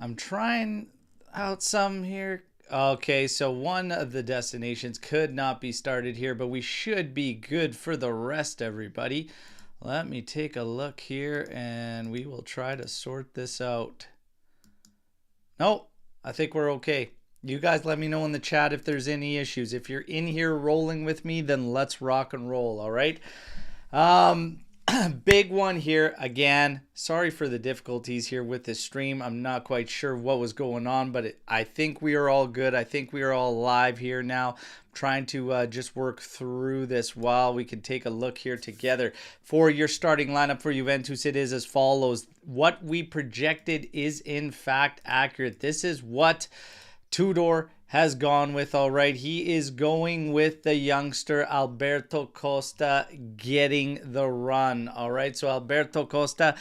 I'm trying out some here. Okay, so one of the destinations could not be started here, but we should be good for the rest, everybody. Let me take a look here and we will try to sort this out. Nope, I think we're okay. You guys let me know in the chat if there's any issues. If you're in here rolling with me, then let's rock and roll, all right? Big one here again. Sorry for the difficulties here with this stream. I'm not quite sure what was going on, but I think we are all good. I think we are all live here now. I'm trying to just work through this while we can take a look here together. For your starting lineup for Juventus, it is as follows. What we projected is in fact accurate. This is what Tudor has gone with. All right, he is going with the youngster Alberto Costa getting the run. All right, so Alberto Costa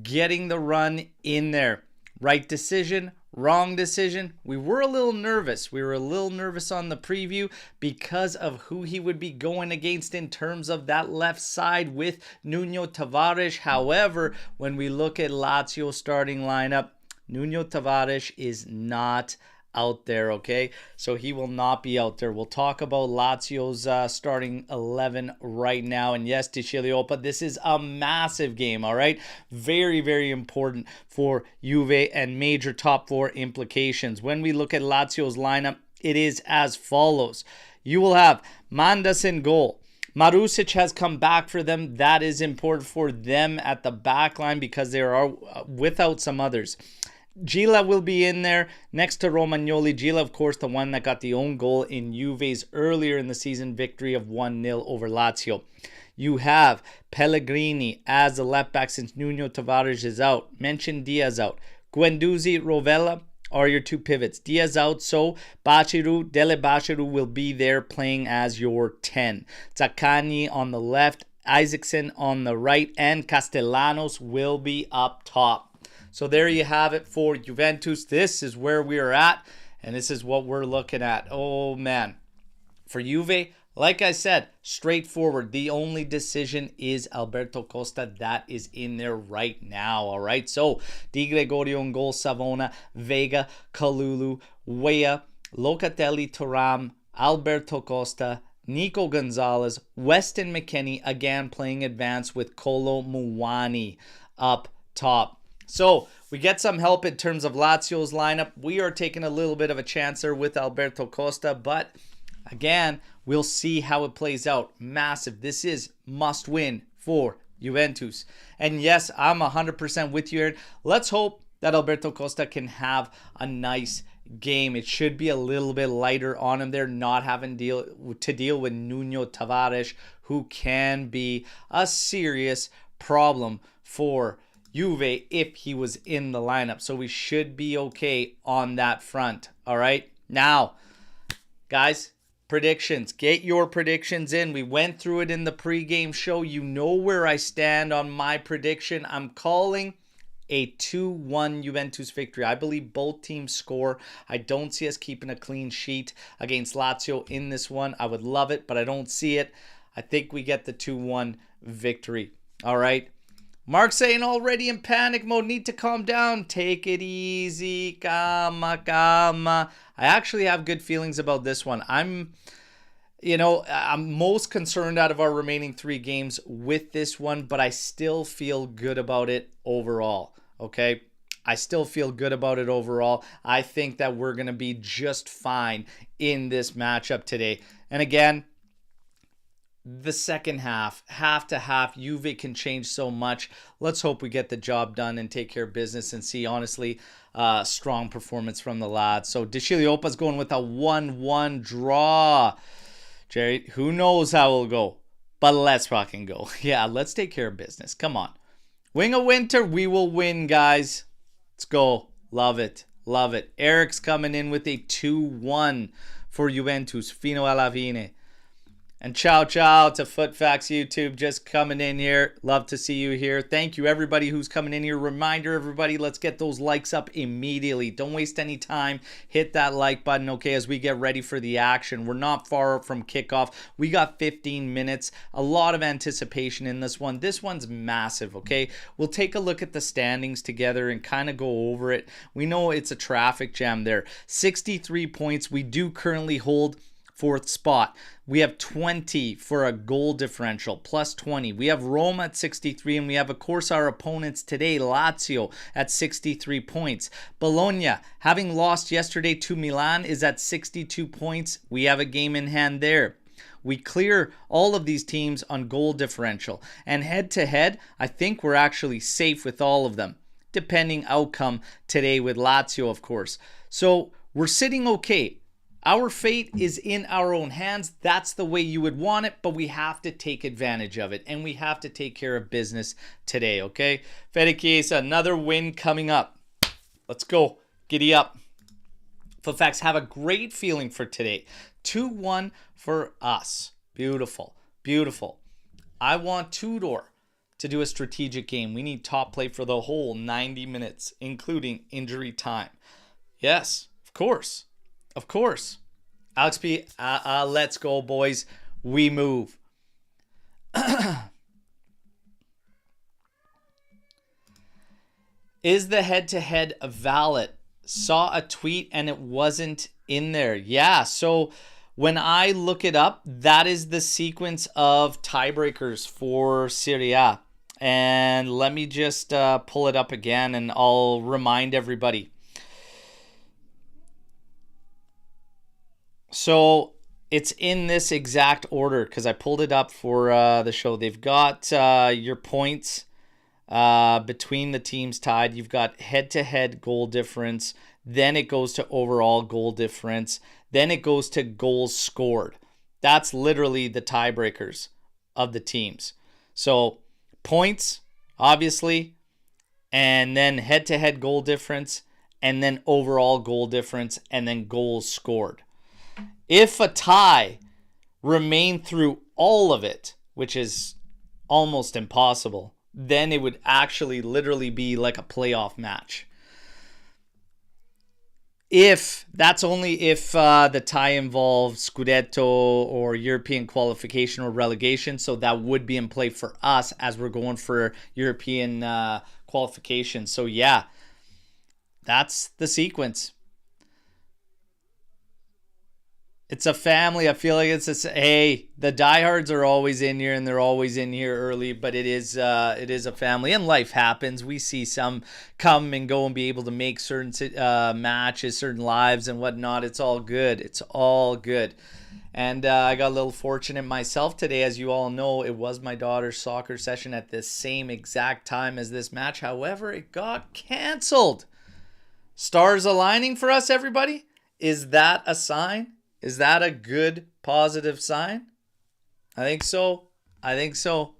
getting the run in there. Right decision, wrong decision. We were a little nervous. We were a little nervous on the preview because of who he would be going against in terms of that left side with Nuno Tavares. However, when we look at Lazio starting lineup, Nuno Tavares is not out there, okay? So he will not be out there. We'll talk about Lazio's starting 11 right now. And yes, Ticiliopa, this is a massive game, all right? Very, very important for Juve and major top four implications. When we look at Lazio's lineup, it is as follows. You will have Mandas in goal. Marusic has come back for them. That is important for them at the back line because they are without some others. Gila will be in there next to Romagnoli. Gila, of course, the one that got the own goal in Juve's earlier in the season victory of 1-0 over Lazio. You have Pellegrini as the left back since Nuno Tavares is out. Mention Diaz out. Guendouzi, Rovella are your two pivots. Diaz out, so Dele Bashiru will be there playing as your 10. Zaccagni on the left, Isaacson on the right, and Castellanos will be up top. So there you have it for Juventus. This is where we are at, and this is what we're looking at. Oh, man. For Juve, like I said, straightforward. The only decision is Alberto Costa. That is in there right now, all right? So, Di Gregorio in goal, Savona, Vega, Kalulu, Weah, Locatelli, Thuram, Alberto Costa, Nico Gonzalez, Weston McKennie, again playing advance with Kolo Muani up top. So we get some help in terms of Lazio's lineup. We are taking a little bit of a chance there with Alberto Costa, but again, we'll see how it plays out. Massive. This is must win for Juventus. And yes, I'm 100% with you, Aaron. Let's hope that Alberto Costa can have a nice game. It should be a little bit lighter on him there, not having to deal with Nuno Tavares, who can be a serious problem for Juve if he was in the lineup. So we should be okay on that front. All right. Now, guys, predictions. Get your predictions in. We went through it in the pregame show. You know where I stand on my prediction. I'm calling a 2-1 Juventus victory. I believe both teams score. I don't see us keeping a clean sheet against Lazio in this one. I would love it, but I don't see it. I think we get the 2-1 victory. All right. Mark saying already in panic mode, need to calm down. Take it easy. Calma, calma. I actually have good feelings about this one. I'm most concerned out of our remaining 3 games with this one, but I still feel good about it overall. Okay? I still feel good about it overall. I think that we're going to be just fine in this matchup today. And again, the second half to half, Juve can change so much. Let's hope we get the job done and take care of business and see, honestly, strong performance from the lads. So Ticiliopa's going with a 1-1 draw. Jerry, who knows how it'll go, but let's fucking go. Yeah, let's take care of business. Come on. Wing of Winter, we will win, guys. Let's go. Love it. Love it. Eric's coming in with a 2-1 for Juventus. Fino alla fine. And ciao, ciao to Footfacts YouTube just coming in here. Love to see you here. Thank you, everybody who's coming in here. Reminder, everybody, let's get those likes up immediately. Don't waste any time. Hit that like button, okay, as we get ready for the action. We're not far from kickoff. We got 15 minutes. A lot of anticipation in this one. This one's massive, okay? We'll take a look at the standings together and kind of go over it. We know it's a traffic jam there. 63 points. We do currently hold fourth spot. We have 20 for a goal differential, plus 20. We have Roma at 63, and we have, of course, our opponents today, Lazio, at 63 points. Bologna, having lost yesterday to Milan, is at 62 points. We have a game in hand there. We clear all of these teams on goal differential. And head-to-head, I think we're actually safe with all of them, depending outcome today with Lazio, of course. So we're sitting okay. Our fate is in our own hands. That's the way you would want it, but we have to take advantage of it, and we have to take care of business today, okay? Fede Chiesa, another win coming up. Let's go. Giddy up. Footfacts, have a great feeling for today. 2-1 for us. Beautiful. Beautiful. I want Tudor to do a strategic game. We need top play for the whole 90 minutes, including injury time. Yes, of course. Of course. Alex P, let's go, boys. We move. Is the head-to-head valid? Saw a tweet and it wasn't in there. Yeah, so when I look it up, that is the sequence of tiebreakers for Serie A. And let me just pull it up again and I'll remind everybody. So it's in this exact order because I pulled it up for the show. They've got your points between the teams tied. You've got head-to-head goal difference. Then it goes to overall goal difference. Then it goes to goals scored. That's literally the tiebreakers of the teams. So points, obviously, and then head-to-head goal difference, and then overall goal difference, and then goals scored. If a tie remained through all of it, which is almost impossible, then it would actually literally be like a playoff match. That's only if the tie involves Scudetto or European qualification or relegation. So that would be in play for us as we're going for European qualification. So yeah, that's the sequence. It's a family. I feel like hey, the diehards are always in here and they're always in here early, but it is a family and life happens. We see some come and go and be able to make certain matches, certain lives and whatnot. It's all good. It's all good. And I got a little fortunate myself today. As you all know, it was my daughter's soccer session at the same exact time as this match. However, it got canceled. Stars aligning for us, everybody. Is that a sign? Is that a good, positive sign? I think so. I think so.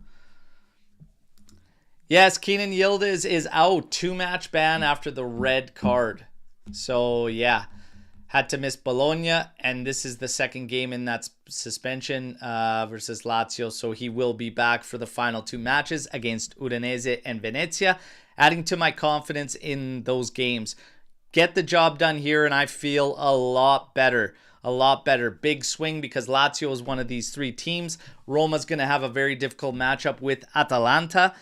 Yes, Keenan Yildiz is out. 2-match ban after the red card. So, yeah. Had to miss Bologna. And this is the second game in that suspension versus Lazio. So, he will be back for the final 2 matches against Udinese and Venezia. Adding to my confidence in those games. Get the job done here and I feel a lot better. A lot better. Big swing because Lazio is one of these 3 teams. Roma's going to have a very difficult matchup with Atalanta.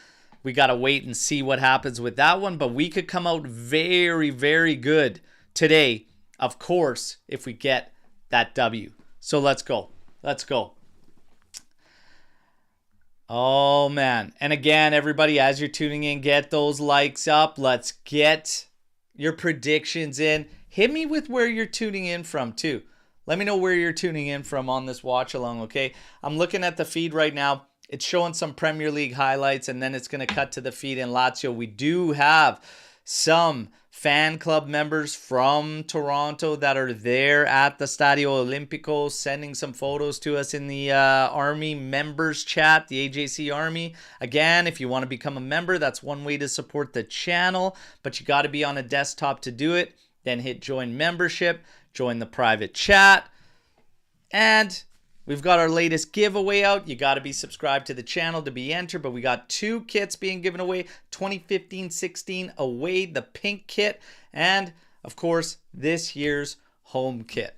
We got to wait and see what happens with that one. But we could come out very, very good today, of course, if we get that W. So let's go. Let's go. Oh, man. And again, everybody, as you're tuning in, get those likes up. Let's get your predictions in. Hit me with where you're tuning in from, too. Let me know where you're tuning in from on this watch along, okay? I'm looking at the feed right now. It's showing some Premier League highlights, and then it's going to cut to the feed in Lazio. We do have some fan club members from Toronto that are there at the Stadio Olimpico sending some photos to us in the Army members chat, the AJC Army. Again, if you want to become a member, that's one way to support the channel, but you got to be on a desktop to do it. Then hit join membership. Join the private chat, and we've got our latest giveaway out. You got to be subscribed to the channel to be entered, but we got 2 kits being given away. 2015-16 away, the pink kit, and of course this year's home kit.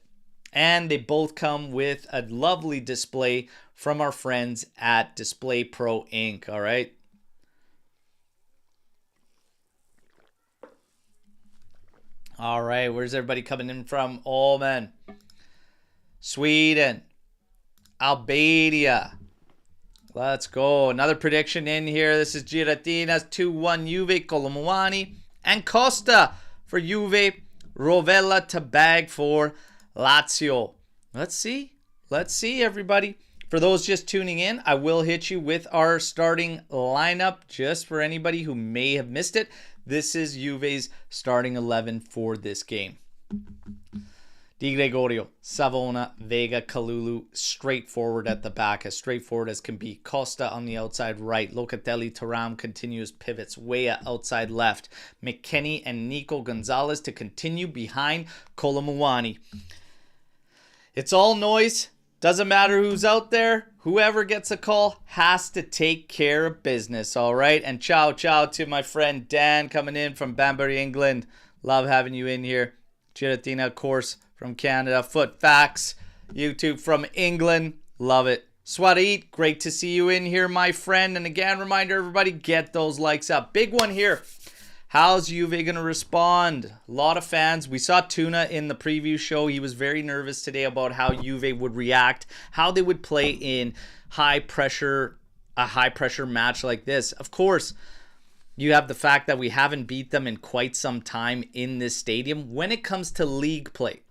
And they both come with a lovely display from our friends at Display Pro Inc. All right. All right, where's everybody coming in from? Oh, man. Sweden. Albania. Let's go. Another prediction in here. This is Giratina's 2-1 Juve, Colomuani. And Costa for Juve. Rovella to bag for Lazio. Let's see. Let's see, everybody. For those just tuning in, I will hit you with our starting lineup just for anybody who may have missed it. This is Juve's starting 11 for this game. Di Gregorio, Savona, Vega, Kalulu, straightforward at the back, as straightforward as can be. Costa on the outside right. Locatelli, Thuram continues pivots. Weah outside left. McKennie and Nico Gonzalez to continue behind Colomuani. It's all noise. Doesn't matter who's out there. Whoever gets a call has to take care of business, all right? And ciao to my friend Dan coming in from Banbury, England. Love having you in here. Giratina, of course, from Canada. Foot Facts, YouTube from England. Love it. Swarit, great to see you in here, my friend. And again, reminder, everybody, get those likes up. Big one here. How's Juve going to respond? A lot of fans. We saw Tuna in the preview show. He was very nervous today about how Juve would react, how they would play in a high pressure match like this. Of course, you have the fact that we haven't beat them in quite some time in this stadium when it comes to league play.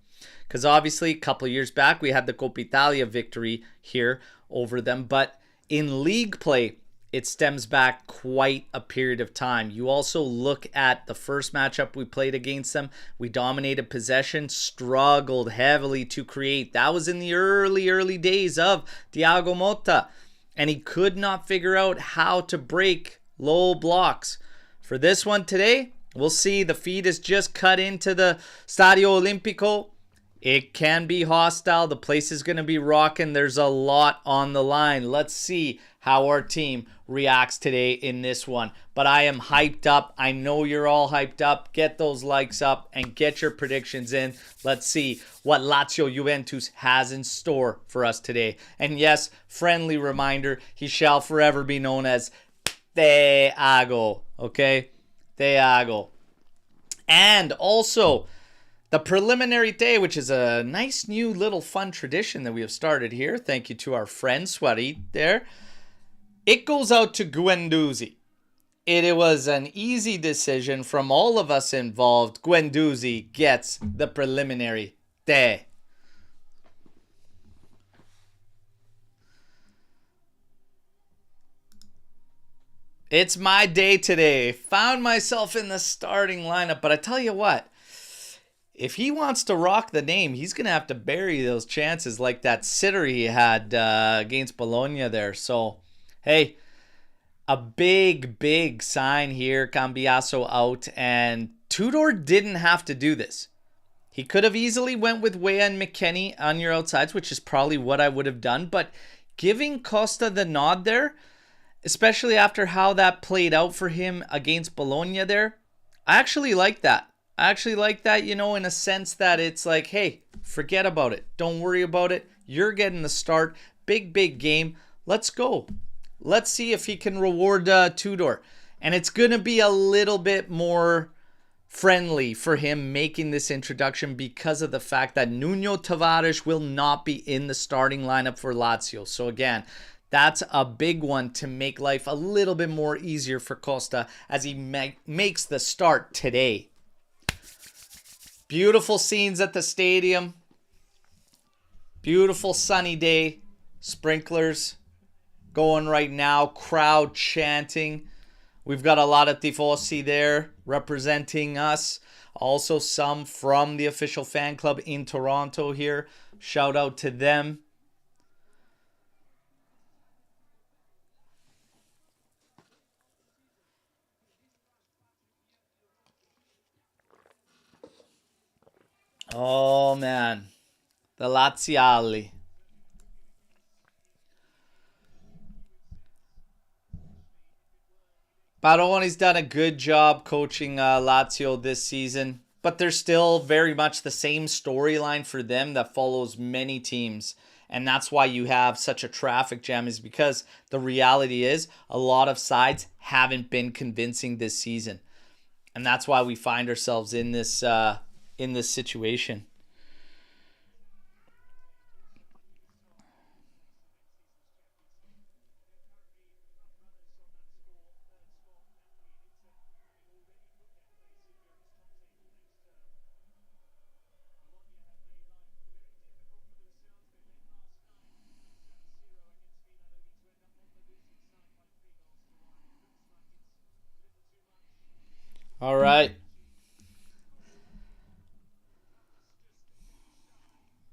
Because obviously, a couple of years back, we had the Coppa Italia victory here over them. But in league play, it stems back quite a period of time. You also look at the first matchup we played against them. We dominated possession, struggled heavily to create. That was in the early days of Thiago Motta. And he could not figure out how to break low blocks. For this one today, we'll see. The feed is just cut into the Stadio Olimpico. It can be hostile. The place is going to be rocking. There's a lot on the line. Let's see how our team reacts today in this one. But I am hyped up. I know you're all hyped up. Get those likes up and get your predictions in. Let's see what Lazio Juventus has in store for us today. And yes, friendly reminder, he shall forever be known as Thiago. Okay? Thiago. And also, the preliminary day, which is a nice new little fun tradition that we have started here. Thank you to our friend Swarit there. It goes out to Guendouzi. It was an easy decision from all of us involved. Guendouzi gets the preliminary day. It's my day today. Found myself in the starting lineup, but I tell you what, if he wants to rock the name, he's going to have to bury those chances like that sitter he had against Bologna there. So, hey, a big sign here. Cambiaso out, and Tudor didn't have to do this. He could have easily went with Weah and McKennie on your outsides, which is probably what I would have done. But giving Costa the nod there, especially after how that played out for him against Bologna there, I actually like that. I actually like that, you know, in a sense that it's like, hey, forget about it. Don't worry about it. You're getting the start. Big game. Let's go. Let's see if he can reward Tudor. And it's going to be a little bit more friendly for him making this introduction because of the fact that Nuno Tavares will not be in the starting lineup for Lazio. So again, that's a big one to make life a little bit more easier for Costa as he makes the start today. Beautiful scenes at the stadium. Beautiful sunny day. Sprinklers going right now. Crowd chanting. We've got a lot of tifosi there representing us. Also some from the official fan club in Toronto here. Shout out to them. Oh, man. The Laziali. Baroni's done a good job coaching Lazio this season, but there's still very much the same storyline for them that follows many teams. And that's why you have such a traffic jam, is because the reality is a lot of sides haven't been convincing this season. And that's why we find ourselves in this situation. All right.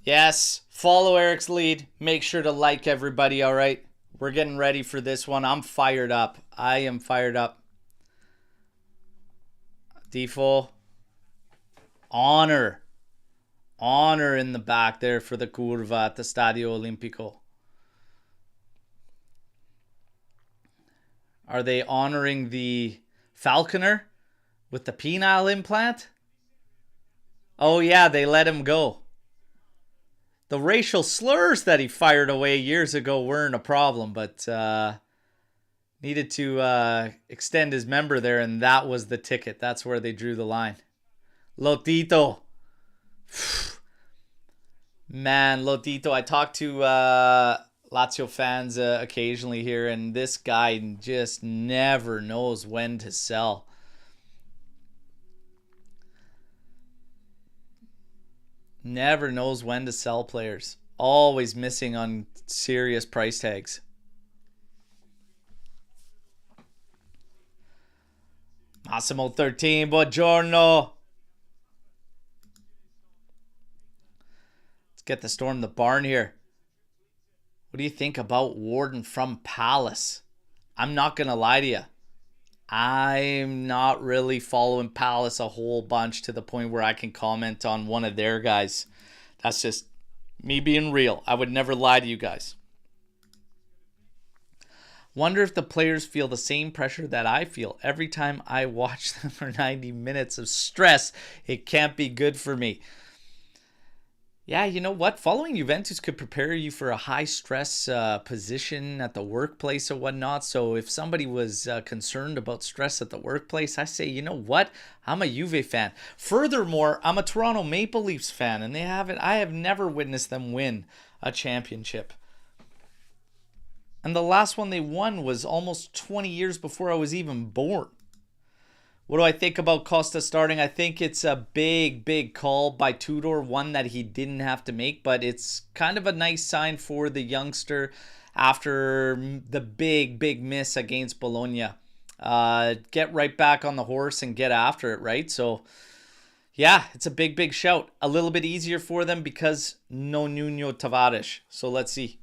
Yes, follow Eric's lead. Make sure to like everybody, all right? We're getting ready for this one. I'm fired up. I am fired up. Default. Honor. Honor in the back there for the curva at the Stadio Olimpico. Are they honoring the falconer with the penile implant? Oh yeah, they let him go. The racial slurs that he fired away years ago weren't a problem, but needed to extend his member there, and that was the ticket. That's where they drew the line. Lotito. Man, Lotito. I talk to Lazio fans occasionally here, and this guy just never knows when to sell. Never knows when to sell players. Always missing on serious price tags. Massimo 13, buongiorno. Let's get the Storm the barn here. What do you think about Warden from Palace? I'm not going to lie to you. I'm not really following Palace a whole bunch to the point where I can comment on one of their guys. That's just me being real. I would never lie to you guys. Wonder if the players feel the same pressure that I feel every time I watch them for 90 minutes of stress. It can't be good for me. Yeah, you know what? Following Juventus could prepare you for a high-stress position at the workplace or whatnot. So if somebody was concerned about stress at the workplace, I say, you know what? I'm a Juve fan. Furthermore, I'm a Toronto Maple Leafs fan, and I have never witnessed them win a championship. And the last one they won was almost 20 years before I was even born. What do I think about Costa starting? I think it's a big call by Tudor, one that he didn't have to make, but it's kind of a nice sign for the youngster after the big miss against Bologna. Get right back on the horse and get after it, right? So, yeah, it's a big shout. A little bit easier for them because no Nuno Tavares. So let's see.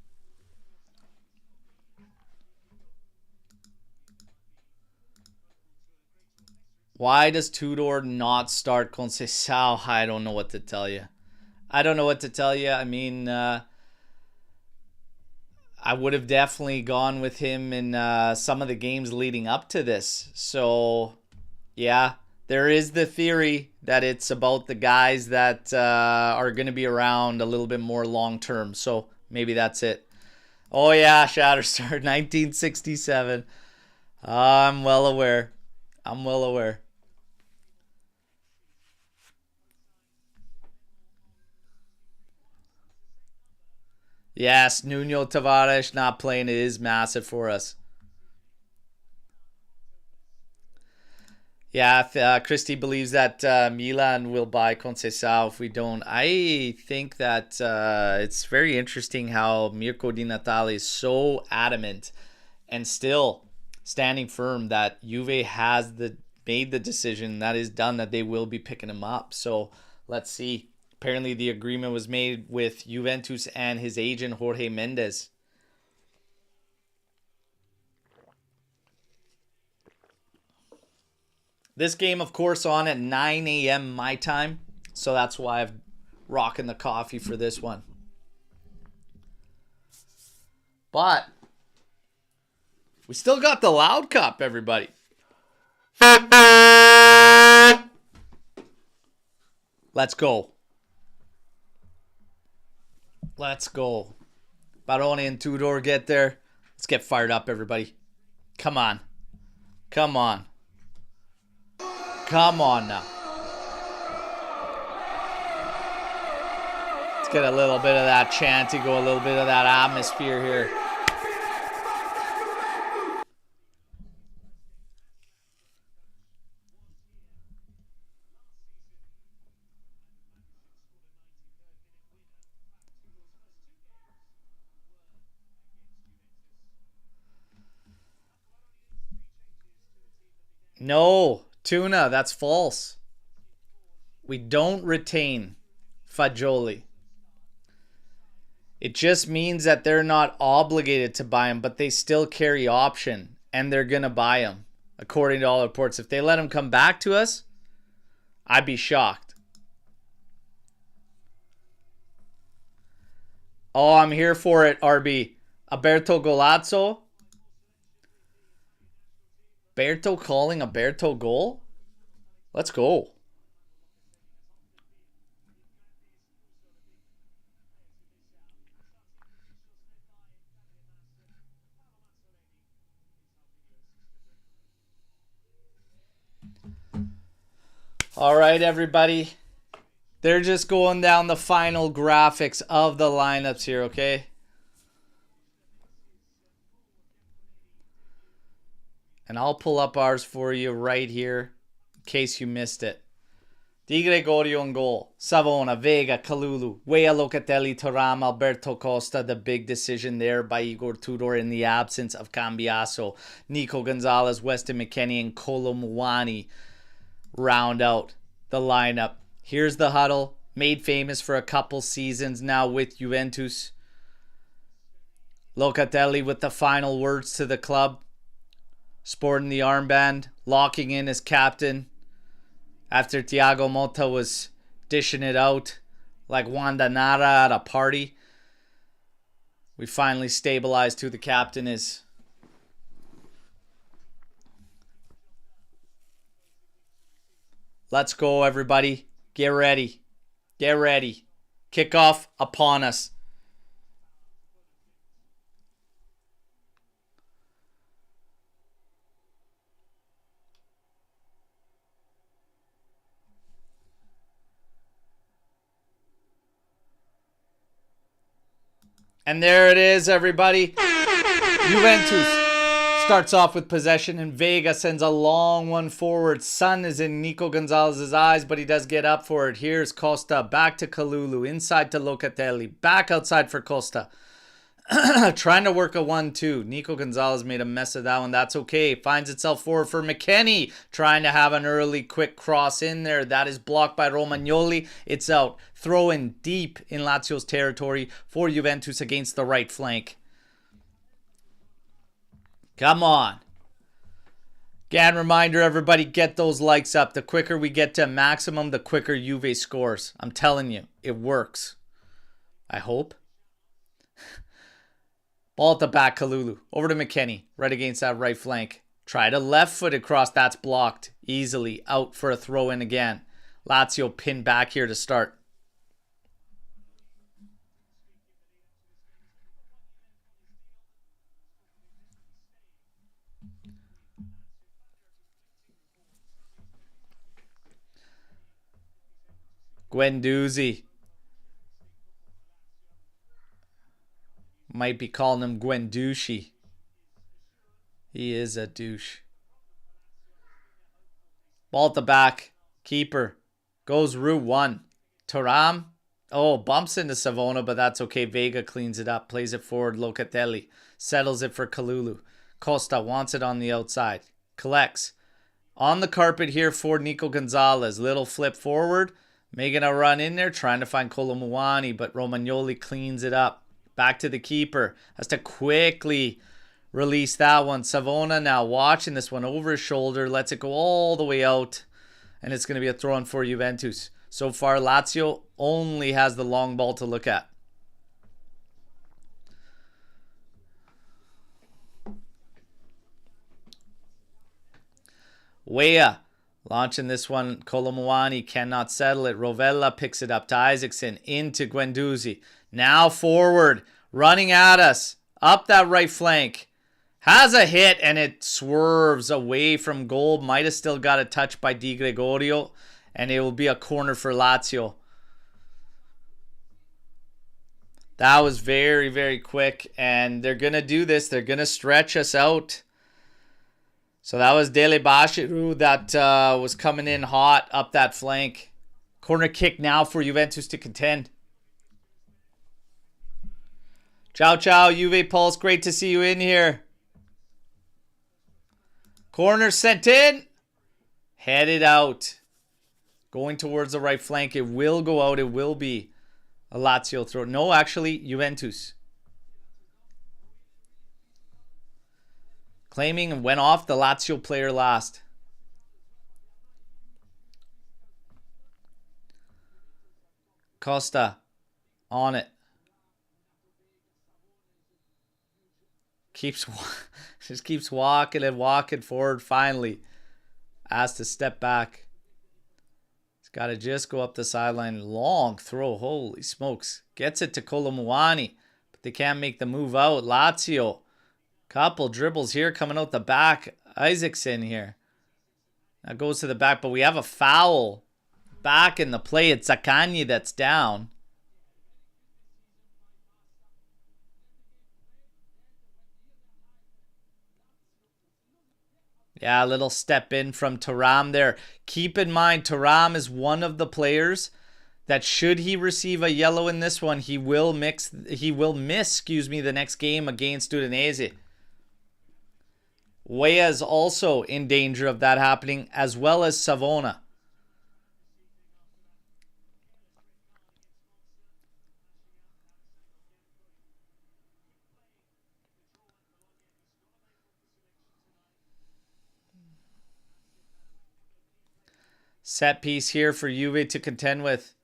Why does Tudor not start Conceição? I don't know what to tell you. I don't know what to tell you. I mean, I would have definitely gone with him in some of the games leading up to this. So, yeah, there is the theory that it's about the guys that are going to be around a little bit more long term. So maybe that's it. Oh, yeah, Shatterstar, 1967. I'm well aware. I'm well aware. Yes, Nuno Tavares not playing is massive for us. Yeah, Christy believes that Milan will buy Conceição if we don't. I think that it's very interesting how Mirko Di Natale is so adamant and still standing firm that Juve has made the decision that is done that they will be picking him up. So let's see. Apparently the agreement was made with Juventus and his agent Jorge Mendes. This game, of course, on at 9 a.m. my time. So that's why I'm rocking the coffee for this one. But we still got the Loud Cup, everybody. Let's go. Let's go. Baroni and Tudor get there. Let's get fired up, everybody. Come on. Come on. Come on now. Let's get a little bit of that chanty, go a little bit of that atmosphere here. No, Tuna, that's false. We don't retain Fagioli. It just means that they're not obligated to buy him, but they still carry option, and they're going to buy him, according to all reports. If they let him come back to us, I'd be shocked. Oh, I'm here for it, RB. Alberto Golazzo. Berto calling a Berto goal? Let's go. All right, everybody. They're just going down the final graphics of the lineups here, okay? And I'll pull up ours for you right here in case you missed it. Di Gregorio in goal. Savona, Vega, Kalulu, Weah Locatelli, Thuram, Alberto Costa. The big decision there by Igor Tudor in the absence of Cambiaso. Nico Gonzalez, Weston McKennie, and Kolo Muani round out the lineup. Here's the huddle. Made famous for a couple seasons now with Juventus. Locatelli with the final words to the club. Sporting the armband, locking in as captain after Thiago Motta was dishing it out like Wanda Nara at a party. We finally stabilized who the captain is. Let's go, everybody. Get ready. Get ready. Kickoff upon us. And there it is, everybody. Juventus starts off with possession, and Vega sends a long one forward. Sun is in Nico Gonzalez's eyes, but he does get up for it. Here's Costa, back to Kalulu, inside to Locatelli, back outside for Costa. Trying to work a 1-2. Nico Gonzalez made a mess of that one. That's okay. Finds itself forward for McKennie. Trying to have an early quick cross in there. That is blocked by Romagnoli. It's out. Throw in deep in Lazio's territory for Juventus against the right flank. Come on. Again, reminder, everybody, get those likes up. The quicker we get to maximum, the quicker Juve scores. I'm telling you, it works. I hope. Ball at the back, Kalulu. Over to McKennie. Right against that right flank. Try to left-footed cross. That's blocked. Easily. Out for a throw-in again. Lazio pinned back here to start. Guendouzi. Might be calling him Guendouzi. He is a douche. Ball at the back. Keeper. Goes Route 1. Thuram. Oh, bumps into Savona, but that's okay. Vega cleans it up. Plays it forward. Locatelli. Settles it for Kalulu. Costa wants it on the outside. Collects. On the carpet here for Nico Gonzalez. Little flip forward. Making a run in there. Trying to find Kolo Muani, but Romagnoli cleans it up. Back to the keeper. Has to quickly release that one. Savona now watching this one over his shoulder. Lets it go all the way out. And it's going to be a throw-in for Juventus. So far, Lazio only has the long ball to look at. Weah launching this one. Kolomuani cannot settle it. Rovella picks it up to Isaacson. Into Guendouzi. Now forward. Running at us. Up that right flank. Has a hit and it swerves away from goal. Might have still got a touch by Di Gregorio. And it will be a corner for Lazio. That was very, very quick. And they're going to do this. They're going to stretch us out. So that was Dele Bashiru that was coming in hot up that flank. Corner kick now for Juventus to contend. Ciao, ciao, Juve Pulse. Great to see you in here. Corner sent in. Headed out. Going towards the right flank. It will go out. It will be a Lazio throw. No, actually, Juventus. Claiming and went off the Lazio player last. Costa on it. Just keeps walking and walking forward finally. Has to step back. He's got to just go up the sideline. Long throw. Holy smokes. Gets it to Kolomuani. But they can't make the move out. Lazio. Couple dribbles here coming out the back. Isaacson here. That goes to the back. But we have a foul back in the play. It's Zaccagni that's down. Yeah, a little step in from Thuram there. Keep in mind, Thuram is one of the players that should he receive a yellow in this one, he will miss, the next game against Udinese. Weah is also in danger of that happening, as well as Savona. Set piece here for Juve to contend with.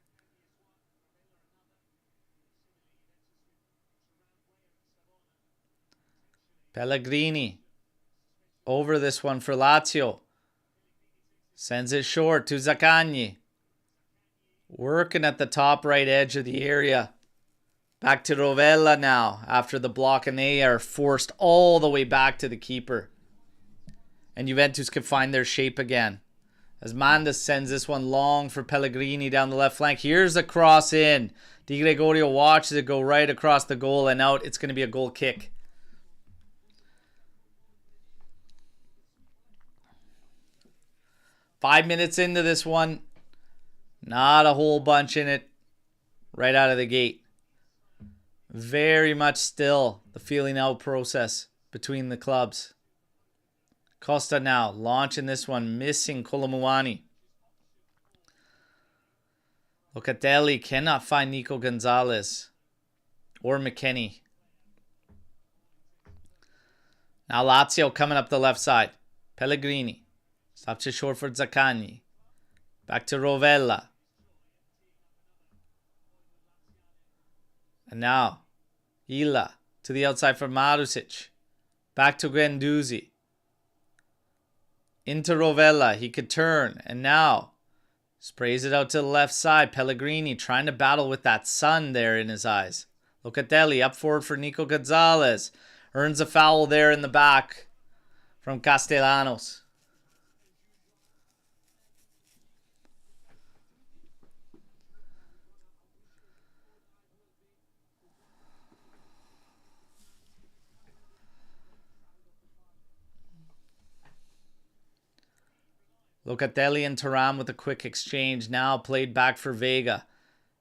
Pellegrini. Over this one for Lazio. Sends it short to Zaccagni. Working at the top right edge of the area. Back to Rovella now after the block, and they are forced all the way back to the keeper. And Juventus can find their shape again. As Manda sends this one long for Pellegrini down the left flank. Here's a cross in. Di Gregorio watches it go right across the goal and out. It's going to be a goal kick. Five minutes into this one. Not a whole bunch in it right out of the gate. Very much still the feeling out process between the clubs. Costa now launching this one, missing Kolomuani. Locatelli cannot find Nico Gonzalez or McKennie. Now Lazio coming up the left side. Pellegrini stops it short for Zaccagni. Back to Rovella. And now Ila to the outside for Marusic. Back to Guendouzi. Into Rovella. He could turn. And now sprays it out to the left side. Pellegrini trying to battle with that sun there in his eyes. Locatelli up forward for Nico Gonzalez. Earns a foul there in the back from Castellanos. Locatelli and Thuram with a quick exchange. Now played back for Vega.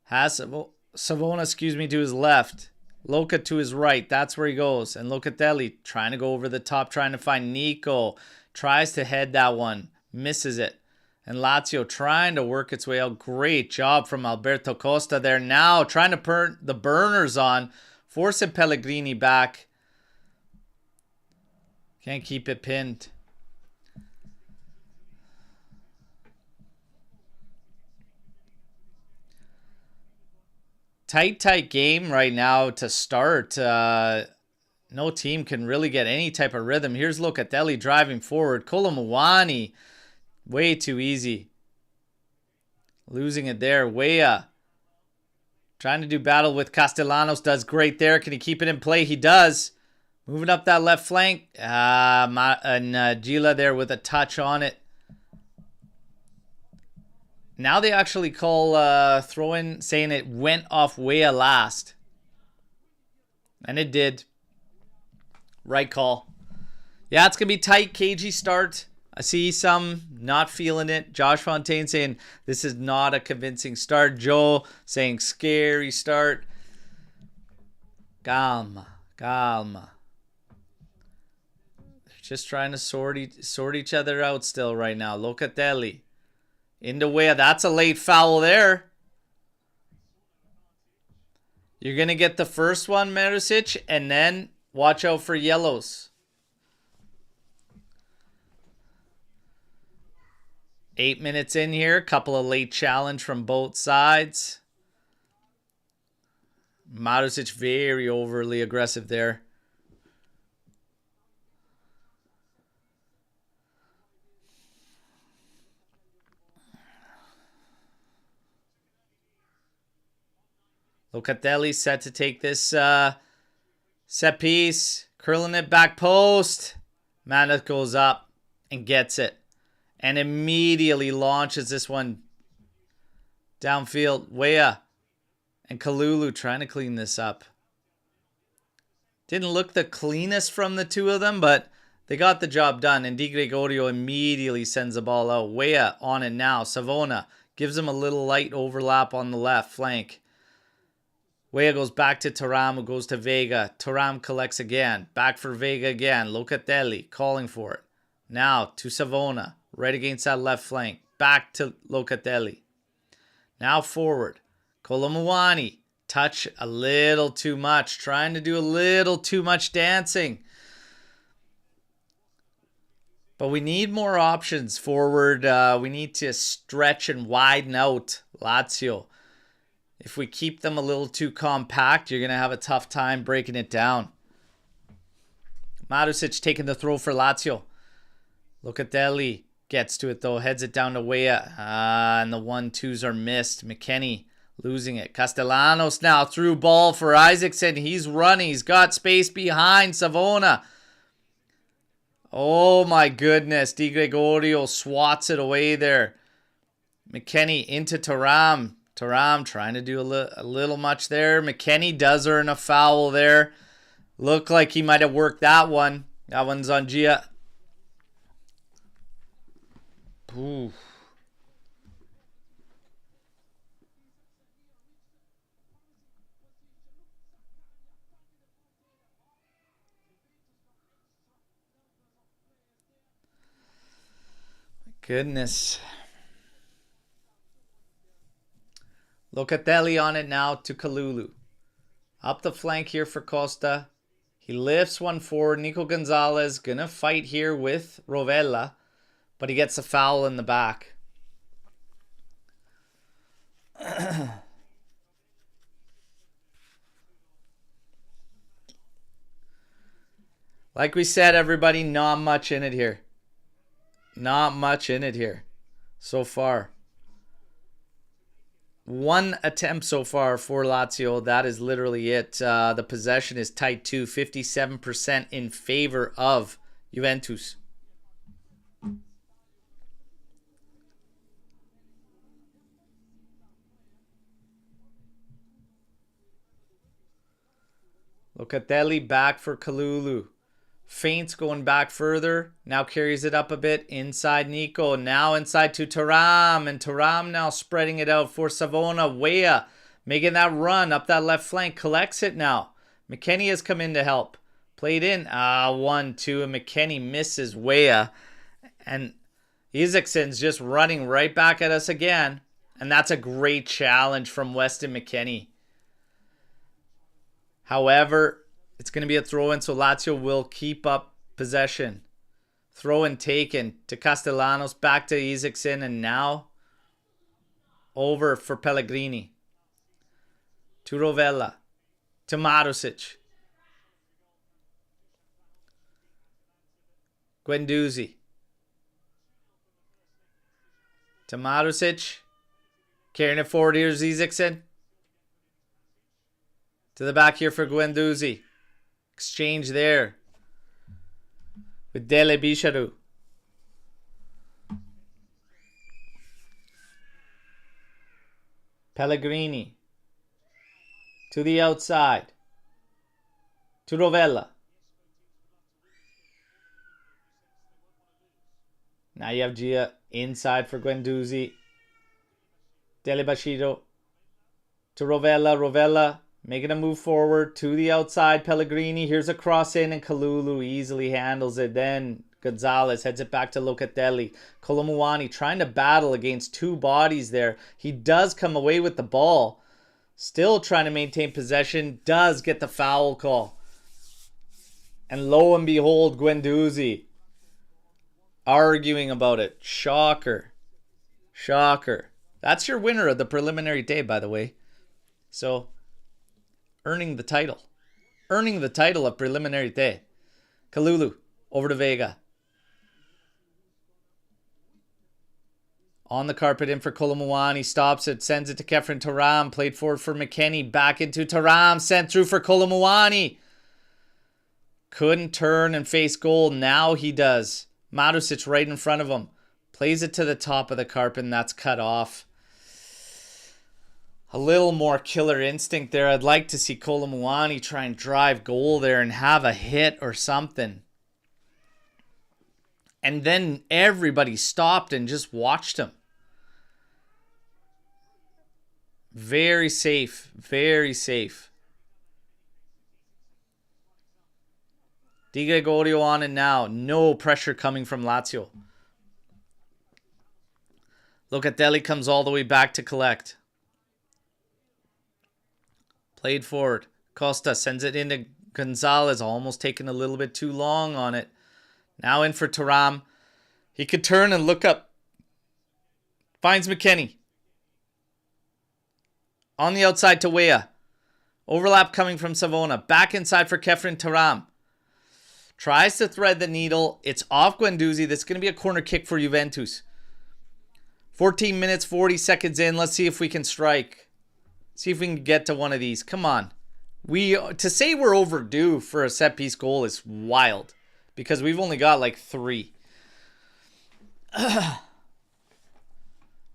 Has Savona, to his left. Loca to his right. That's where he goes. And Locatelli trying to go over the top, trying to find Nico. Tries to head that one. Misses it. And Lazio trying to work its way out. Great job from Alberto Costa there. Now trying to turn the burners on. Forcing Pellegrini back. Can't keep it pinned. Tight game right now to start. No team can really get any type of rhythm. Here's Locatelli driving forward. Kolomuani Way too easy. Losing it there. Weah. Trying to do battle with Castellanos. Does great there. Can he keep it in play? He does. Moving up that left flank. And Gila there with a touch on it. Now they actually call throw-in, saying it went off Weah last. And it did. Right call. Yeah, it's going to be tight, cagey start. I see some not feeling it. Josh Fontaine saying this is not a convincing start. Joe saying scary start. Calma. Calma. They're just trying to sort each other out still right now. Locatelli. Into Weah. That's a late foul there. You're going to get the first one, Maricic, and then watch out for yellows. 8 minutes in here. Couple of late challenge from both sides. Maricic very overly aggressive there. Locatelli set to take this set piece. Curling it back post. Manet goes up and gets it. And immediately launches this one downfield. Weah and Kalulu trying to clean this up. Didn't look the cleanest from the two of them, but they got the job done. And Di Gregorio immediately sends the ball out. Weah on it now. Savona gives him a little light overlap on the left flank. Weah goes back to Thuram, who goes to Vega. Thuram collects again. Back for Vega again. Locatelli calling for it. Now to Savona. Right against that left flank. Back to Locatelli. Now forward. Kolomuani. Touch a little too much. Trying to do a little too much dancing. But we need more options forward. We need to stretch and widen out Lazio. If we keep them a little too compact, you're going to have a tough time breaking it down. Marusic taking the throw for Lazio. Locatelli gets to it though. Heads it down to Weah. And the 1-2s are missed. McKennie losing it. Castellanos now through ball for Isaacson. He's running. He's got space behind Savona. Oh my goodness. Di Gregorio swats it away there. McKennie into Thuram. Thuram trying to do a little much there. McKennie does earn a foul there. Looked like he might have worked that one. That one's on Gia. Ooh. Goodness. Locatelli on it now to Kalulu. Up the flank here for Costa. He lifts one forward. Nico Gonzalez gonna fight here with Rovella, but he gets a foul in the back. Like we said, everybody, not much in it here. Not much in it here so far. One attempt so far for Lazio. That is literally it. The possession is tight too. 57% in favor of Juventus. Locatelli back for Kalulu. Feints going back further. Now carries it up a bit. Inside Nico. Now inside to Thuram. And Thuram now spreading it out for Savona. Weah making that run up that left flank. Collects it now. McKennie has come in to help. Played in. 1-2. And McKennie misses Weah. And Isaacson's just running right back at us again. And that's a great challenge from Weston McKennie. However, it's going to be a throw-in, so Lazio will keep up possession. Throw-in taken to Castellanos, back to Isaacson, and now over for Pellegrini. To Rovella. To Marusic. Guendouzi. To Marusic. Carrying it forward here, Zizekson. To the back here for Guendouzi. Exchange there. With Dele Bisharu. Pellegrini. To the outside. To Rovella. Now you have Gia inside for Guendouzi. Dele Bashido. To Rovella. Rovella making a move forward to the outside. Pellegrini. Here's a cross in and Kalulu easily handles it. Then Gonzalez heads it back to Locatelli. Kolomuani trying to battle against two bodies there. He does come away with the ball. Still trying to maintain possession. Does get the foul call. And lo and behold, Guendouzi arguing about it. Shocker. Shocker. That's your winner of the preliminary day, by the way. So, earning the title. Earning the title of preliminary day. Kalulu over to Vega. On the carpet in for Kolomuani. Stops it. Sends it to Kefren Turam. Played forward for McKennie. Back into Turam. Sent through for Kolomuani. Couldn't turn and face goal. Now he does. Marusic right in front of him. Plays it to the top of the carpet and that's cut off. A little more killer instinct there. I'd like to see Kolomuani try and drive goal there and have a hit or something. And then everybody stopped and just watched him. Very safe. Very safe. Di Gregorio on it now. No pressure coming from Lazio. Locatelli comes all the way back to collect. Played forward. Costa sends it into Gonzalez. Almost taking a little bit too long on it. Now in for Turam. He could turn and look up. Finds McKennie. On the outside to Weah. Overlap coming from Savona. Back inside for Kefren Turam. Tries to thread the needle. It's off Guendouzi. That's going to be a corner kick for Juventus. 14 minutes, 40 seconds in. Let's see if we can strike. See if we can get to one of these. Come on. To say we're overdue for a set piece goal is wild. Because we've only got like 3.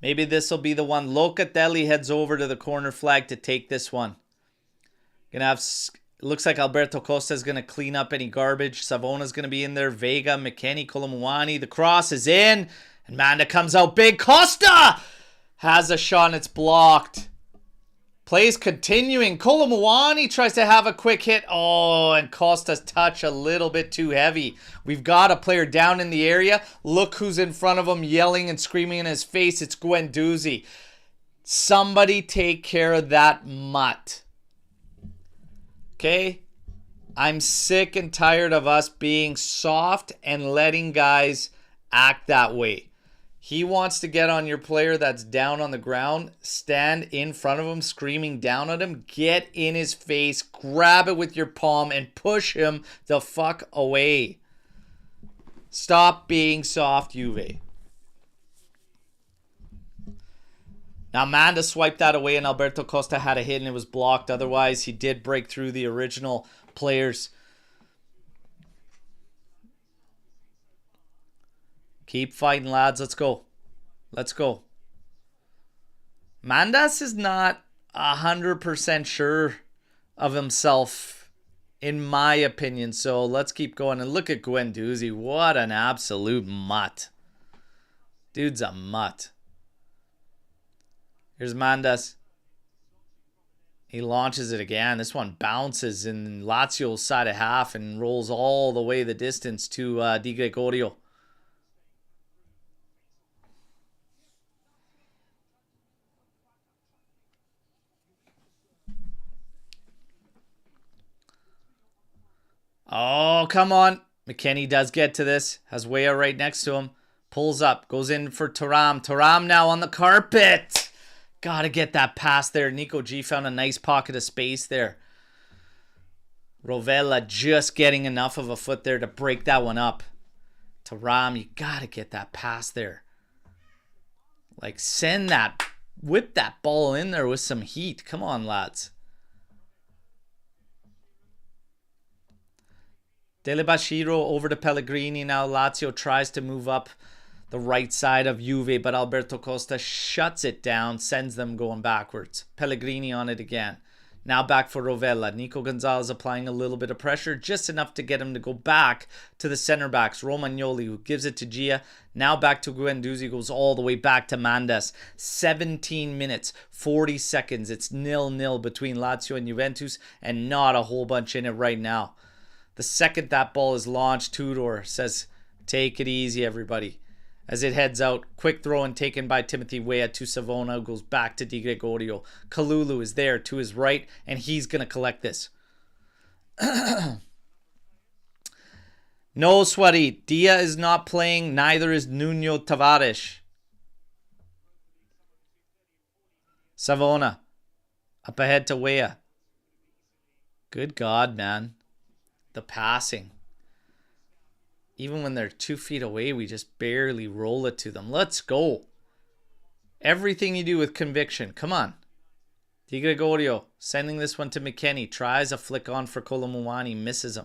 Maybe this will be the one. Locatelli heads over to the corner flag to take this one. Gonna have... Looks like Alberto Costa is going to clean up any garbage. Savona's going to be in there. Vega, McKennie, Kolomuani. The cross is in. And Manda comes out big. Costa has a shot and it's blocked. Plays continuing. Kolomuani tries to have a quick hit. Oh, and Costa's touch a little bit too heavy. We've got a player down in the area. Look who's in front of him yelling and screaming in his face. It's Guendouzi. Somebody take care of that mutt. Okay? I'm sick and tired of us being soft and letting guys act that way. He wants to get on your player that's down on the ground. Stand in front of him, screaming down at him. Get in his face. Grab it with your palm and push him the fuck away. Stop being soft, Juve. Now, Manda swiped that away and Alberto Costa had a hit and it was blocked. Otherwise, he did break through the original players. Keep fighting, lads. Let's go. Let's go. Mandas is not 100% sure of himself, in my opinion. So let's keep going. And look at Guendouzi. What an absolute mutt. Dude's a mutt. Here's Mandas. He launches it again. This one bounces in Lazio's side of half and rolls all the way the distance to Di Gregorio. Oh, come on. McKennie does get to this. Has Weah right next to him. Pulls up. Goes in for Turam. Turam now on the carpet. Gotta get that pass there. Nico G found a nice pocket of space there. Rovella just getting enough of a foot there to break that one up. Turam, you gotta get that pass there. Like, send that, whip that ball in there with some heat. Come on, lads. Delebashiro over to Pellegrini. Now Lazio tries to move up the right side of Juve, but Alberto Costa shuts it down, sends them going backwards. Pellegrini on it again. Now back for Rovella. Nico Gonzalez applying a little bit of pressure, just enough to get him to go back to the center backs. Romagnoli, who gives it to Gia. Now back to Guendouzi, goes all the way back to Mandas. 17 minutes, 40 seconds. It's 0-0 between Lazio and Juventus, and not a whole bunch in it right now. The second that ball is launched, Tudor says, take it easy, everybody. As it heads out, quick throw and taken by Timothy Weah to Savona, goes back to Di Gregorio. Kalulu is there to his right, and he's going to collect this. No, Sweaty. Dia is not playing, neither is Nuno Tavares. Savona. Up ahead to Weah. Good God, man. The passing. Even when they're 2 feet away, we just barely roll it to them. Let's go. Everything you do with conviction. Come on. Di Gregorio sending this one to McKennie. Tries a flick on for Colomouani. Misses him.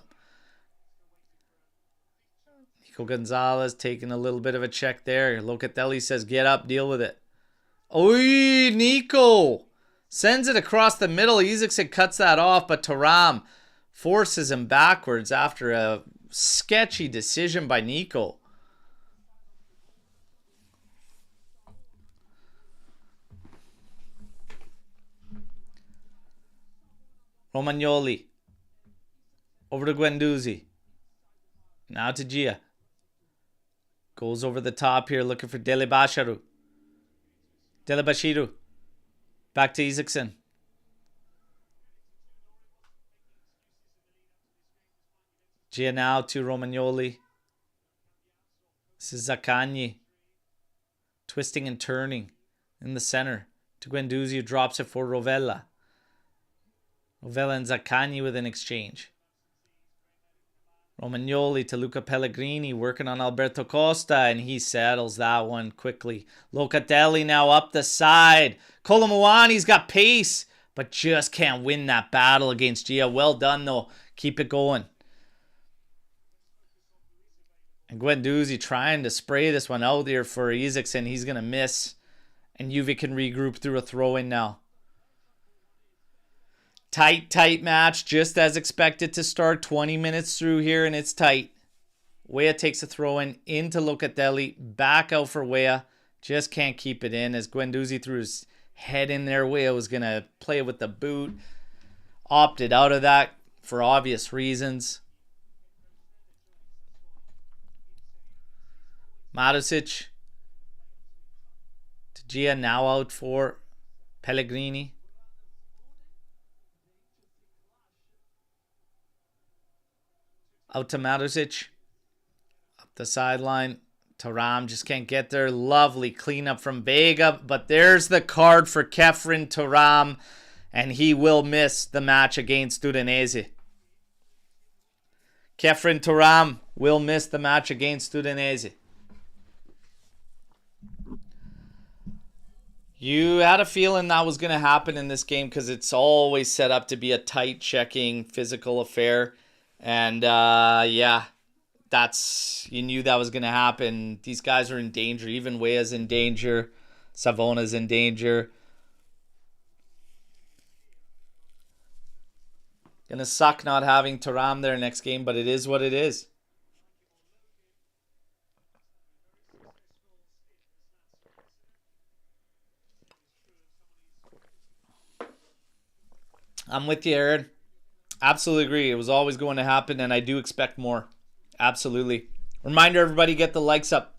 Nico Gonzalez taking a little bit of a check there. Locatelli says, get up, deal with it. Oi, Nico. Sends it across the middle. Isaacson cuts that off, but Thuram forces him backwards after a sketchy decision by Nico. Romagnoli. Over to Guendouzi. Now to Gia. Goes over the top here looking for Delebashiru. Delebashiru. Back to Isaacson. Gia now to Romagnoli. This is Zaccagni. Twisting and turning in the center. To Guendouzi, who drops it for Rovella. Rovella and Zaccagni with an exchange. Romagnoli to Luca Pellegrini, working on Alberto Costa, and he settles that one quickly. Locatelli now up the side. Colomouani's got pace, but just can't win that battle against Gia. Well done, though. Keep it going. And Guendouzi trying to spray this one out there for Isaacson. He's going to miss. And Juve can regroup through a throw-in now. Tight match. Just as expected to start. 20 minutes through here, and it's tight. Weah takes a throw-in into Locatelli. Back out for Weah. Just can't keep it in as Guendouzi threw his head in there. Weah was going to play with the boot. Opted out of that for obvious reasons. Marusic to Gia, now out for Pellegrini. Out to Marusic. Up the sideline. Thuram just can't get there. Lovely cleanup from Vega. But there's the card for Kefren Thuram. And he will miss the match against Udinese. Kefren Thuram will miss the match against Udinese. You had a feeling that was going to happen in this game because it's always set up to be a tight checking physical affair. And yeah, you knew that was going to happen. These guys are in danger. Even Weah's in danger. Savona's in danger. Gonna suck not having Thuram there next game, but it is what it is. I'm with you, Aaron. Absolutely agree. It was always going to happen, and I do expect more. Absolutely. Reminder, everybody, get the likes up.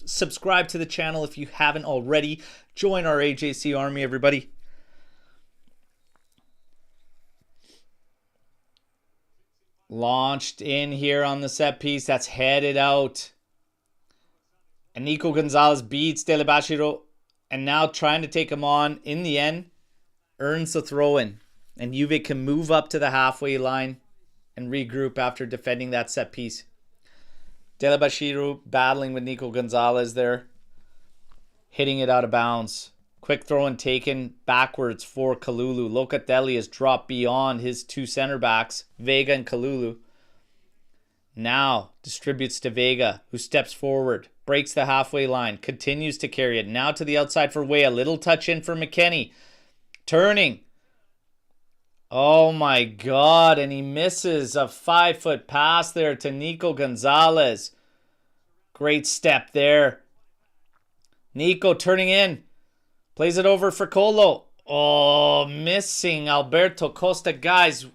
Subscribe to the channel if you haven't already. Join our AJC army, everybody. Launched in here on the set piece. That's headed out. And Nico Gonzalez beats Delebashiro. And now trying to take him on. In the end, earns the throw-in. And Juve can move up to the halfway line and regroup after defending that set piece. Delebashiru battling with Nico Gonzalez there. hitting it out of bounds. Quick throw and taken backwards for Kalulu. Locatelli has dropped beyond his two center backs, Vega and Kalulu. Now distributes to Vega, who steps forward, breaks the halfway line, continues to carry it. Now to the outside for Weah. Little touch in for McKennie. Turning. Oh my God, and he misses a 5-foot pass there to Nico Gonzalez. Great step there. Nico turning in. Plays it over for Colo. Oh, missing Alberto Costa. Guys,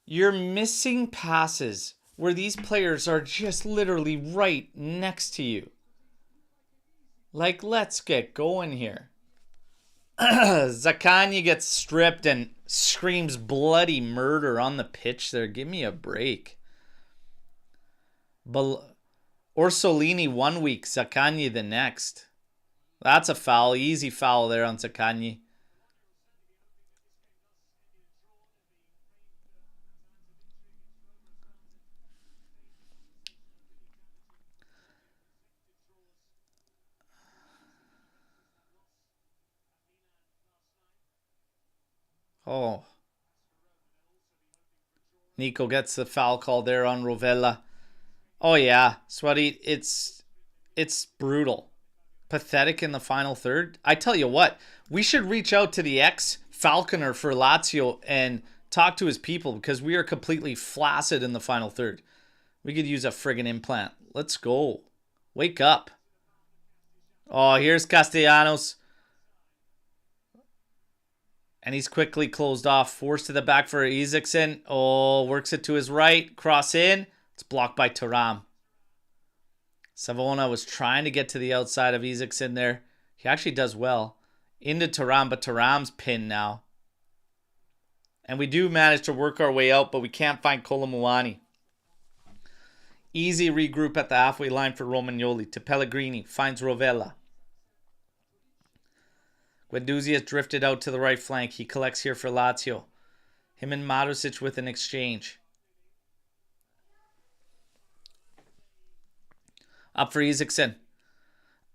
you're missing passes where these players are just literally right next to you. Like, let's get going here. Zaccagni gets stripped and screams bloody murder on the pitch there. Give me a break. Orsolini 1 week, Zaccagni the next. That's a foul. Easy foul there on Zaccagni. Oh. Nico gets the foul call there on Rovella. Oh yeah, Sweaty, it's brutal. Pathetic in the final third. I tell you what, we should reach out to the ex-Falconer for Lazio and talk to his people because we are completely flaccid in the final third. We could use a friggin' implant. Let's go. Wake up. Oh, here's Castellanos. And he's quickly closed off. Forced to the back for Isaacson. Oh, works it to his right. Cross in. It's blocked by Thuram. Savona was trying to get to the outside of Isaacson there. He actually does well. Into Thuram, but Thuram's pinned now. And we do manage to work our way out, but we can't find Colomuani. Easy regroup at the halfway line for Romagnoli. To Pellegrini. Finds Rovella. Guendouzi has drifted out to the right flank. He collects here for Lazio. Him and Marusic with an exchange. Up for Isaacson.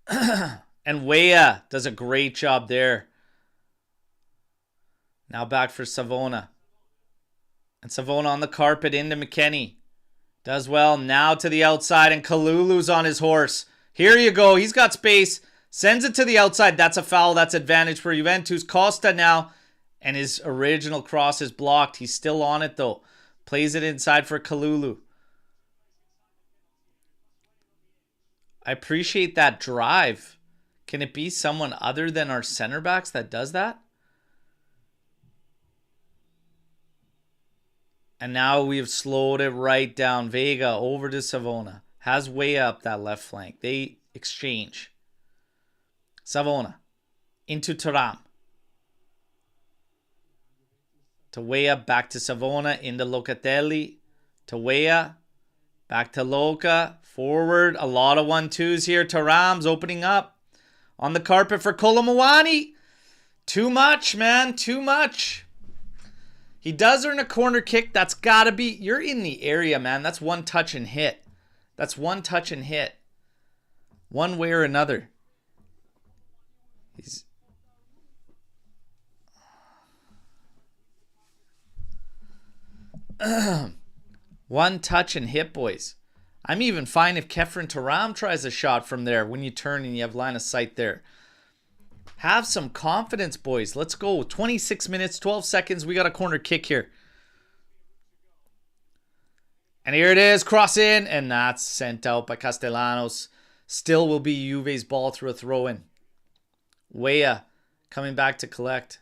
And Weah does a great job there. Now back for Savona. And Savona on the carpet into McKennie. Does well. Now to the outside and Kalulu's on his horse. Here you go. He's got space. Sends it to the outside. That's a foul. That's advantage for Juventus. Costa now. And his original cross is blocked. He's still on it though. Plays it inside for Kalulu. I appreciate that drive. Can it be someone other than our center backs that does that? And now we've slowed it right down. Vega over to Savona. Has way up that left flank. They exchange. Savona. Into Thuram. To Weah. Back to Savona. Into Locatelli. To Weah. Back to Loca. Forward. A lot of 1-2s here. Thuram's opening up. On the carpet for Colomuani. Too much, man. Too much. He does earn a corner kick. That's got to be... You're in the area, man. That's one touch and hit. That's one touch and hit. One way or another. He's... One touch and hit, boys. I'm even fine if Kefren Thuram tries a shot from there when you turn and you have line of sight there. Have some confidence, boys. Let's go. 26 minutes, 12 seconds. We got a corner kick here. And here it is. Cross in. And that's sent out by Castellanos. Still will be Juve's ball through a throw-in. Weah coming back to collect.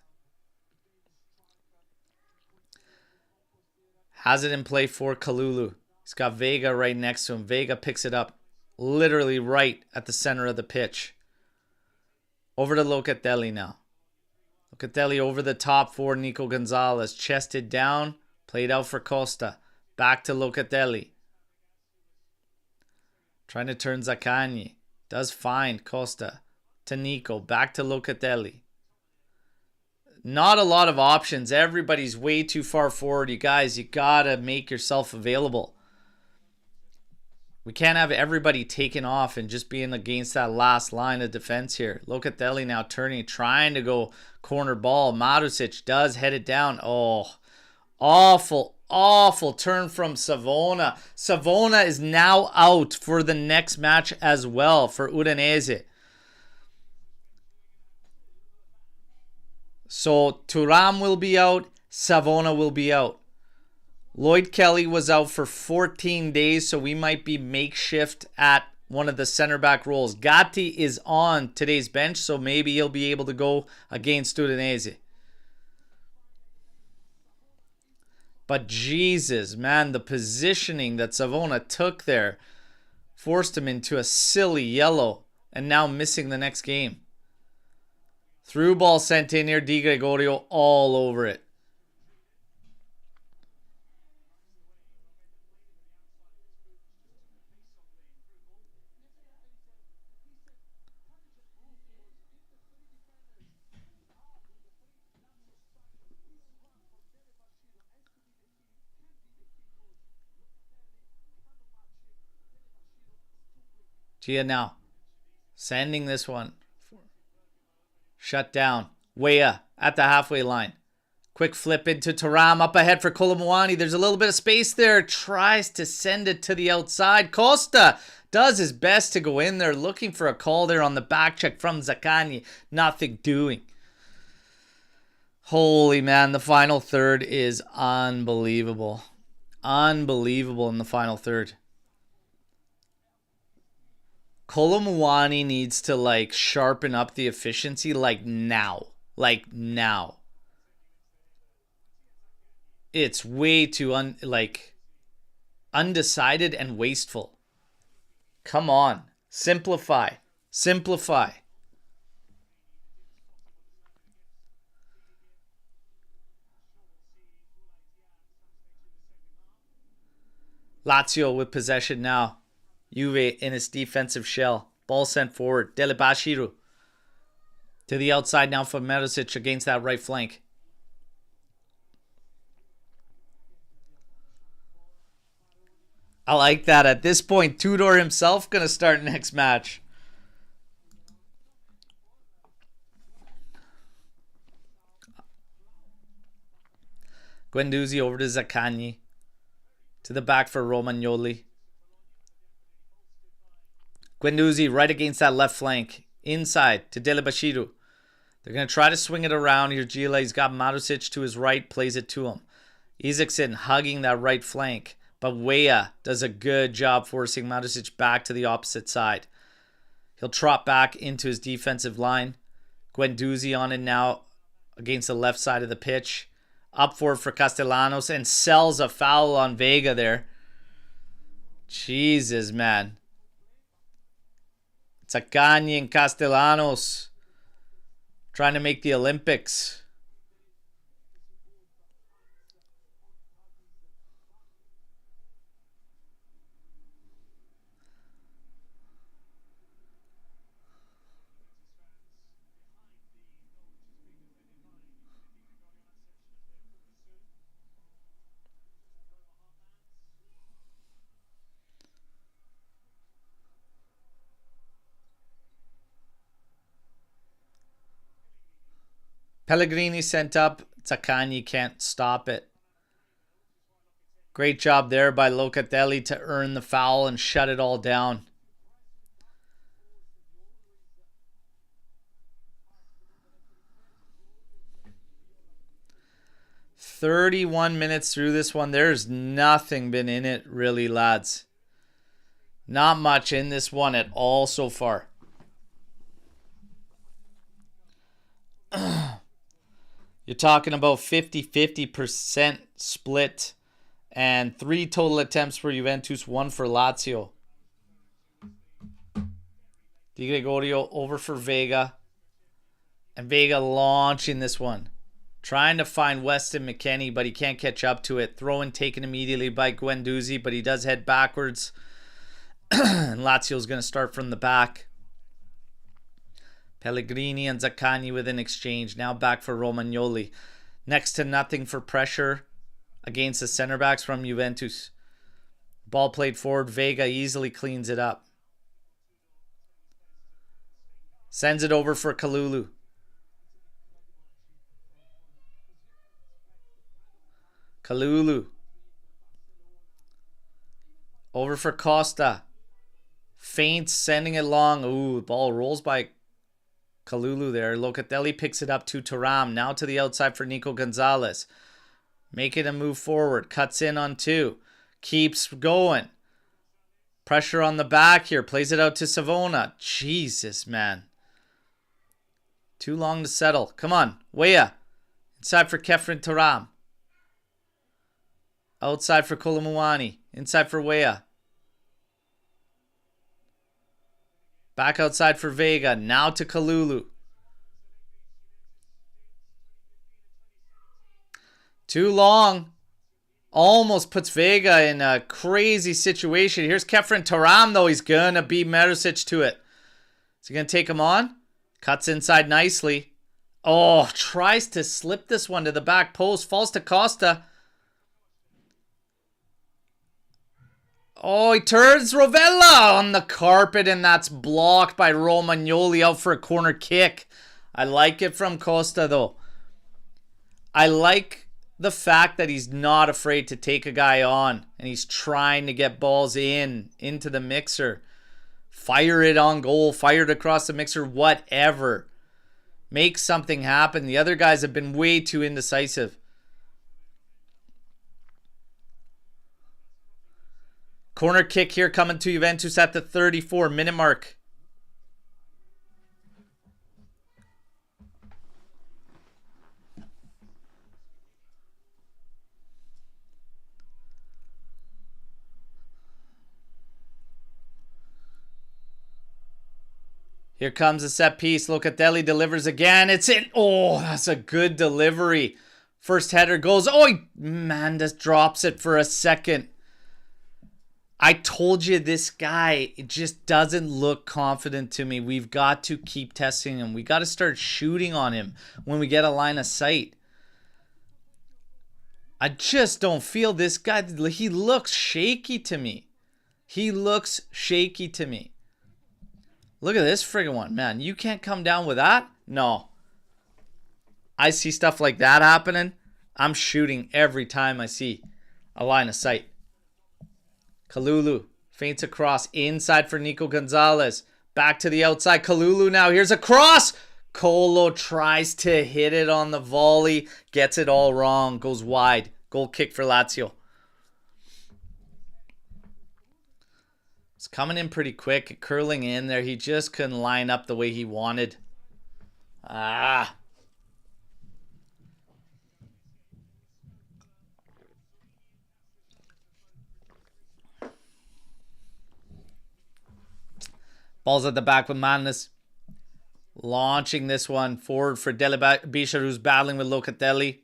Has it in play for Kalulu. He's got Vega right next to him. Vega picks it up literally right at the center of the pitch. Over to Locatelli now. Locatelli over the top for Nico Gonzalez. Chested down. Played out for Costa. Back to Locatelli. Trying to turn Zaccagni. Does find Costa. To Nico. Back to Locatelli. Not a lot of options. Everybody's way too far forward. You guys, you gotta make yourself available. We can't have everybody taking off and just being against that last line of defense here. Locatelli now turning, trying to go corner ball. Marusic does head it down. Oh, awful, awful turn from Savona. Savona is now out for the next match as well for Udinese. So Thuram will be out. Savona will be out. Lloyd Kelly was out for 14 days, so we might be makeshift at one of the center back roles. Gatti is on today's bench, so maybe he'll be able to go against Udinese. But Jesus, man, the positioning that Savona took there forced him into a silly yellow and now missing the next game. Through ball sent in here, Di Gregorio all over it. Gia now sending this one. Shut down. Weah at the halfway line. Quick flip into Thuram. Up ahead for Kolomuani. There's a little bit of space there. Tries to send it to the outside. Costa does his best to go in there. Looking for a call there on the back check from Zaccagni. Nothing doing. Holy man, the final third is unbelievable. Unbelievable in the final third. Kolomuani needs to like sharpen up the efficiency like now. Like now. It's way too undecided and wasteful. Come on. Simplify. Simplify. Lazio with possession now. Juve in its defensive shell. Ball sent forward. Delebashiru. To the outside now for Marusic against that right flank. I like that. At this point, Tudor himself going to start next match. Guendouzi over to Zaccagni. To the back for Romagnoli. Guendouzi right against that left flank. Inside to Delebashiru. They're going to try to swing it around here. Gila, he's got Marusic to his right. Plays it to him. Isaacson hugging that right flank. But Weah does a good job forcing Marusic back to the opposite side. He'll trot back into his defensive line. Guendouzi on it now against the left side of the pitch. Up forward for Castellanos and sells a foul on Vega there. Jesus, man. Zaccagni and Castellanos trying to make the Olympics. Pellegrini sent up. Zaccagni can't stop it. Great job there by Locatelli to earn the foul and shut it all down. "31 minutes through this one. There's nothing been in it really, lads. Not much in this one at all so far. You're talking about 50-50% split and 3 total attempts for Juventus, 1 for Lazio. Di Gregorio over for Vega. And Vega launching this one. Trying to find Weston McKennie, but he can't catch up to it. Throw in taken immediately by Guendouzi, but he does head backwards. And Lazio's going to start from the back. Pellegrini and Zaccagni with an exchange. Now back for Romagnoli. Next to nothing for pressure against the center backs from Juventus. ball played forward. Vega easily cleans it up. Sends it over for Kalulu. Kalulu. Over for Costa. Feints, sending it long. Ooh, ball rolls by Kalulu there. Locatelli picks it up to Thuram. Now to the outside for Nico Gonzalez. Making a move forward. Cuts in on 2. Keeps going. Pressure on the back here. Plays it out to Savona. Jesus, man. Too long to settle. Come on. Weah. Inside for Kefren Thuram. Outside for Kolomuani. Inside for Weah. Back outside for Vega. Now to Kalulu. Too long. Almost puts Vega in a crazy situation. Here's Kefren Thuram, though. He's going to beat Marusic to it. Is he going to take him on? Cuts inside nicely. Oh, tries to slip this one to the back post. Falls to Costa. Oh, he turns Rovella on the carpet, and that's blocked by Romagnoli out for a corner kick. I like it from Costa, though. I like the fact that he's not afraid to take a guy on, and he's trying to get balls into the mixer. Fire it on goal, fire it across the mixer, whatever. Make something happen. The other guys have been way too indecisive. Corner kick here coming to Juventus at the 34-minute mark. Here comes a set piece. Locatelli delivers again. It's in. Oh, that's a good delivery. First header goes. Oh, Mendes drops it for a second. I told you this guy, it just doesn't look confident to me. We've got to keep testing him. We got to start shooting on him when we get a line of sight. I just don't feel this guy. He looks shaky to me. He looks shaky to me. Look at this friggin' one. Man, you can't come down with that? No. I see stuff like that happening. I'm shooting every time I see a line of sight. Kalulu feints across inside for Nico Gonzalez. Back to the outside. Kalulu now. Here's a cross. Colo tries to hit it on the volley. Gets it all wrong. Goes wide. Goal kick for Lazio. It's coming in pretty quick. Curling in there. He just couldn't line up the way he wanted. Ah. Ball's at the back with Madness. Launching this one forward for Delabisha, who's battling with Locatelli.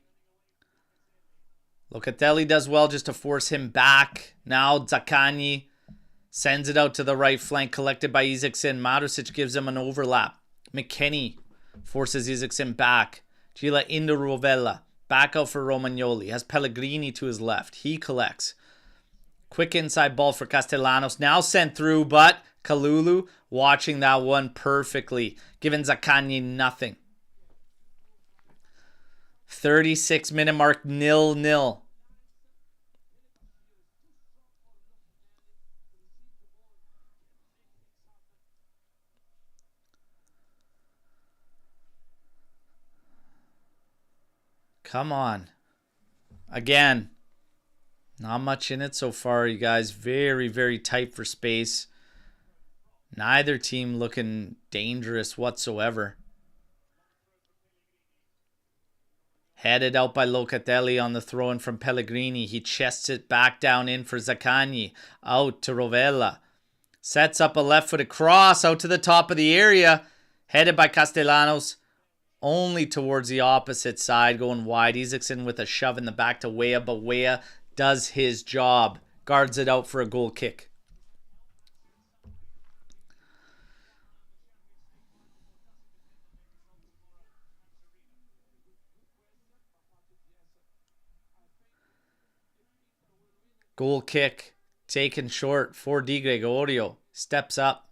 Locatelli does well just to force him back. Now Zaccagni sends it out to the right flank, collected by Isaacson. Marusic gives him an overlap. McKennie forces Isaacson back. Gila into Rovella. Back out for Romagnoli. Has Pellegrini to his left. He collects. Quick inside ball for Castellanos. Now sent through, but Kalulu watching that one perfectly. Giving Zaccagni nothing. 36-minute mark, 0-0. Come on. Again. Not much in it so far, you guys. Very, very tight for space. Neither team looking dangerous whatsoever. Headed out by Locatelli on the throw-in from Pellegrini. He chests it back down in for Zaccagni. Out to Rovella. Sets up a left-footed cross out to the top of the area. Headed by Castellanos. Only towards the opposite side, going wide. Isaacson with a shove in the back to Weah, but Weah does his job. Guards it out for a goal kick. Goal kick Taken short for Di Gregorio. Steps up.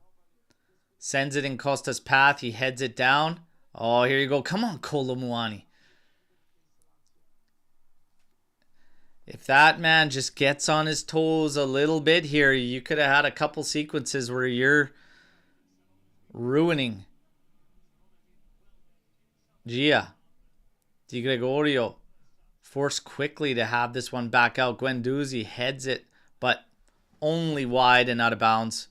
Sends it in Costa's path. He heads it down. Oh, here you go. Come on, Kolo Muani. If that man just gets on his toes a little bit here, you could have had a couple sequences where you're ruining. Gia. Di Gregorio. Forced quickly to have this one back out. Guendouzi heads it, but only wide and out of bounds.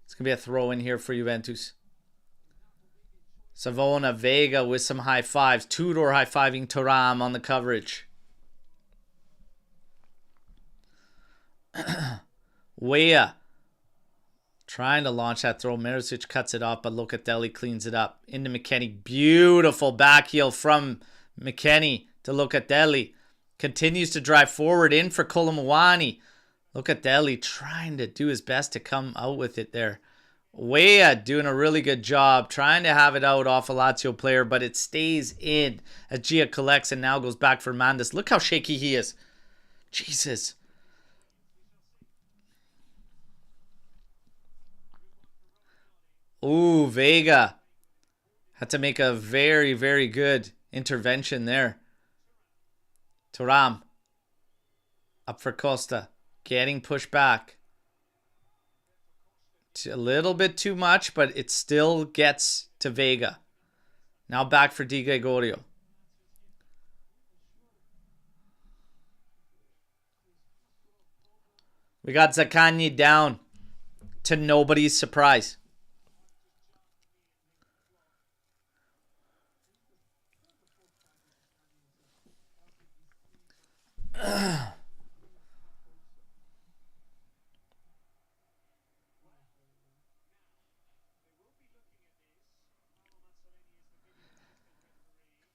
It's going to be a throw in here for Juventus. Savona Vega with some high fives. Tudor high-fiving Thuram on the coverage. Weah trying to launch that throw. Miricic cuts it off, but Locatelli cleans it up. Into McKennie. Beautiful back heel from McKennie to Locatelli. Continues to drive forward in for Kolo Muani. Locatelli trying to do his best to come out with it there. Weah doing a really good job trying to have it out off a Lazio player, but it stays in as Gia collects and now goes back for Mandas. Look how shaky he is. Jesus. Ooh, Vega had to make a very, very good intervention there. Thuram up for Costa. Getting pushed back. A little bit too much, but it still gets to Vega. Now back for Di Gregorio. We got Zaccagni down to nobody's surprise.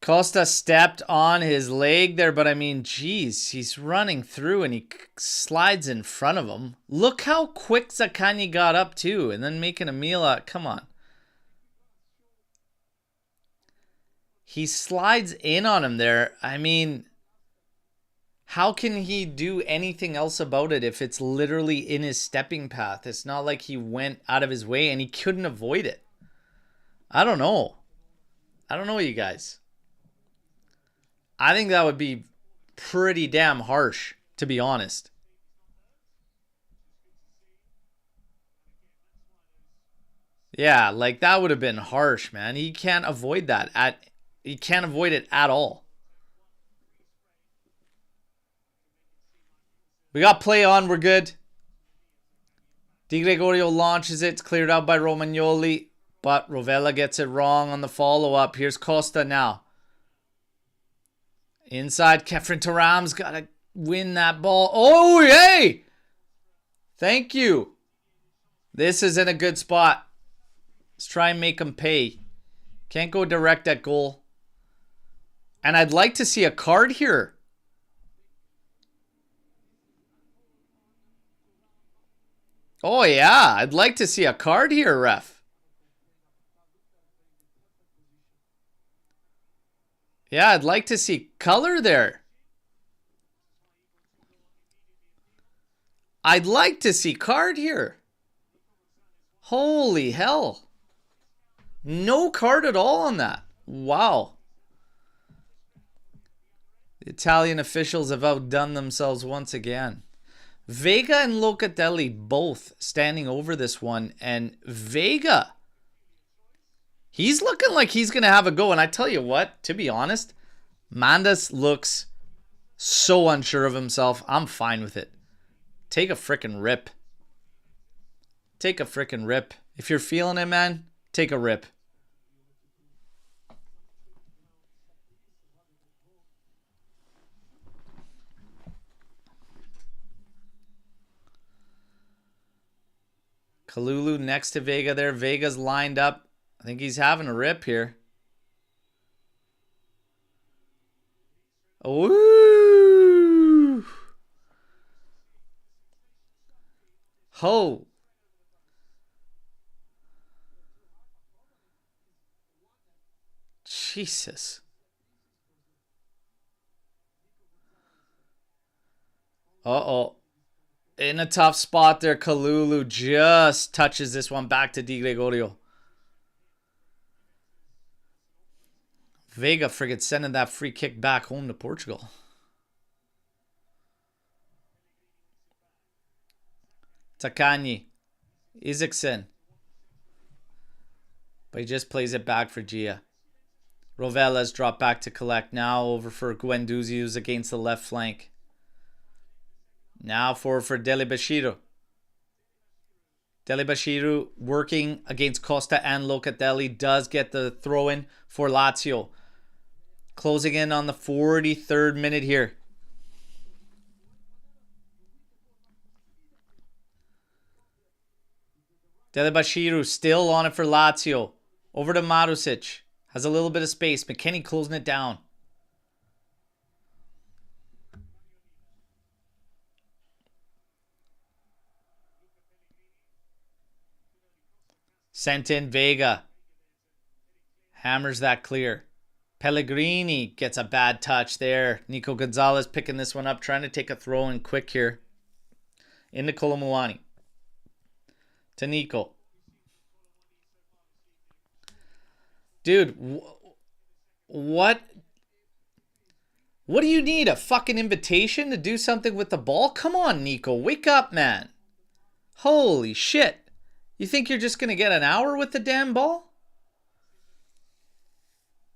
Costa stepped on his leg there, but I mean, geez, he's running through and he slides in front of him. Look how quick Zaccagni got up too, and then making a meal out. Come on. He slides in on him there. I mean, how can he do anything else about it if it's literally in his stepping path? It's not like he went out of his way and he couldn't avoid it. I don't know. I don't know, you guys. I think that would be pretty damn harsh, to be honest. Yeah, like that would have been harsh, man. He can't avoid that. He can't avoid it at all. We got play on. We're good. Di Gregorio launches it. It's cleared out by Romagnoli, but Rovella gets it wrong on the follow-up. Here's Costa now. Inside, Kefren Thuram's got to win that ball. Oh, yay! Thank you. This is in a good spot. Let's try and make him pay. Can't go direct at goal. And I'd like to see a card here. Oh, yeah. I'd like to see a card here, ref. Yeah, I'd like to see color there. I'd like to see card here. Holy hell. No card at all on that. Wow. The Italian officials have outdone themselves once again. Vega and Locatelli both standing over this one. And Vega, he's looking like he's going to have a go. And I tell you what, to be honest, Mandas looks so unsure of himself. I'm fine with it. Take a frickin' rip. Take a frickin' rip. If you're feeling it, man, take a rip. Kalulu next to Vega there. Vega's lined up. I think he's having a rip here. Ooh. Ho. Jesus. Uh-oh. In a tough spot there, Kalulu just touches this one back to Di Gregorio. Vega friggin' sending that free kick back home to Portugal. Takanyi. Isaacson. But he just plays it back for Gia. Rovella's dropped back to collect. Now over for Guendouzi, who's against the left flank. Now for Delibashiru. Delibashiru working against Costa and Locatelli. Does get the throw in for Lazio. Closing in on the 43rd minute here. Delibashiru still on it for Lazio. Over to Marusic. Has a little bit of space. McKennie closing it down. Sent in Vega. Hammers that clear. Pellegrini gets a bad touch there. Nico Gonzalez picking this one up. Trying to take a throw in quick here. Into Kolomuani. To Nico. Dude, what do you need? A fucking invitation to do something with the ball? Come on, Nico. Wake up, man. Holy shit. You think you're just going to get an hour with the damn ball?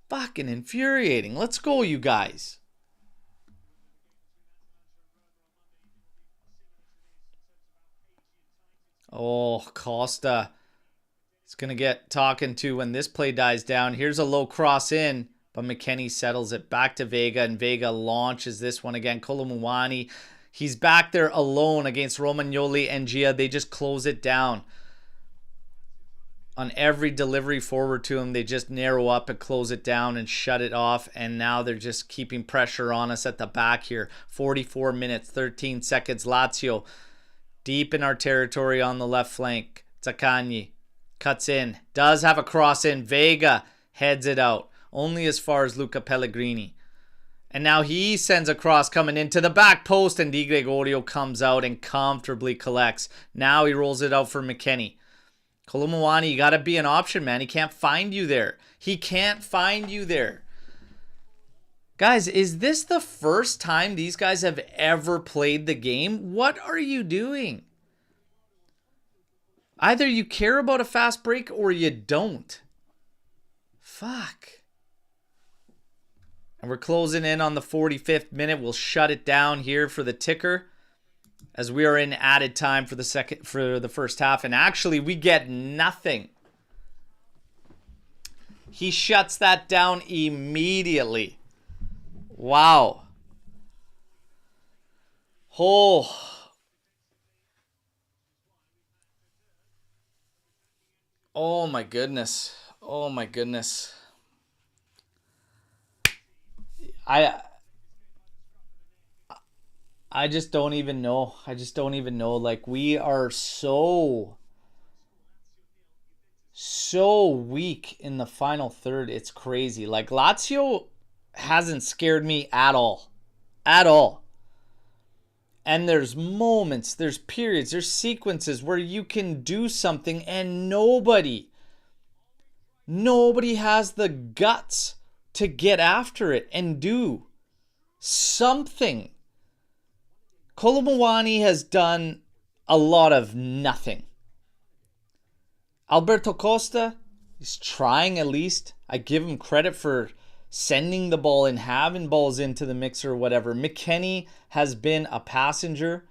Fucking infuriating. Let's go, you guys. Oh, Costa. It's going to get talking to when this play dies down. Here's a low cross in, but McKennie settles it back to Vega, and Vega launches this one again. Kolomuani, he's back there alone against Romagnoli and Gia. They just close it down. On every delivery forward to him, they just narrow up and close it down and shut it off. And now they're just keeping pressure on us at the back here. 44 minutes, 13 seconds. Lazio deep in our territory on the left flank. Takanyi cuts in. Does have a cross in. Vega heads it out. Only as far as Luca Pellegrini. And now he sends a cross coming into the back post, and Di Gregorio comes out and comfortably collects. Now he rolls it out for McKennie. Kolomuani, you got to be an option, man. He can't find you there. He can't find you there. Guys, is this the first time these guys have ever played the game? What are you doing? Either you care about a fast break or you don't. Fuck. And we're closing in on the 45th minute. We'll shut it down here for the ticker, as we are in added time for the first half. And actually, we get nothing. He shuts that down immediately. Wow. Oh my goodness. Oh my goodness. I just don't even know. Like, we are so weak in the final third. It's crazy. Like, Lazio hasn't scared me at all. At all. And there's moments, there's periods, there's sequences where you can do something and nobody has the guts to get after it and do something. Kolomuani has done a lot of nothing. Alberto Costa is trying at least. I give him credit for sending the ball and having balls into the mixer or whatever. McKennie has been a passenger.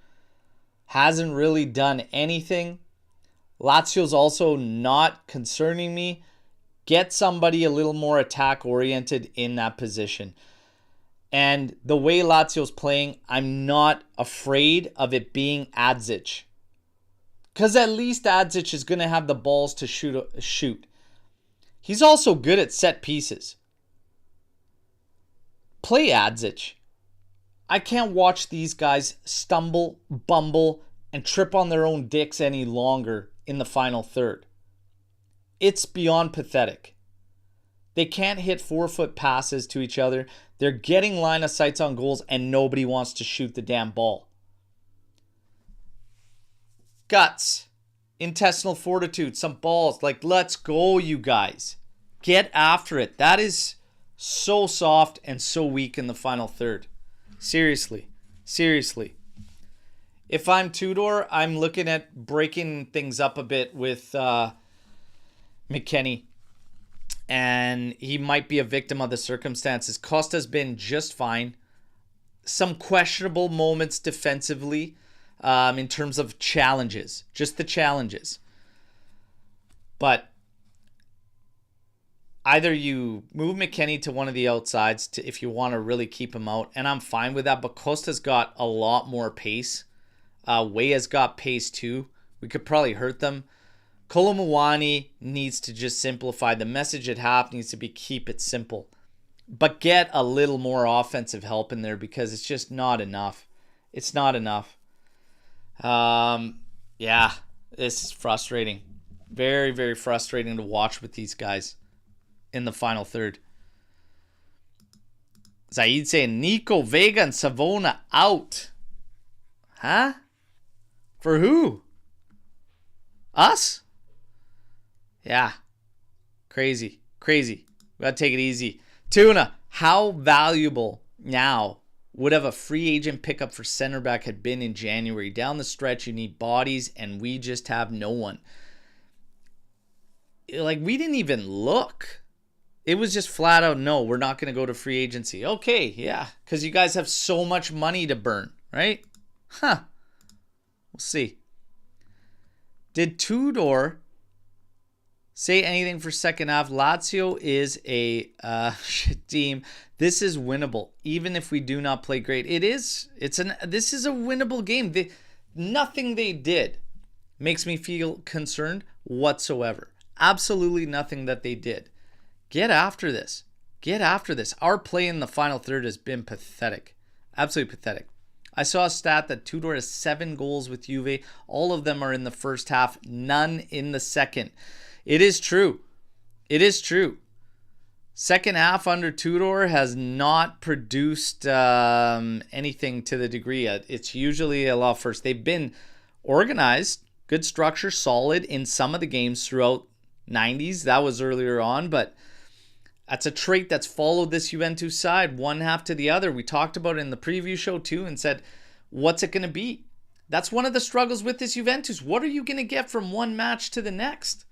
Hasn't really done anything. Lazio's also not concerning me. Get somebody a little more attack-oriented in that position. And the way Lazio's playing, I'm not afraid of it being Adzic. Because at least Adzic is going to have the balls to shoot. He's also good at set pieces. Play Adzic. I can't watch these guys stumble, bumble, and trip on their own dicks any longer in the final third. It's beyond pathetic. They can't hit 4-foot passes to each other. They're getting line of sights on goals and nobody wants to shoot the damn ball. guts, intestinal fortitude, some balls. Like, let's go, you guys. Get after it. That is so soft and so weak in the final third. Seriously. Seriously. If I'm Tudor, I'm looking at breaking things up a bit with McKennie. And he might be a victim of the circumstances. Costa's been just fine. Some questionable moments defensively in terms of challenges. Just the challenges. But either you move McKennie to one of the outsides if you want to really keep him out. And I'm fine with that. But Costa's got a lot more pace. Weah's got pace too. We could probably hurt them. Kolomuani needs to just simplify. The message at half needs to be keep it simple. But get a little more offensive help in there because it's just not enough. It's not enough. Yeah, this is frustrating. Very, very frustrating to watch with these guys in the final third. Zaid saying Nico, Vega, and Savona out. Huh? For who? Us? Yeah. Crazy. Crazy. We gotta take it easy. Tuna, how valuable now would have a free agent pickup for center back had been in January? Down the stretch, you need bodies, and we just have no one. Like, we didn't even look. It was just flat out, no, we're not going to go to free agency. Okay, yeah, because you guys have so much money to burn, right? Huh. We'll see. Did Tudor say anything for second half? Lazio is a shit team. This is winnable, even if we do not play great. This is a winnable game. Nothing they did makes me feel concerned whatsoever. Absolutely nothing that they did. Get after this. Get after this. Our play in the final third has been pathetic. Absolutely pathetic. I saw a stat that Tudor has 7 goals with Juve. All of them are in the first half. None in the second. It is true. It is true. Second half under Tudor has not produced anything to the degree. It's usually a lot first. They've been organized, good structure, solid in some of the games throughout 90s. That was earlier on, but that's a trait that's followed this Juventus side one half to the other. We talked about it in the preview show too and said, what's it going to be? That's one of the struggles with this Juventus. What are you going to get from one match to the next?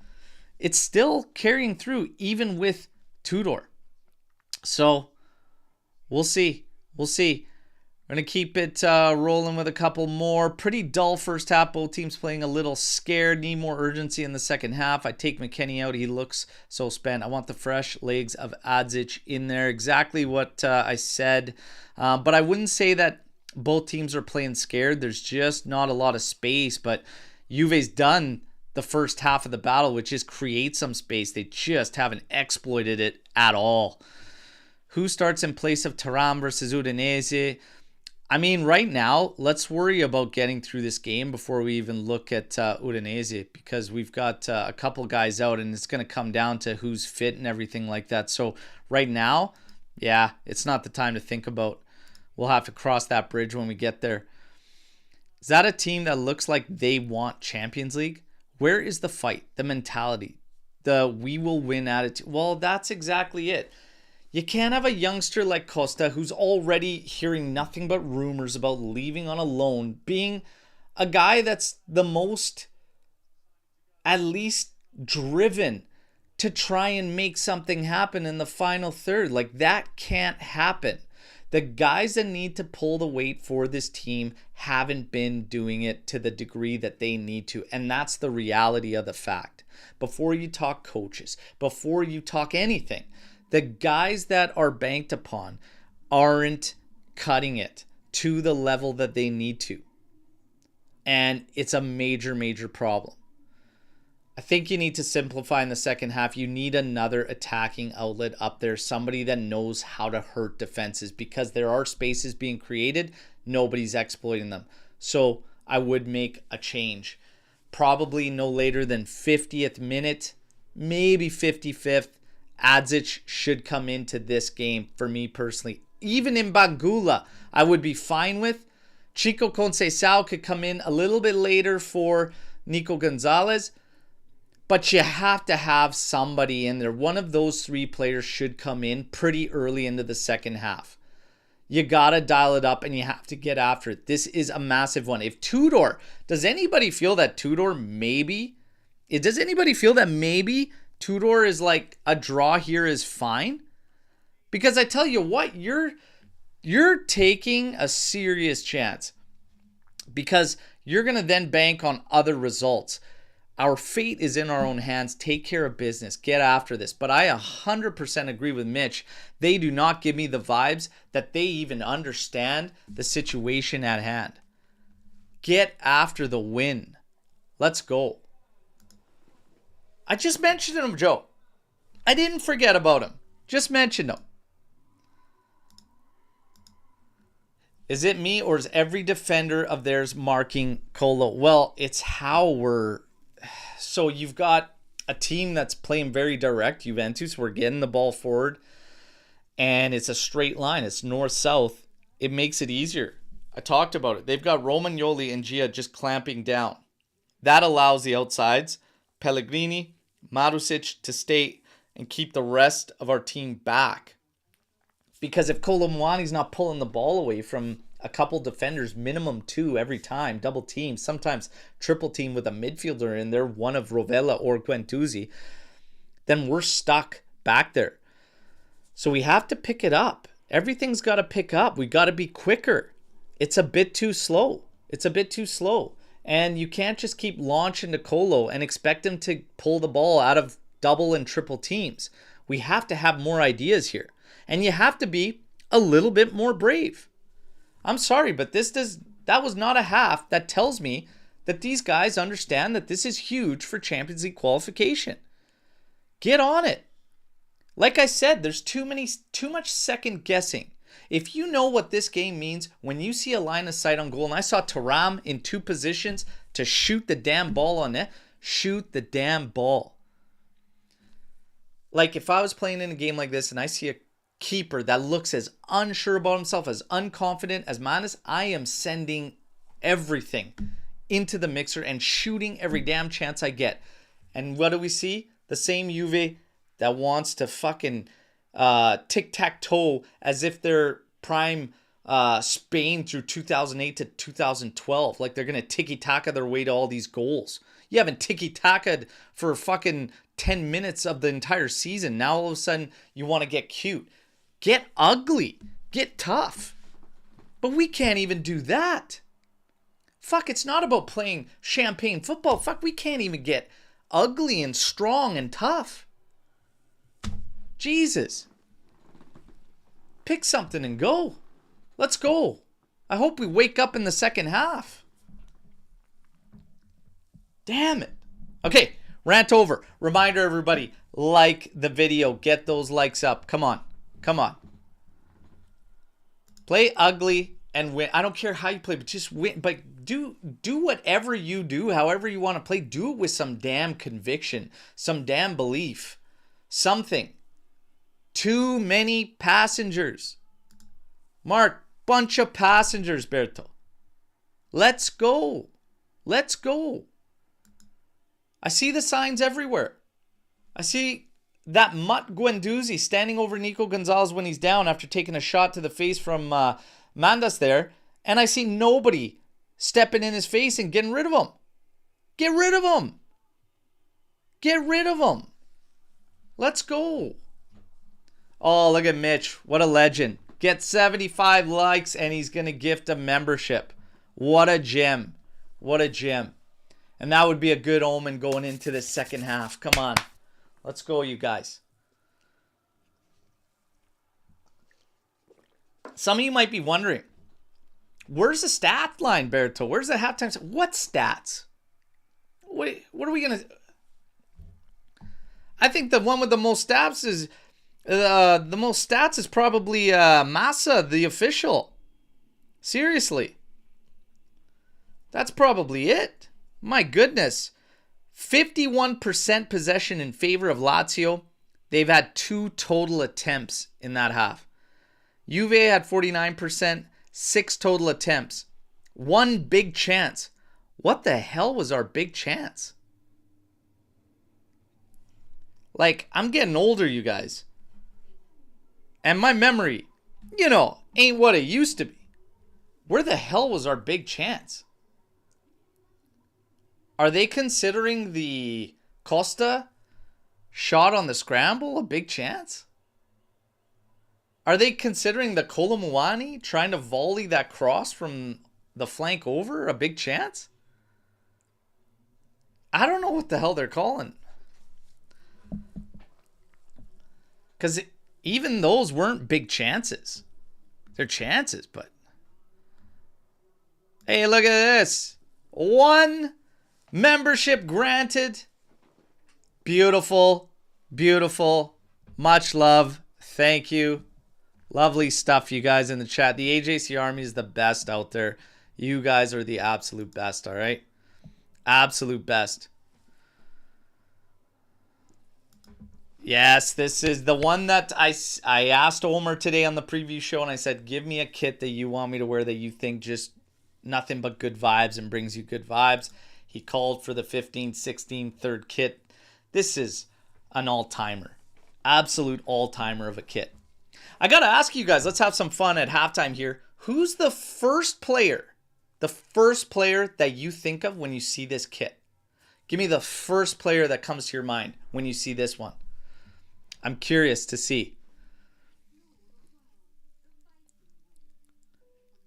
It's still carrying through even with Tudor. So we'll see. We'll see. We're going to keep it rolling with a couple more. Pretty dull first half. Both teams playing a little scared. Need more urgency in the second half. I take McKennie out. He looks so spent. I want the fresh legs of Adzic in there. Exactly what I said. But I wouldn't say that both teams are playing scared. There's just not a lot of space. But Juve's done the first half of the battle, which is create some space. They just haven't exploited it at all. Who starts in place of Thuram versus Udinese? I mean, right now, let's worry about getting through this game before we even look at Udinese, because we've got a couple guys out and it's going to come down to who's fit and everything like that. So right now, yeah, it's not the time to think about. We'll have to cross that bridge when we get there. Is that a team that looks like they want Champions League? Where is the fight, the mentality, the we will win attitude? Well, that's exactly it. You can't have a youngster like Costa, who's already hearing nothing but rumors about leaving on a loan, being a guy that's the most, at least, driven to try and make something happen in the final third. Like, that can't happen. The guys that need to pull the weight for this team haven't been doing it to the degree that they need to. And that's the reality of the fact. Before you talk coaches, before you talk anything, the guys that are banked upon aren't cutting it to the level that they need to. And it's a major, major problem. I think you need to simplify in the second half. You need another attacking outlet up there. Somebody that knows how to hurt defenses, because there are spaces being created. Nobody's exploiting them. So I would make a change. Probably no later than 50th minute, maybe 55th. Adzic should come into this game for me personally. Even in Bangula, I would be fine with. Chico Conceição could come in a little bit later for Nico Gonzalez. But you have to have somebody in there. One of those three players should come in pretty early into the second half. You got to dial it up and you have to get after it. This is a massive one. If Tudor, does anybody feel that Tudor maybe Tudor is like a draw here is fine? Because I tell you what, you're taking a serious chance because you're going to then bank on other results. Our fate is in our own hands. Take care of business. Get after this. But I 100% agree with Mitch. They do not give me the vibes that they even understand the situation at hand. Get after the win. Let's go. I just mentioned him, Joe. I didn't forget about him. Just mentioned him. Is it me or is every defender of theirs marking Colo? Well, it's how we're... So you've got a team that's playing very direct, Juventus. We're getting the ball forward, and it's a straight line. It's north-south. It makes it easier. I talked about it. They've got Romagnoli and Gia just clamping down. That allows the outsides, Pellegrini, Marusic, to stay and keep the rest of our team back. Because if Kolo Muani's not pulling the ball away from a couple defenders, minimum 2 every time, double team, sometimes triple team with a midfielder in there, one of Rovella or Guendouzi, then we're stuck back there. So we have to pick it up. Everything's got to pick up. We got to be quicker. It's a bit too slow. And you can't just keep launching to Colo and expect him to pull the ball out of double and triple teams. We have to have more ideas here. And you have to be a little bit more brave. I'm sorry, but that was not a half that tells me that these guys understand that this is huge for Champions League qualification. Get on it. Like I said, there's too much second guessing. If you know what this game means, when you see a line of sight on goal, and I saw Thuram in 2 positions to shoot the damn ball on net, shoot the damn ball. Like if I was playing in a game like this and I see a keeper that looks as unsure about himself, as unconfident as Manis, I am sending everything into the mixer and shooting every damn chance I get. And what do we see? The same Juve that wants to fucking tic-tac-toe as if they're prime Spain through 2008 to 2012. Like they're going to tiki-taka their way to all these goals. You haven't tiki-taka'd for fucking 10 minutes of the entire season. Now all of a sudden you want to get cute. Get ugly. Get tough. But we can't even do that. Fuck, it's not about playing champagne football. Fuck, we can't even get ugly and strong and tough. Jesus. Pick something and go. Let's go. I hope we wake up in the second half. Damn it. Okay, rant over. Reminder, everybody, like the video. Get those likes up. Come on. Play ugly and win. I don't care how you play, but just win. But do whatever you do, however you want to play. Do it with some damn conviction, some damn belief, something. Too many passengers. Mark, bunch of passengers, Berto. Let's go. I see the signs everywhere. I see that mutt Guendouzi standing over Nico Gonzalez when he's down after taking a shot to the face from Mandas there. And I see nobody stepping in his face and getting rid of him. Get rid of him. Let's go. Oh, look at Mitch. What a legend. Get 75 likes and he's going to gift a membership. What a gem. And that would be a good omen going into the second half. Come on. Let's go, you guys. Some of you might be wondering, where's the stat line, Berto? Where's the halftime? What stats? Wait, what are we going to... I think the one with the most stats is... probably Massa, the official. Seriously. That's probably it. My goodness. 51% possession in favor of Lazio. They've had 2 total attempts in that half. Juve had 49%, 6 total attempts. 1 big chance. What the hell was our big chance? Like, I'm getting older, you guys. And my memory, you know, ain't what it used to be. Where the hell was our big chance? Are they considering the Costa shot on the scramble a big chance? Are they considering the Kolomuani trying to volley that cross from the flank over a big chance? I don't know what the hell they're calling. Because even those weren't big chances. They're chances, but... Hey, look at this. 1 membership granted. Beautiful. Beautiful. Much love. Thank you. Lovely stuff, you guys in the chat. The AJC Army is the best out there. You guys are the absolute best, all right? Absolute best. Yes, this is the one that I asked Omer today on the preview show, and I said, give me a kit that you want me to wear that you think just nothing but good vibes and brings you good vibes. He called for the 15-16 third kit. This is an all-timer. Absolute all-timer of a kit. I got to ask you guys, let's have some fun at halftime here. Who's the first player that you think of when you see this kit? Give me the first player that comes to your mind when you see this one. I'm curious to see.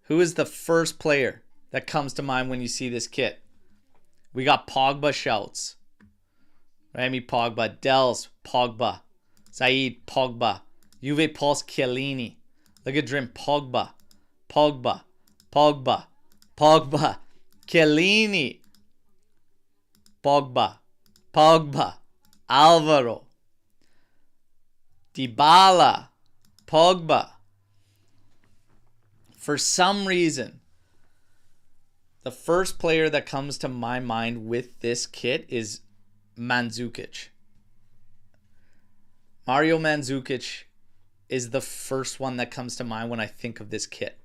Who is the first player that comes to mind when you see this kit? We got Pogba shouts. Remy Pogba. Dels Pogba. Said Pogba. Juve Pulse Chiellini. Look at Dream Pogba. Pogba. Pogba. Pogba. Chiellini. Pogba. Pogba. Alvaro. Dybala. Pogba. For some reason, the first player that comes to my mind with this kit is Mandzukic. Mario Mandzukic is the first one that comes to mind when I think of this kit.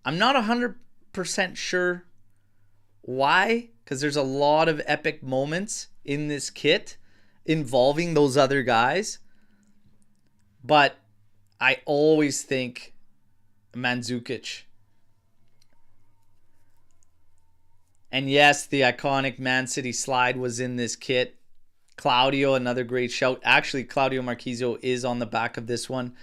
I'm not 100% sure why, because there's a lot of epic moments in this kit involving those other guys. But I always think Mandzukic. And yes, the iconic Man City slide was in this kit. Claudio, another great shout. Actually, Claudio Marchisio is on the back of this one.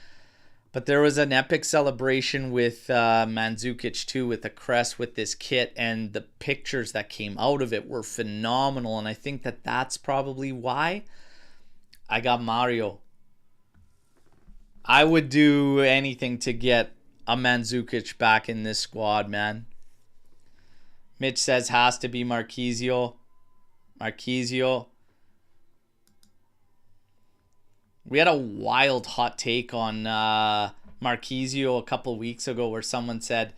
But there was an epic celebration with Mandzukic too, with the crest with this kit. And the pictures that came out of it were phenomenal. And I think that that's probably why I got Mario. I would do anything to get a Mandzukic back in this squad, man. Mitch says has to be Marchisio. Marchisio. We had a wild hot take on Marchisio a couple weeks ago where someone said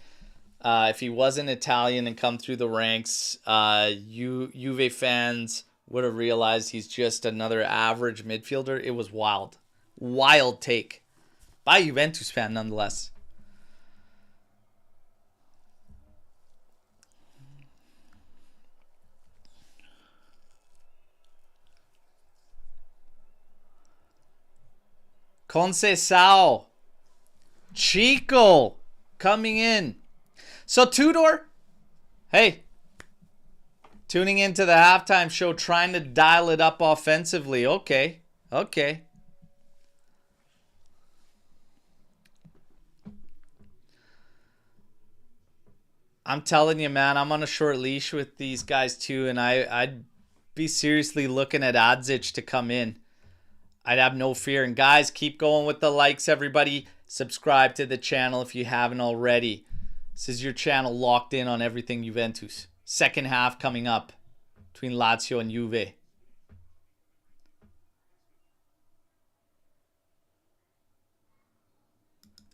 if he wasn't Italian and come through the ranks, Juve fans would have realized he's just another average midfielder. It was wild. Wild take. By a Juventus fan, nonetheless. Conceição. Chico coming in. So Tudor, hey, tuning into the halftime show, trying to dial it up offensively. Okay. I'm telling you, man, I'm on a short leash with these guys too, and I'd be seriously looking at Adzic to come in. I'd have no fear. And guys, keep going with the likes, everybody. Subscribe to the channel if you haven't already. This is your channel locked in on everything Juventus. Second half coming up between Lazio and Juve.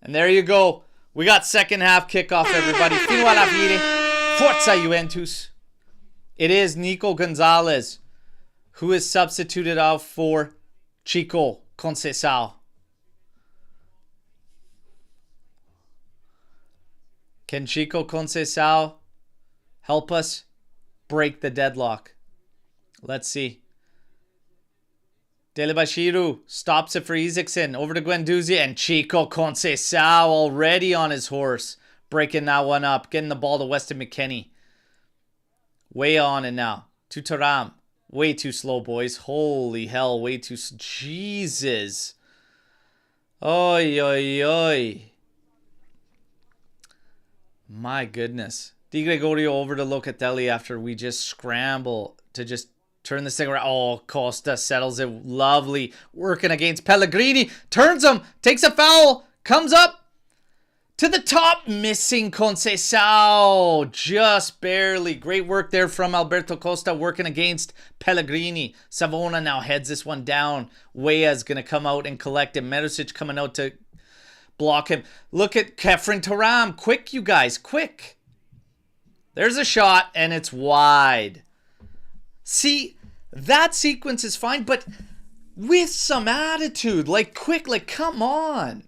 And there you go. We got second half kickoff, everybody. Fino alla fine. Forza Juventus. It is Nico Gonzalez who is substituted out for Chico Conceição. Can Chico Conceição help us break the deadlock. Let's see. Delebashiru stops it for Isaacson. Over to Guendouzi and Chico Conceição already on his horse. Breaking that one up. Getting the ball to Weston McKennie. Way on it now. To Thuram. Way too slow, boys. Holy hell. Way too... Jesus. Oi, oi, oi. My goodness. Di Gregorio over to Locatelli after we just scramble to just turn this thing around. Oh, Costa settles it. Lovely. Working against Pellegrini. Turns him. Takes a foul. Comes up to the top. Missing Conceição. Just barely. Great work there from Alberto Costa working against Pellegrini. Savona now heads this one down. Weah's going to come out and collect him. Medicic coming out to block him. Look at Kefren Thuram. Quick, you guys. Quick. There's a shot, and it's wide. See, that sequence is fine, but with some attitude. Like, quick, like, come on.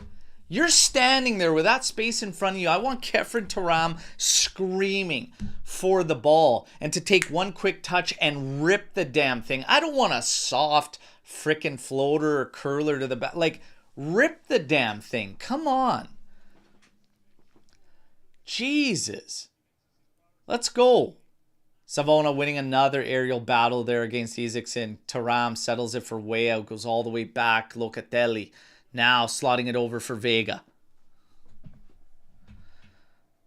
You're standing there with that space in front of you. I want Kefren Thuram screaming for the ball and to take one quick touch and rip the damn thing. I don't want a soft frickin' floater or curler to the back. Like, rip the damn thing. Come on. Jesus. Let's go. Savona winning another aerial battle there against Isaacson. Thuram settles it for Weah. Goes all the way back. Locatelli. Now slotting it over for Vega.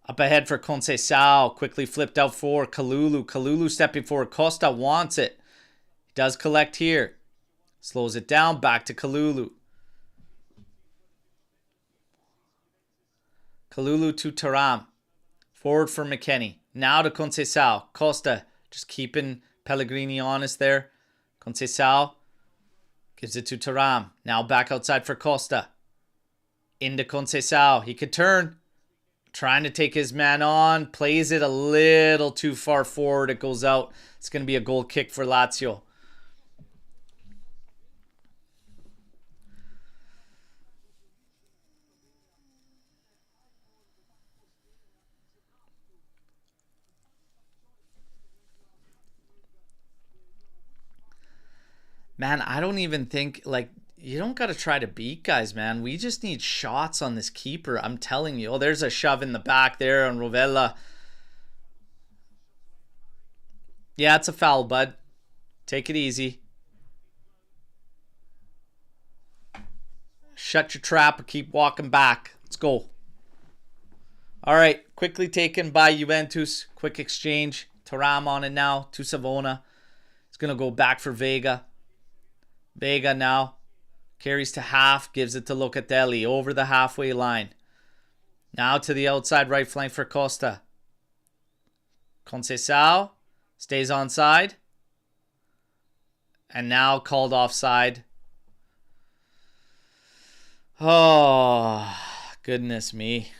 Up ahead for Conceição. Quickly flipped out for Kalulu. Kalulu stepping forward. Costa wants it. He does collect here. Slows it down. Back to Kalulu. Kalulu to Thuram. Forward for McKennie. Now to Conceição. Costa just keeping Pellegrini honest there. Conceição gives it to Thuram. Now back outside for Costa. Into Conceição. He could turn. Trying to take his man on. Plays it a little too far forward. It goes out. It's going to be a goal kick for Lazio. Man, I don't even think, like, you don't got to try to beat guys, man. We just need shots on this keeper. I'm telling you. Oh, there's a shove in the back there on Rovella. Yeah, it's a foul, bud. Take it easy. Shut your trap and keep walking back. Let's go. All right, quickly taken by Juventus. Quick exchange. Thuram on it now to Savona. He's going to go back for Vega. Vega now carries to half, gives it to Locatelli over the halfway line. Now to the outside right flank for Costa. Conceição stays onside. And now called offside. Oh, goodness me.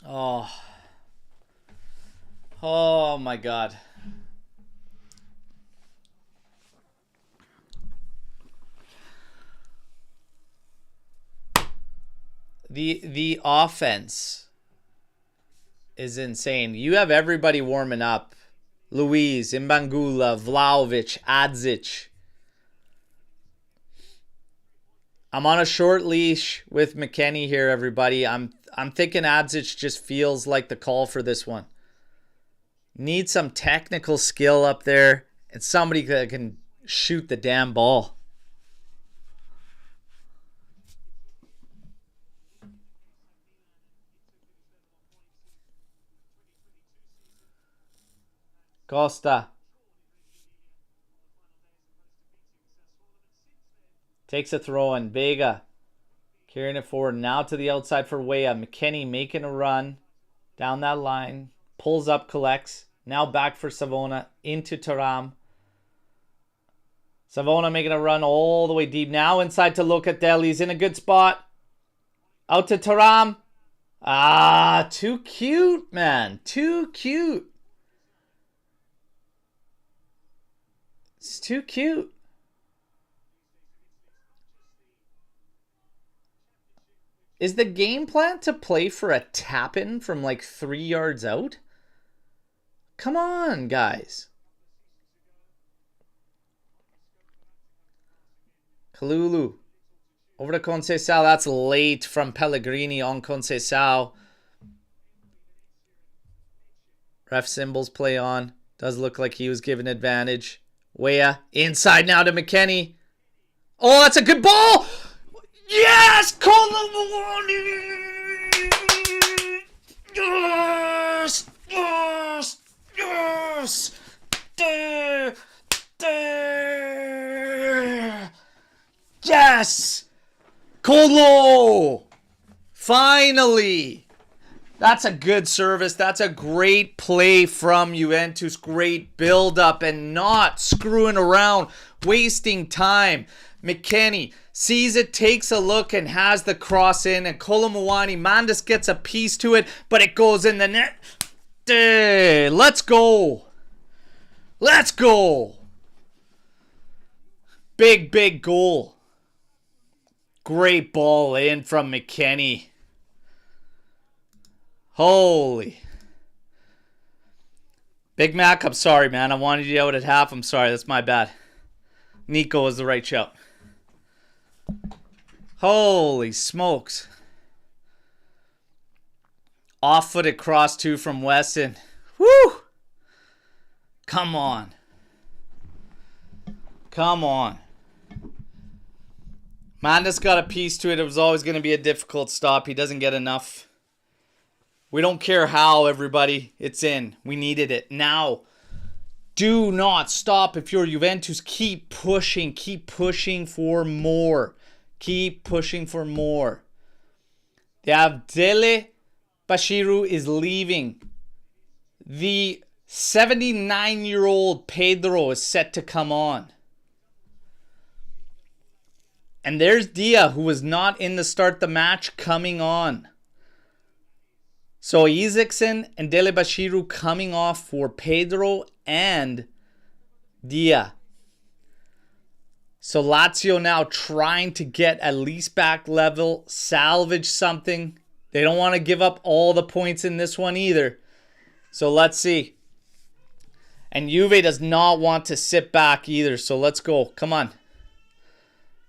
Oh. Oh my God. The offense is insane. You have everybody warming up. Luiz, Mbangula, Vlahovic, Adzic. I'm on a short leash with McKennie here, everybody. I'm thinking Adzic just feels like the call for this one. Need some technical skill up there and somebody that can shoot the damn ball. Costa takes a throw in. Vega carrying it forward. Now to the outside for Weah. McKennie making a run down that line. Pulls up, collects. Now back for Savona into Thuram. Savona making a run all the way deep. Now inside to Locatelli. He's in a good spot. Out to Thuram. Ah, too cute, man. Too cute. It's too cute. Is the game plan to play for a tap-in from like 3 yards out? Come on, guys. Kalulu. Over to Conceição. That's late from Pellegrini on Conceição. Ref symbols play on. Does look like he was given advantage. Weah. Inside now to McKennie. Oh, that's a good ball. Yes! Yes! Yes! Yes! Yes! Colo! Finally! That's a good service. That's a great play from Juventus. Great build-up and not screwing around, wasting time. McKennie sees it, takes a look, and has the cross in. And Kolo Muani, Mandas gets a piece to it, but it goes in the net. Let's go. Let's go. Big, big goal. Great ball in from McKennie. Holy. Big Mac, I'm sorry, man. I wanted you out at half. I'm sorry. That's my bad. Nico was the right shout. Holy smokes. Off-footed cross two from Weston. Woo! Come on. Come on. Mandas got a piece to it. It was always going to be a difficult stop. He doesn't get enough. We don't care how, everybody. It's in. We needed it. Now, do not stop if you're Juventus. Keep pushing. Keep pushing for more. Keep pushing for more. The Abdele Bashiru is leaving. The 79-year-old Pedro is set to come on. And there's Dia, who was not in the start the match, coming on. So Isaacson and Dele Bashiru coming off for Pedro and Dia. So Lazio now trying to get at least back level, salvage something. They don't want to give up all the points in this one either. So let's see. And Juve does not want to sit back either. So let's go. Come on.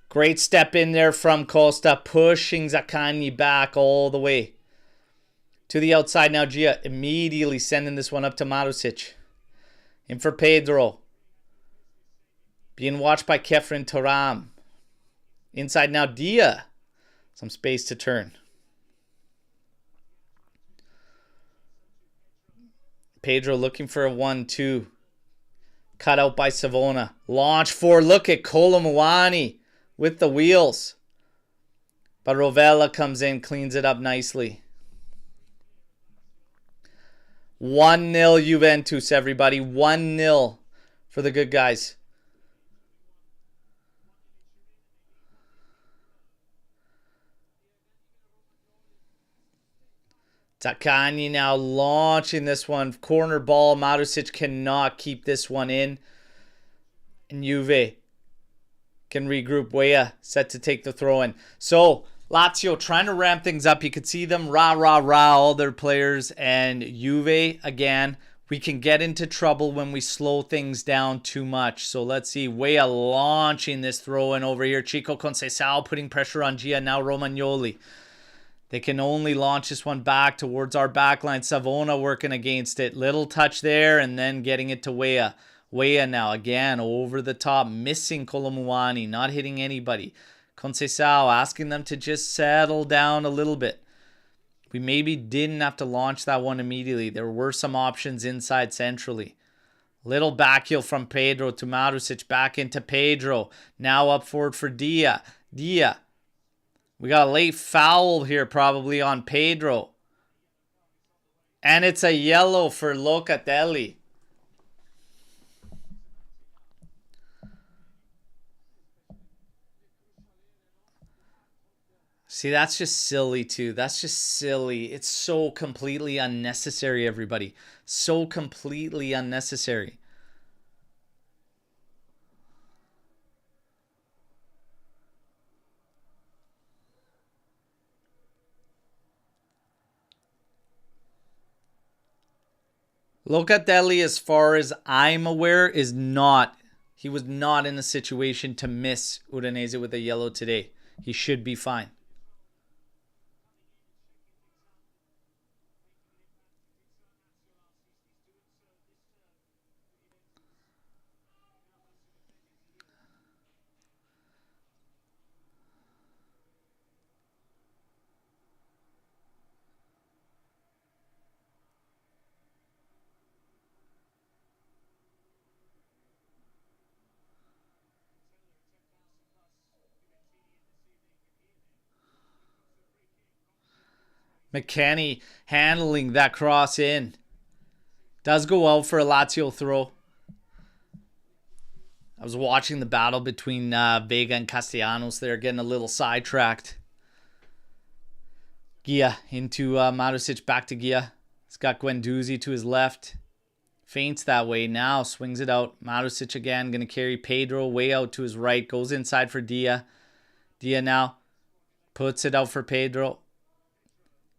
Great step in there from Costa, pushing Zaccagni back all the way. To the outside now, Gia immediately sending this one up to Marusic. In for Pedro. Being watched by Kefren Turam. Inside now, Dia. Some space to turn. Pedro looking for a 1-2. Cut out by Savona. Launch for, look at Kolo Muani with the wheels. But Rovella comes in, cleans it up nicely. 1-0 Juventus, everybody. 1-0 for the good guys. Zaccagni now launching this one. Corner ball. Marusic cannot keep this one in. And Juve can regroup. Weah set to take the throw in. So Lazio trying to ramp things up. You could see them rah, rah, rah, all their players. And Juve, again, we can get into trouble when we slow things down too much. So let's see. Weah launching this throw in over here. Chico Conceição putting pressure on Gia. Now Romagnoli. They can only launch this one back towards our backline. Savona working against it. Little touch there and then getting it to Weah. Weah now again over the top. Missing Kolo Muani. Not hitting anybody. Conceição asking them to just settle down a little bit. We maybe didn't have to launch that one immediately. There were some options inside centrally. Little back heel from Pedro to Marusic. Back into Pedro. Now up forward for Dia. Dia. We got a late foul here probably on Pedro. And it's a yellow for Locatelli. See, that's just silly too. That's just silly. It's so completely unnecessary, everybody. So completely unnecessary. Locatelli, as far as I'm aware, is not. He was not in a situation to miss Udinese with a yellow today. He should be fine. McKennie handling that cross in. Does go out for a Lazio throw. I was watching the battle between Vega and Castellanos there, getting a little sidetracked. Gia into Marusic, back to Gia. He's got Guendouzi to his left. Feints that way now, swings it out. Marusic again, going to carry Pedro way out to his right. Goes inside for Dia. Dia now puts it out for Pedro.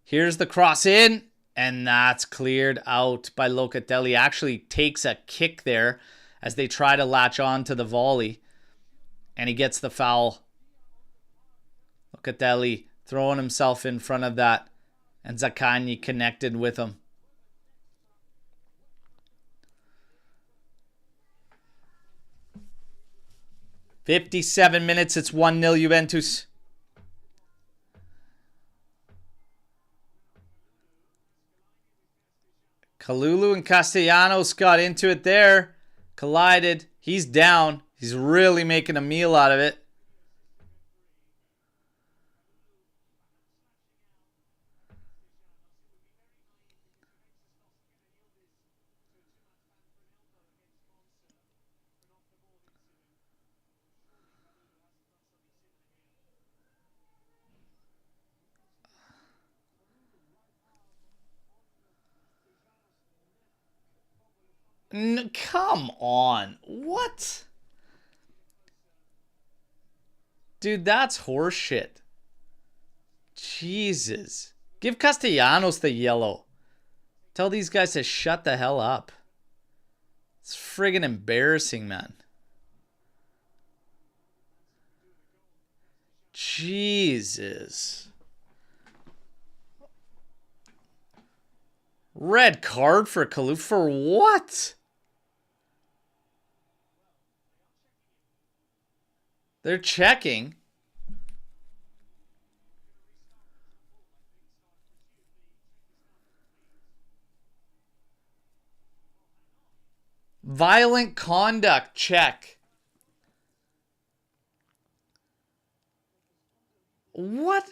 Here's the cross in, and that's cleared out by Locatelli. Actually takes a kick there as they try to latch on to the volley, and he gets the foul. Locatelli throwing himself in front of that, and Zaccagni connected with him. "57 minutes, it's 1-0 Juventus." Kalulu and Castellanos got into it there. Collided. He's down. He's really making a meal out of it. Come on. What? Dude, that's horseshit. Jesus. Give Castellanos the yellow. Tell these guys to shut the hell up. It's friggin' embarrassing, man. Jesus. Red card for Kalou. For what? They're checking. Violent conduct check. What?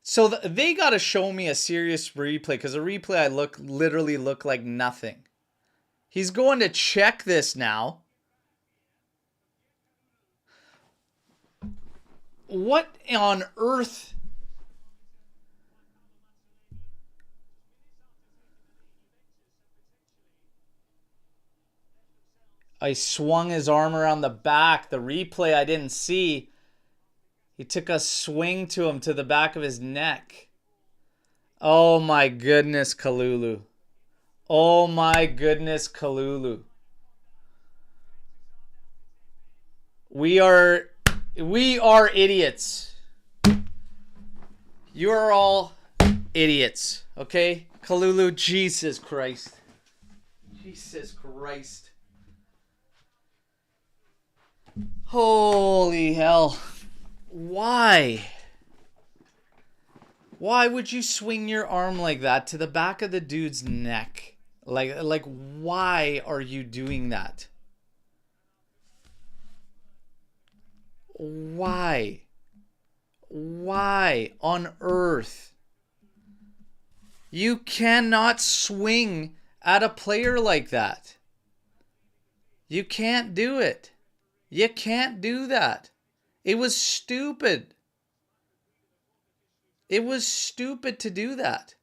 So they got to show me a serious replay, because a replay I literally look like nothing. He's going to check this now. What on earth? I swung his arm around the back. The replay I didn't see. He took a swing to him to the back of his neck. Oh my goodness, Kalulu. Oh my goodness, Kalulu. We are idiots. You are all idiots, okay? Kalulu, Jesus Christ. Jesus Christ. Holy hell. Why? Why would you swing your arm like that to the back of the dude's neck? Like why are you doing that? Why? Why on earth? You cannot swing at a player like that. You can't do it. You can't do that. It was stupid. It was stupid to do that.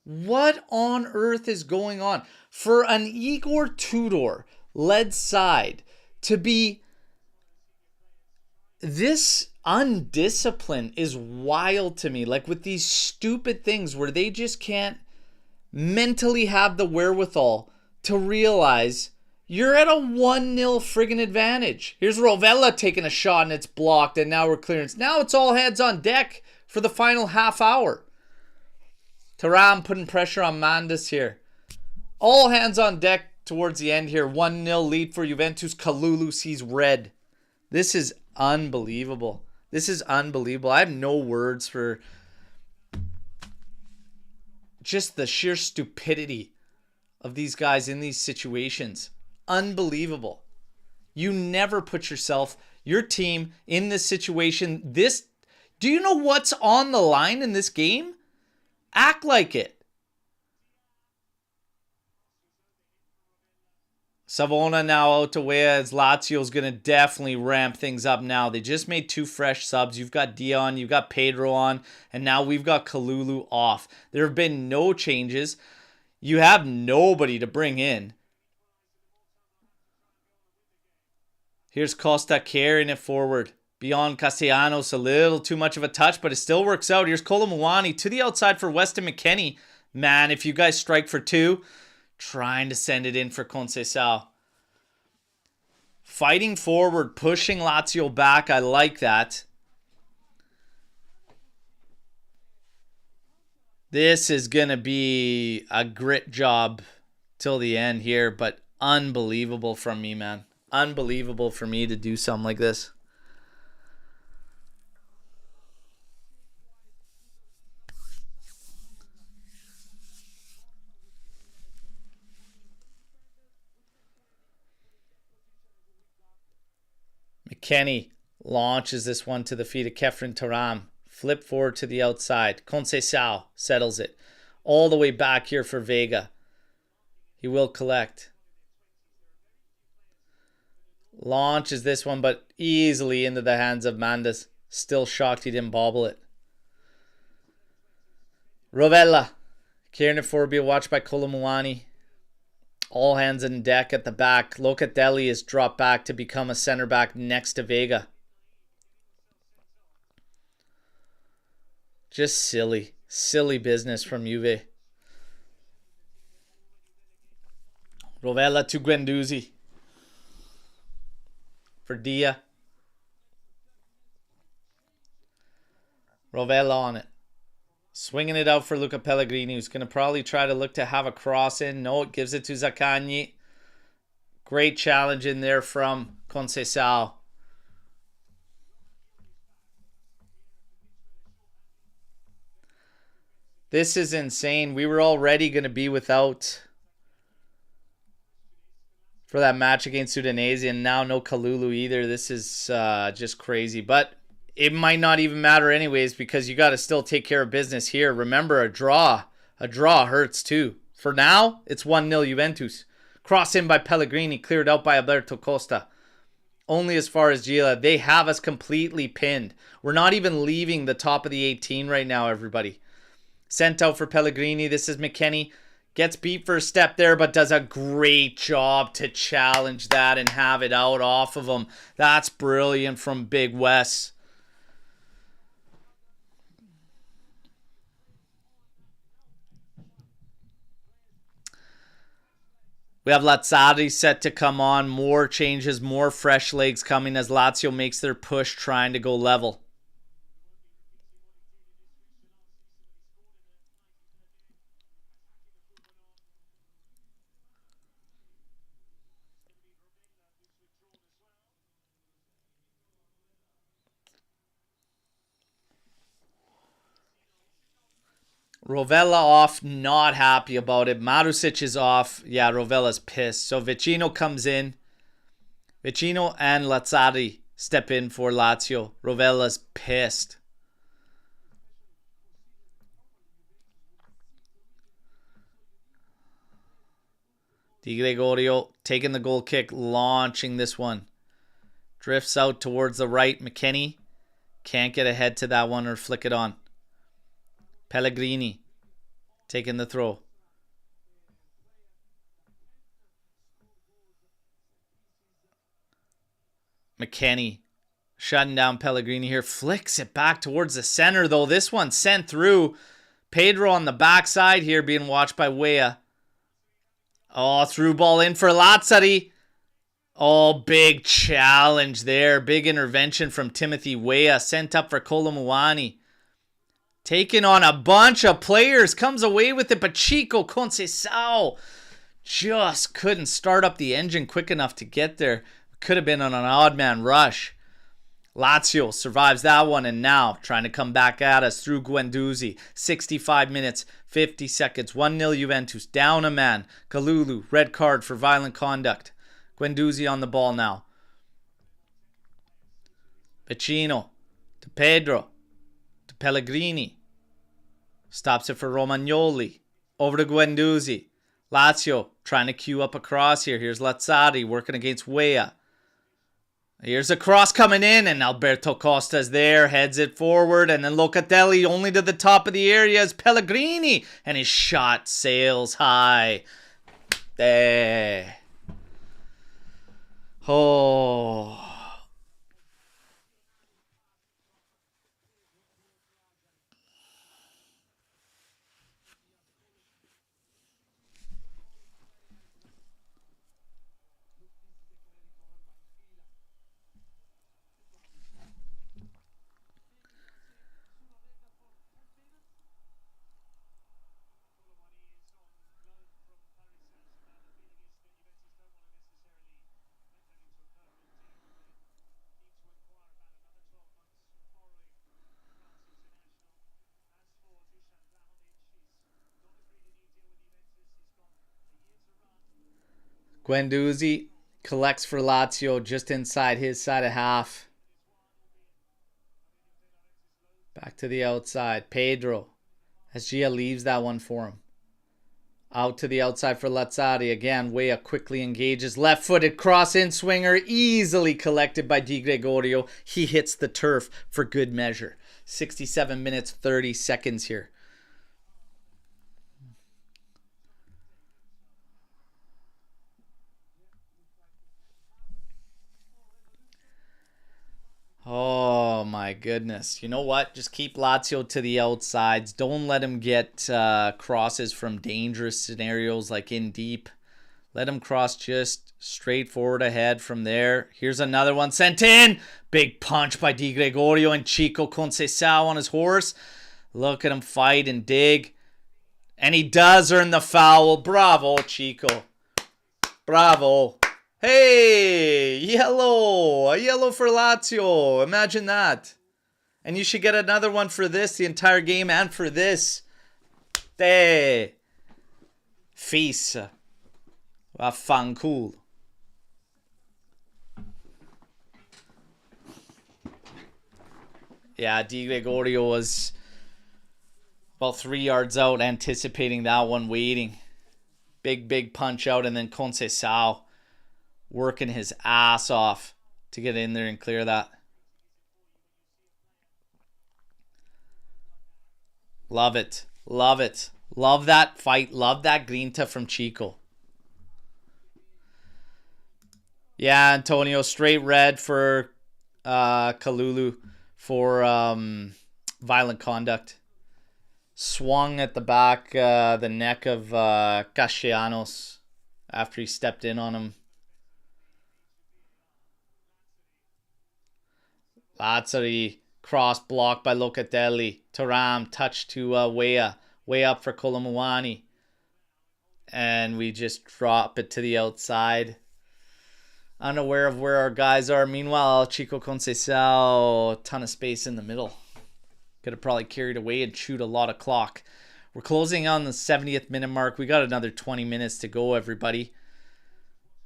What on earth is going on? For an Igor Tudor led side to be this undisciplined is wild to me. Like with these stupid things where they just can't mentally have the wherewithal to realize you're at a 1-0 friggin' advantage. Here's Rovella taking a shot and it's blocked, and now we're clearance. Now it's all hands on deck for the final half hour. Thuram putting pressure on Mandas here. All hands on deck towards the end here. 1-0 lead for Juventus. Kalulu sees red. This is unbelievable. This is unbelievable. I have no words for just the sheer stupidity of these guys in these situations. Unbelievable. You never put yourself, your team, in this situation. Do you know what's on the line in this game? Act like it. Savona now out to Wea as Lazio's going to definitely ramp things up now. They just made 2 fresh subs. You've got Dion, you've got Pedro on, and now we've got Kalulu off. There have been no changes. You have nobody to bring in. Here's Costa carrying it forward. Beyond Castellanos, a little too much of a touch, but it still works out. Here's Kolomuani to the outside for Weston McKennie. Man, if you guys strike for 2, trying to send it in for Conceição. Fighting forward, pushing Lazio back. I like that. This is going to be a grit job till the end here, but unbelievable from me, man. Unbelievable for me to do something like this. McKennie launches this one to the feet of Kefren Thuram. Flip forward to the outside. Conceição settles it. All the way back here for Vega. He will collect. Launches this one, but easily into the hands of Mandas. Still shocked he didn't bobble it. Rovella. Carrying it forward, be watched by Kolomuani. All hands on deck at the back. Locatelli is dropped back to become a center back next to Vega. Just silly. Silly business from Juve. Rovella to Guendouzi. For Dia. Rovella on it. Swinging it out for Luca Pellegrini, who's going to probably try to look to have a cross in. No, it gives it to Zaccagni. Great challenge in there from Conceição. This is insane. We were already going to be without for that match against Udinese, and now no Kalulu either. This is just crazy. But it might not even matter anyways, because you got to still take care of business here. Remember, a draw hurts too. For now, it's 1-0 Juventus. Cross in by Pellegrini, cleared out by Alberto Costa. Only as far as Gila. They have us completely pinned. We're not even leaving the top of the 18 right now, everybody. Sent out for Pellegrini. This is McKennie. Gets beat for a step there, but does a great job to challenge that and have it out off of him. That's brilliant from Big Wes. We have Lazzari set to come on. More changes, more fresh legs coming as Lazio makes their push trying to go level. Rovella off, not happy about it. Marusic is off. Yeah, Rovella's pissed. So Vicino comes in. Vicino and Lazzari step in for Lazio. Rovella's pissed. Di Gregorio taking the goal kick, launching this one. Drifts out towards the right. McKennie can't get ahead to that one or flick it on. Pellegrini taking the throw. McKennie shutting down Pellegrini here. Flicks it back towards the center, though. This one sent through. Pedro on the backside here being watched by Weah. Oh, through ball in for Lazzari. Oh, big challenge there. Big intervention from Timothy Weah. Sent up for Colomuani. Taking on a bunch of players. Comes away with it, but Chico Conceição just couldn't start up the engine quick enough to get there. Could have been on an odd man rush. Lazio survives that one, and now trying to come back at us through Guendouzi. 65 minutes, 50 seconds. 1-0 Juventus. Down a man. Kalulu, red card for violent conduct. Guendouzi on the ball now. Vecino to Pedro to Pellegrini. Stops it for Romagnoli. Over to Guendouzi. Lazio trying to queue up a cross here. Here's Lazzari working against Weah. Here's a cross coming in, and Alberto Costa's there. Heads it forward, and then Locatelli only to the top of the area is Pellegrini. And his shot sails high. There. Oh. Guendouzi collects for Lazio just inside his side of half. Back to the outside. Pedro. As Gia leaves that one for him. Out to the outside for Lazzari. Again, Weah quickly engages. Left-footed cross-in swinger. Easily collected by Di Gregorio. He hits the turf for good measure. 67 minutes, 30 seconds here. Oh my goodness. You know what? Just keep Lazio to the outsides. Don't let him get crosses from dangerous scenarios like in deep. Let him cross just straight forward ahead from there. Here's another one sent in. Big punch by Di Gregorio and Chico Conceição on his horse. Look at him fight and dig. And he does earn the foul. Bravo, Chico. Bravo. Hey, yellow. A yellow for Lazio. Imagine that. And you should get another one for this, the entire game, and for this. Te. Fils. Vaffanculo. Yeah, Di Gregorio was about 3 yards out, anticipating that one, waiting. Big punch out, and then Conceição working his ass off to get in there and clear that. Love it. Love it. Love that fight. Love that grinta from Chico. Yeah, Antonio, straight red for Kalulu for violent conduct. Swung at the back, the neck of Castellanos after he stepped in on him. Lazzari, cross blocked by Locatelli. Thuram, touch to Weah. Way up for Colomuani. And we just drop it to the outside. Unaware of where our guys are. Meanwhile, Chico Conceição, ton of space in the middle. Could have probably carried away and chewed a lot of clock. We're closing on the 70th minute mark. We got another 20 minutes to go, everybody.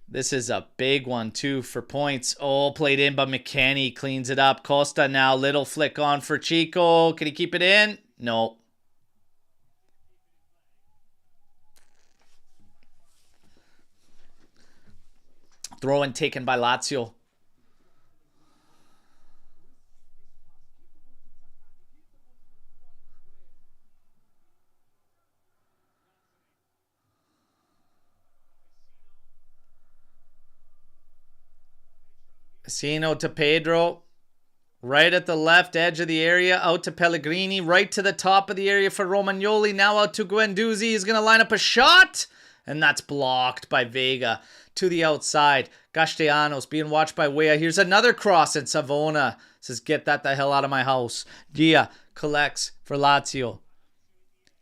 This is a big one, too, for points. Oh, played in by McKennie. Cleans it up. Costa now. Little flick on for Chico. Can he keep it in? No. Throw in taken by Lazio. Vecino to Pedro. Right at the left edge of the area, out to Pellegrini. Right to the top of the area for Romagnoli. Now out to Guendouzi. He's going to line up a shot. And that's blocked by Vega. To the outside. Castellanos being watched by Weah. Here's another cross, and Savona says, get that the hell out of my house. Gia collects for Lazio.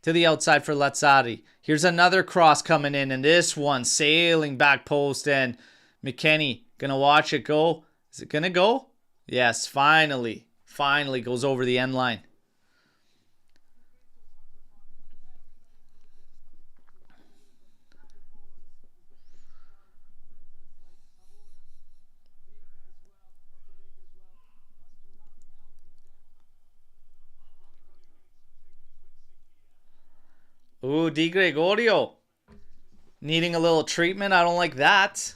To the outside for Lazzari. Here's another cross coming in, and this one sailing back post, and McKennie going to watch it go. Is it going to go? Yes, finally. Finally goes over the end line. Ooh, Di Gregorio. Needing a little treatment. I don't like that.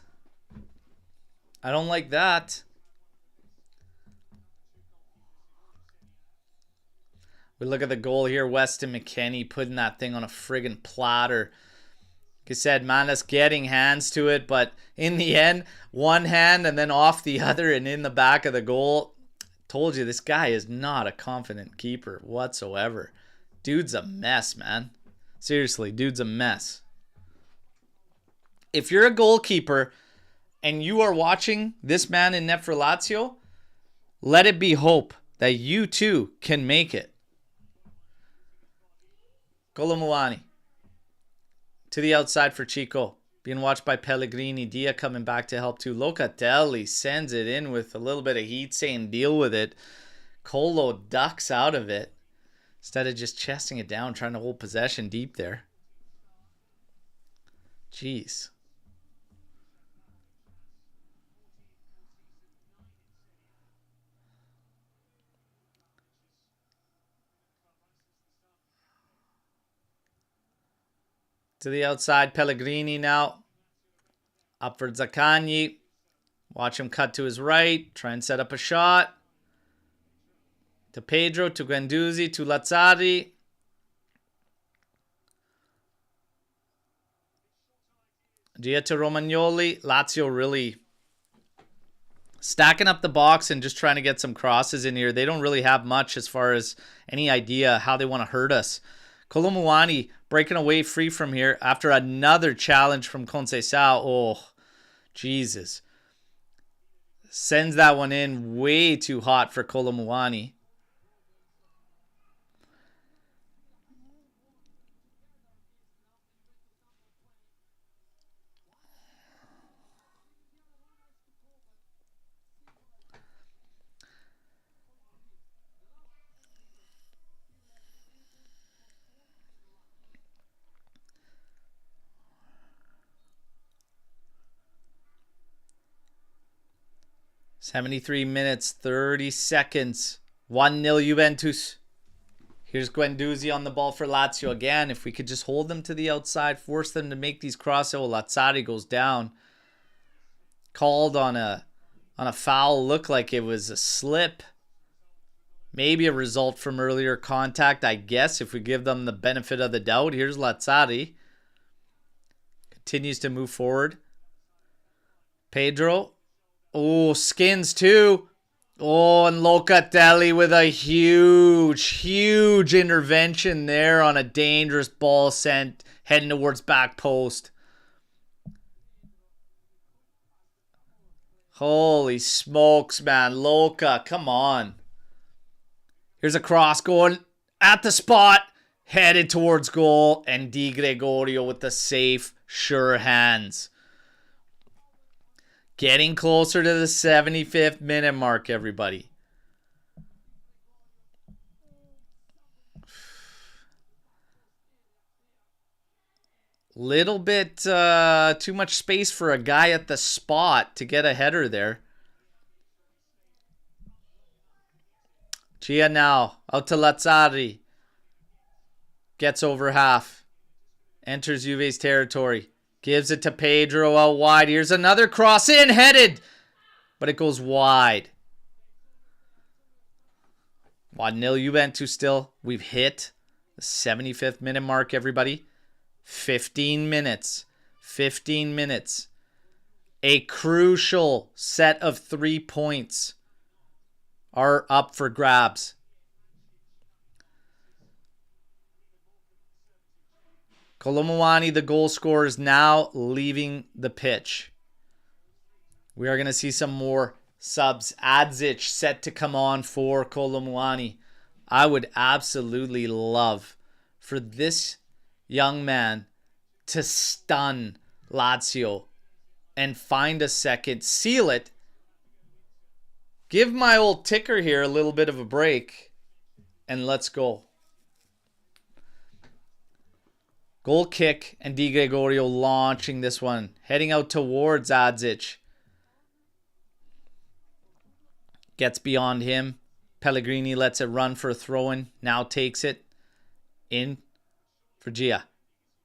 I don't like that. We look at the goal here. Weston McKennie putting that thing on a friggin' platter. Like I said, Manus getting hands to it, but in the end, one hand and then off the other and in the back of the goal. Told you, this guy is not a confident keeper whatsoever. Dude's a mess, man. Seriously, dude's a mess. If you're a goalkeeper and you are watching this man in net for Lazio, let it be hope that you too can make it. Colomuani. To the outside for Chico. Being watched by Pellegrini. Dia coming back to help too. Locatelli sends it in with a little bit of heat, saying deal with it. Colo ducks out of it. Instead of just chesting it down, trying to hold possession deep there. Jeez. To the outside, Pellegrini now. Up for Zaccagni. Watch him cut to his right. Try and set up a shot. To Pedro, to Guendouzi, to Lazzari. Gia to Romagnoli. Lazio really stacking up the box and just trying to get some crosses in here. They don't really have much as far as any idea how they want to hurt us. Colomuani breaking away free from here after another challenge from Conceição. Oh, Jesus. Sends that one in way too hot for Colomuani. $73 minutes, 30 seconds. 1-0 Juventus. Here's Guendouzi on the ball for Lazio again. If we could just hold them to the outside, force them to make these crosses. Oh, Lazzari goes down. Called on a foul. Looked like it was a slip. Maybe a result from earlier contact, I guess, if we give them the benefit of the doubt. Here's Lazzari. Continues to move forward. Pedro. Oh, skins too. Oh, and Locatelli with a huge intervention there on a dangerous ball sent heading towards back post. Holy smokes, man. Loca, come on. Here's a cross going at the spot, headed towards goal, and Di Gregorio with the safe, sure hands. Getting closer to the 75th minute mark, everybody. Little bit too much space for a guy at the spot to get a header there. Gia now, out to Lazzari. Gets over half. Enters Juve's territory. Gives it to Pedro out wide. Here's another cross in, headed. But it goes wide. 1-0 Juventus still. We've hit the 75th minute mark, everybody. 15 minutes. 15 minutes. A crucial set of 3 points are up for grabs. Kolomouani, the goal scorer, is now leaving the pitch. We are going to see some more subs. Adzic set to come on for Kolomouani. I would absolutely love for this young man to stun Lazio and find a second, seal it, give my old ticker here a little bit of a break, and let's go. Goal kick, and Di Gregorio launching this one, heading out towards Adzic. Gets beyond him. Pellegrini lets it run for a throw-in. Now takes it in for Gia.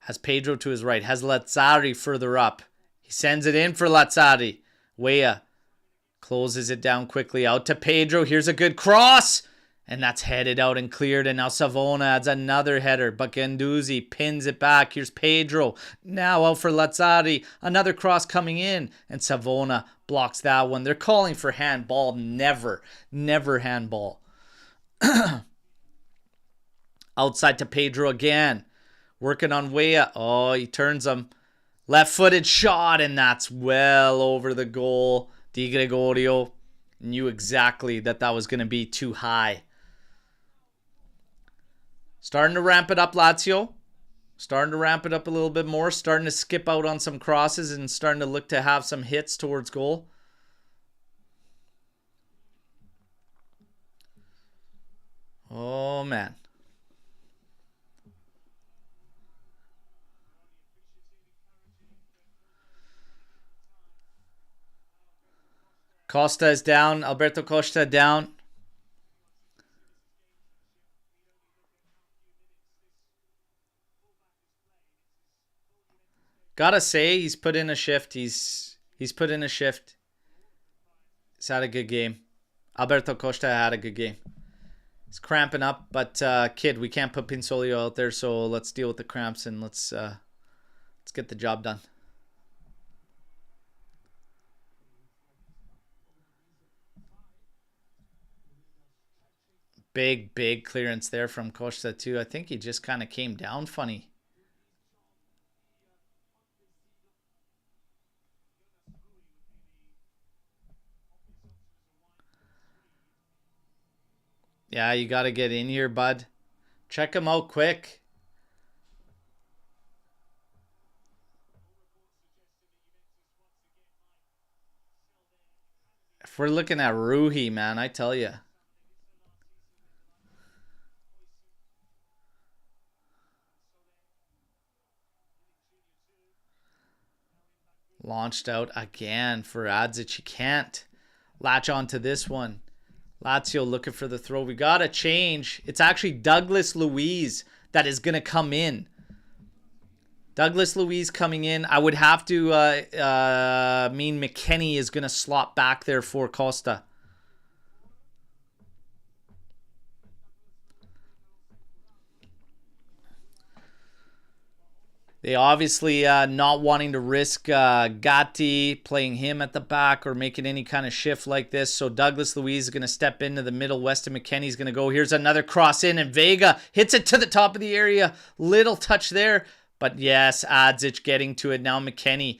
Has Pedro to his right. Has Lazzari further up. He sends it in for Lazzari. Weah closes it down quickly. Out to Pedro. Here's a good cross. And that's headed out and cleared. And now Savona adds another header. But Guendouzi pins it back. Here's Pedro. Now out for Lazzari. Another cross coming in. And Savona blocks that one. They're calling for handball. Never handball. Outside to Pedro again. Working on Weah. Oh, he turns him. Left-footed shot. And that's well over the goal. Di Gregorio knew exactly that was going to be too high. Starting to ramp it up, Lazio. Starting to ramp it up a little bit more. Starting to skip out on some crosses and starting to look to have some hits towards goal. Oh, man. Costa is down. Alberto Costa down. Gotta say, he's put in a shift. He's put in a shift. He's had a good game. Alberto Costa had a good game. He's cramping up, but kid, we can't put Pinsolio out there, so let's deal with the cramps and let's get the job done. Big clearance there from Costa too. I think he just kind of came down funny. Yeah, you got to get in here, bud. Check him out quick. If we're looking at Ruhi, man, I tell you. Launched out again for Adzic. You can't latch onto this one. Lazio looking for the throw. We got to change. It's actually Douglas Luiz that is going to come in. Douglas Luiz coming in. I would have to mean McKennie is going to slot back there for Costa. They obviously not wanting to risk Gatti playing him at the back or making any kind of shift like this. So Douglas Luiz is going to step into the middle. Weston McKennie's going to go. Here's another cross in, and Vega hits it to the top of the area. Little touch there. But yes, Adzic getting to it. Now McKennie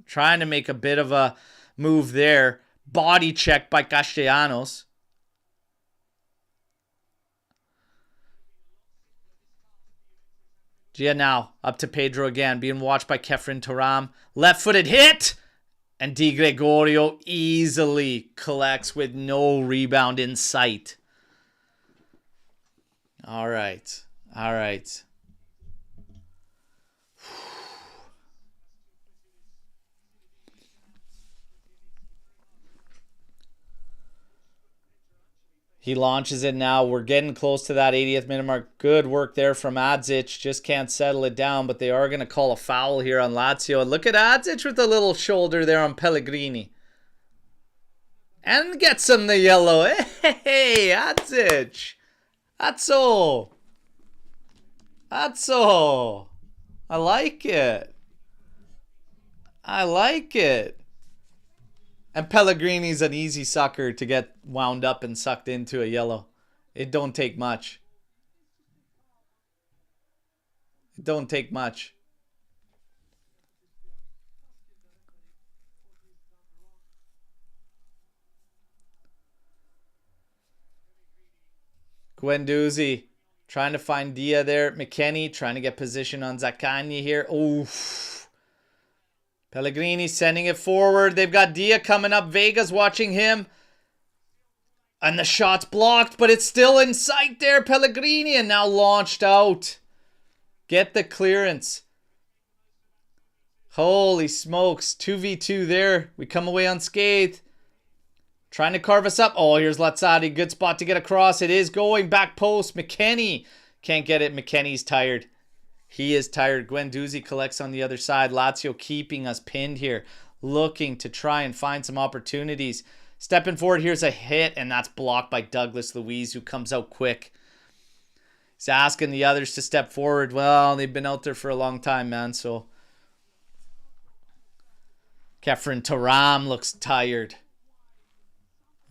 trying to make a bit of a move there. Body check by Castellanos. Gia now up to Pedro again, being watched by Kefren Turam. Left-footed hit! And Di Gregorio easily collects with no rebound in sight. All right. All right. He launches it now. We're getting close to that 80th minute mark. Good work there from Adzic. Just can't settle it down, but they are going to call a foul here on Lazio. And look at Adzic with the little shoulder there on Pellegrini. And gets him the yellow. Hey, Adzic. Azzo. Azzo. I like it. I like it. And Pellegrini's an easy sucker to get wound up and sucked into a yellow. It don't take much. It don't take much. Guendouzi trying to find Dia there. McKennie trying to get position on Zaccagni here. Oof. Pellegrini sending it forward. They've got Dia coming up. Vega's watching him. And the shot's blocked, but it's still in sight there. Pellegrini, and now launched out. Get the clearance. Holy smokes. 2v2 there. We come away unscathed. Trying to carve us up. Oh, here's Lazzari. Good spot to get across. It is going. Back post. McKennie. Can't get it. McKennie's tired. He is tired. Guendouzi collects on the other side. Lazio keeping us pinned here. Looking to try and find some opportunities. Stepping forward. Here's a hit. And that's blocked by Douglas Luiz, who comes out quick. He's asking the others to step forward. Well, they've been out there for a long time, man. So Kefren Turam looks tired.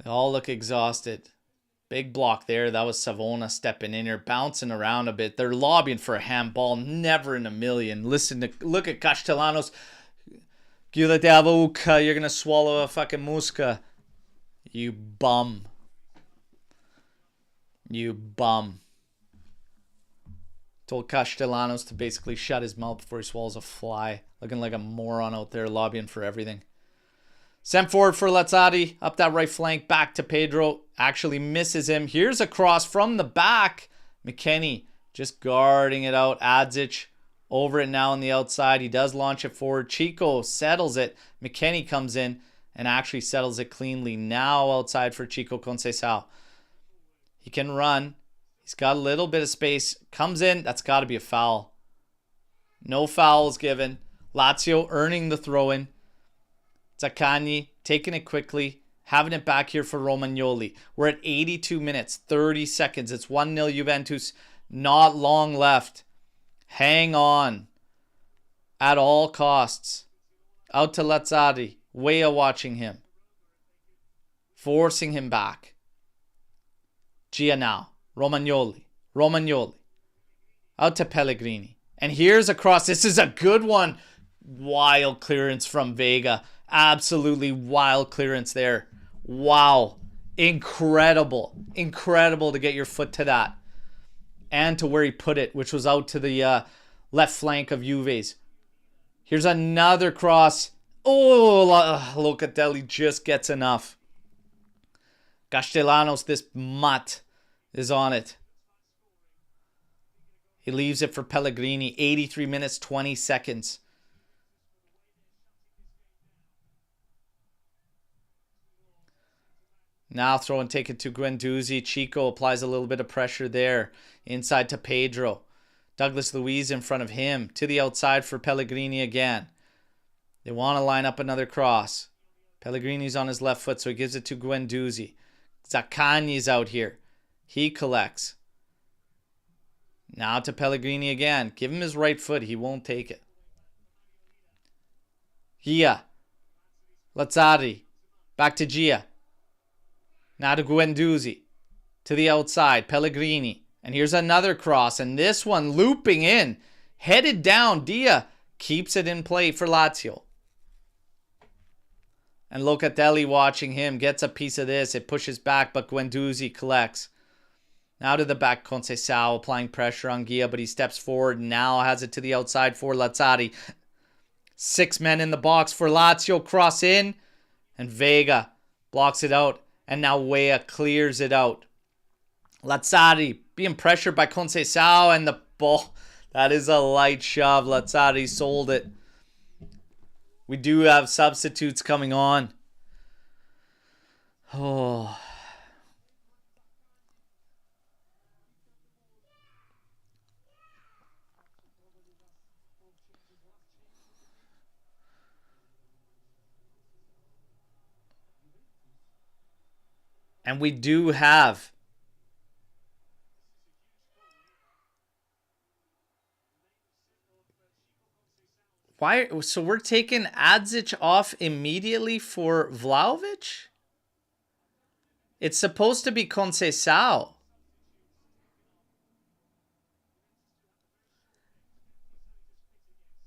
They all look exhausted. Big block there. That was Savona stepping in here, bouncing around a bit. They're lobbying for a handball. Never in a million. Look at Castellanos. You're going to swallow a fucking muska. You bum. You bum. Told Castellanos to basically shut his mouth before he swallows a fly. Looking like a moron out there lobbying for everything. Sent forward for Lazzari. Up that right flank. Back to Pedro. Actually misses him. Here's a cross from the back. McKennie just guarding it out. Adzic over it now on the outside. He does launch it forward. Chico settles it. McKennie comes in and actually settles it cleanly. Now outside for Chico Conceição. He can run. He's got a little bit of space. Comes in. That's got to be a foul. No fouls given. Lazio earning the throw-in. Zaccagni taking it quickly, having it back here for Romagnoli. We're at 82 minutes, 30 seconds. It's 1-0 Juventus. Not long left. Hang on. At all costs. Out to Lazzari. Weah watching him. Forcing him back. Gia now. Romagnoli. Romagnoli. Out to Pellegrini. And here's a cross. This is a good one. Wild clearance from Vega. Absolutely wild clearance there. Wow. Incredible. Incredible to get your foot to that. And to where he put it, which was out to the left flank of Juve's. Here's another cross. Oh, Locatelli just gets enough. Castellanos, this mutt, is on it. He leaves it for Pellegrini. 83 minutes, 20 seconds. Now throw and take it to Guendouzi. Chico applies a little bit of pressure there. Inside to Pedro. Douglas Luiz in front of him. To the outside for Pellegrini again. They want to line up another cross. Pellegrini's on his left foot, so he gives it to Guendouzi. Zaccagni's out here. He collects. Now to Pellegrini again. Give him his right foot. He won't take it. Gia. Lazzari. Back to Gia. Now to Guendouzi. To the outside. Pellegrini. And here's another cross. And this one looping in. Headed down. Dia keeps it in play for Lazio. And Locatelli watching him. Gets a piece of this. It pushes back, but Guendouzi collects. Now to the back. Conceição applying pressure on Gia, but he steps forward. Now has it to the outside for Lazzari. 6 men in the box for Lazio. Cross in. And Vega blocks it out. And now Weah clears it out. Lazzari being pressured by Conceição, and the ball. That is a light shove. Lazzari sold it. We do have substitutes coming on. Oh. And we do have Why? So we're taking Adzic off immediately for Vlahovic? It's supposed to be Conceição.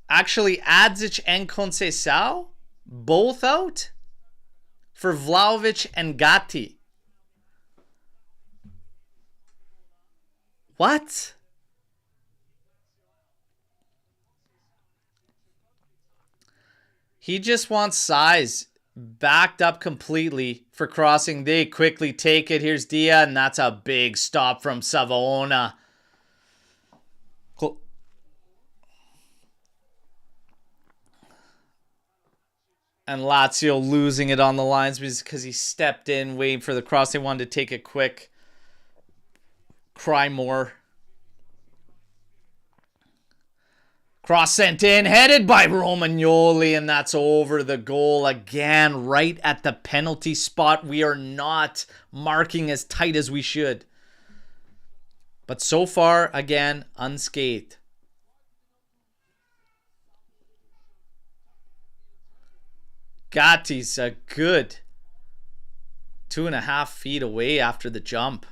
Actually, Adzic and Conceição both out for Vlahovic and Gatti. What? He just wants size. Backed up completely for crossing. They quickly take it. Here's Dia, and that's a big stop from Savona. Cool. And Lazio losing it on the lines because he stepped in, waiting for the cross. They wanted to take it quick. Cry more. Cross sent in, headed by Romagnoli, and that's over the goal again, right at the penalty spot. We are not marking as tight as we should. But so far, again, unscathed. Gatti's a good 2.5 feet away after the jump.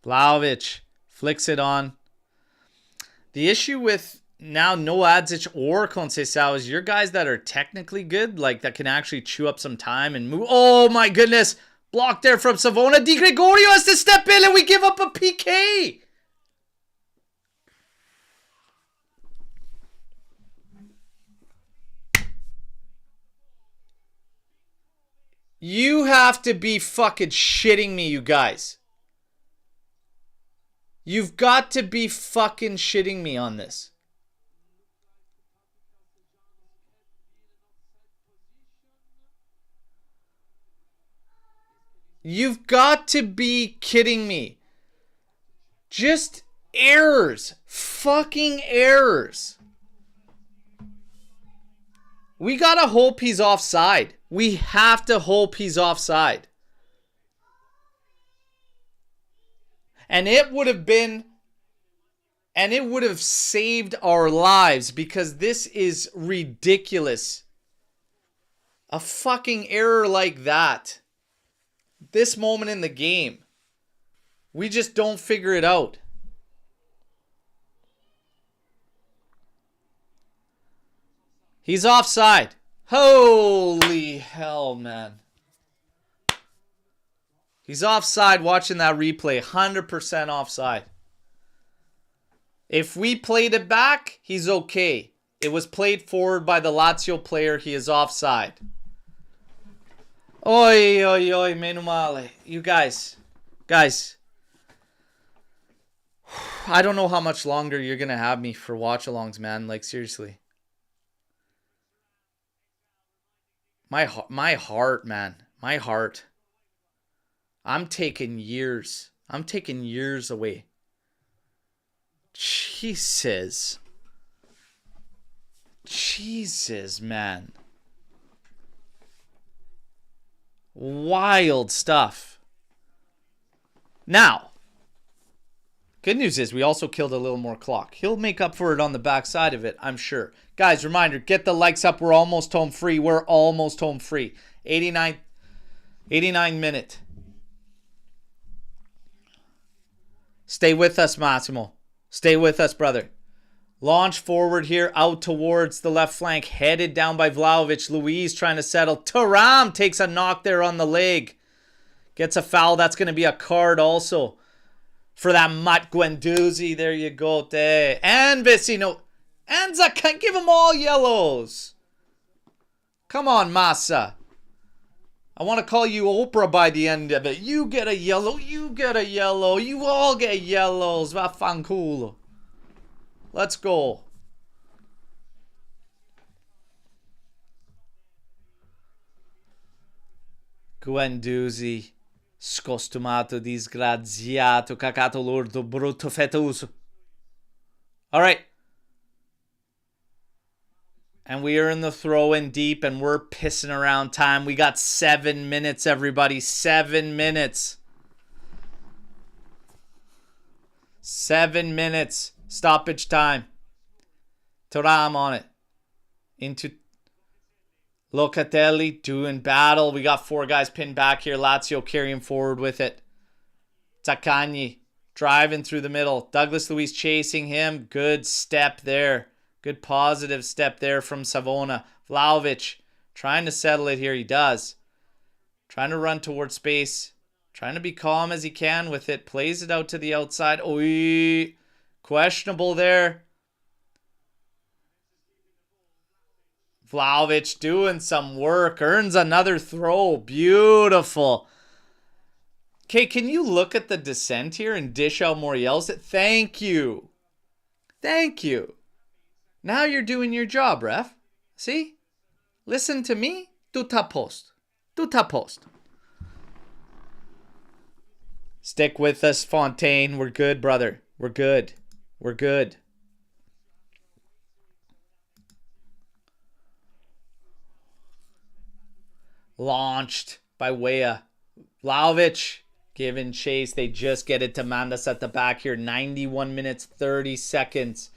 Vlahovic flicks it on. The issue with now no Adzic or Conceição is your guys that are technically good, like that can actually chew up some time and move. Oh my goodness. Blocked there from Savona. Di Gregorio has to step in and we give up a PK. You have to be fucking shitting me, you guys. You've got to be fucking shitting me on this. You've got to be kidding me. Just errors. Fucking errors. We gotta hope he's offside. We have to hope he's offside. And it would have been, and it would have saved our lives because this is ridiculous. A fucking error like that. This moment in the game. We just don't figure it out. He's offside. Holy hell, man. He's offside watching that replay. 100% offside. If we played it back, he's okay. It was played forward by the Lazio player. He is offside. Oi, oi, oi, meno male. You guys. Guys. I don't know how much longer you're going to have me for watch-alongs, man. Like, seriously. My heart, man. My heart. I'm taking years. I'm taking years away. Jesus. Jesus, man. Wild stuff. Now, good news is we also killed a little more clock. He'll make up for it on the backside of it, I'm sure. Guys, reminder, get the likes up. We're almost home free. We're almost home free. 89 minute. Stay with us, Massimo. Stay with us, brother. Launch forward here, out towards the left flank. Headed down by Vlahovic. Luiz trying to settle. Thuram takes a knock there on the leg. Gets a foul. That's going to be a card also. For that Matt Guendouzi. There you go. There. And Vecino. Anza can't give them all yellows. Come on, Massa. I want to call you Oprah by the end of it. You get a yellow. You get a yellow. You all get yellows. Vaffanculo. Let's go. Guendouzi. Scostumato, disgraziato, cacato lordo, brutto fetoso. All right. And we are in the throw-in deep, and we're pissing around time. We got 7 minutes, everybody. 7 minutes. 7 minutes. Stoppage time. Thuram on it. Into Locatelli doing battle. We got 4 guys pinned back here. Lazio carrying forward with it. Zaccagni driving through the middle. Douglas Luiz chasing him. Good step there. Good positive step there from Savona. Vlahovic trying to settle it here. He does. Trying to run towards space. Trying to be calm as he can with it. Plays it out to the outside. Oy. Questionable there. Vlahovic doing some work. Earns another throw. Beautiful. Okay, can you look at the descent here and dish out Muriel's? Thank you. Thank you. Now you're doing your job, ref. See? Listen to me. Tout à poste. Tout à poste. Stick with us, Fontaine. We're good, brother. We're good. We're good. Launched by Weah. Vlahovic giving chase. They just get it to Mandas at the back here. 91 minutes, 30 seconds.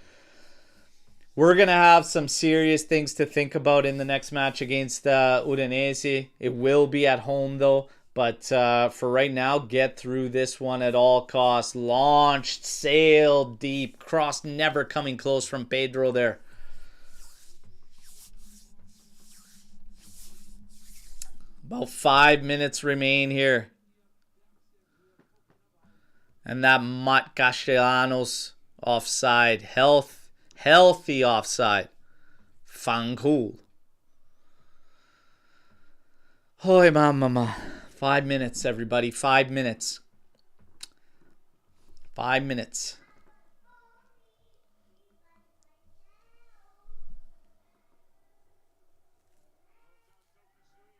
We're going to have some serious things to think about in the next match against Udinese. It will be at home, though. But for right now, get through this one at all costs. Launched, sailed deep. Cross never coming close from Pedro there. About 5 minutes remain here. And that Matt Castellanos offside. Healthy offside. Fangul. Hoy mama. 5 minutes, everybody. 5 minutes. 5 minutes.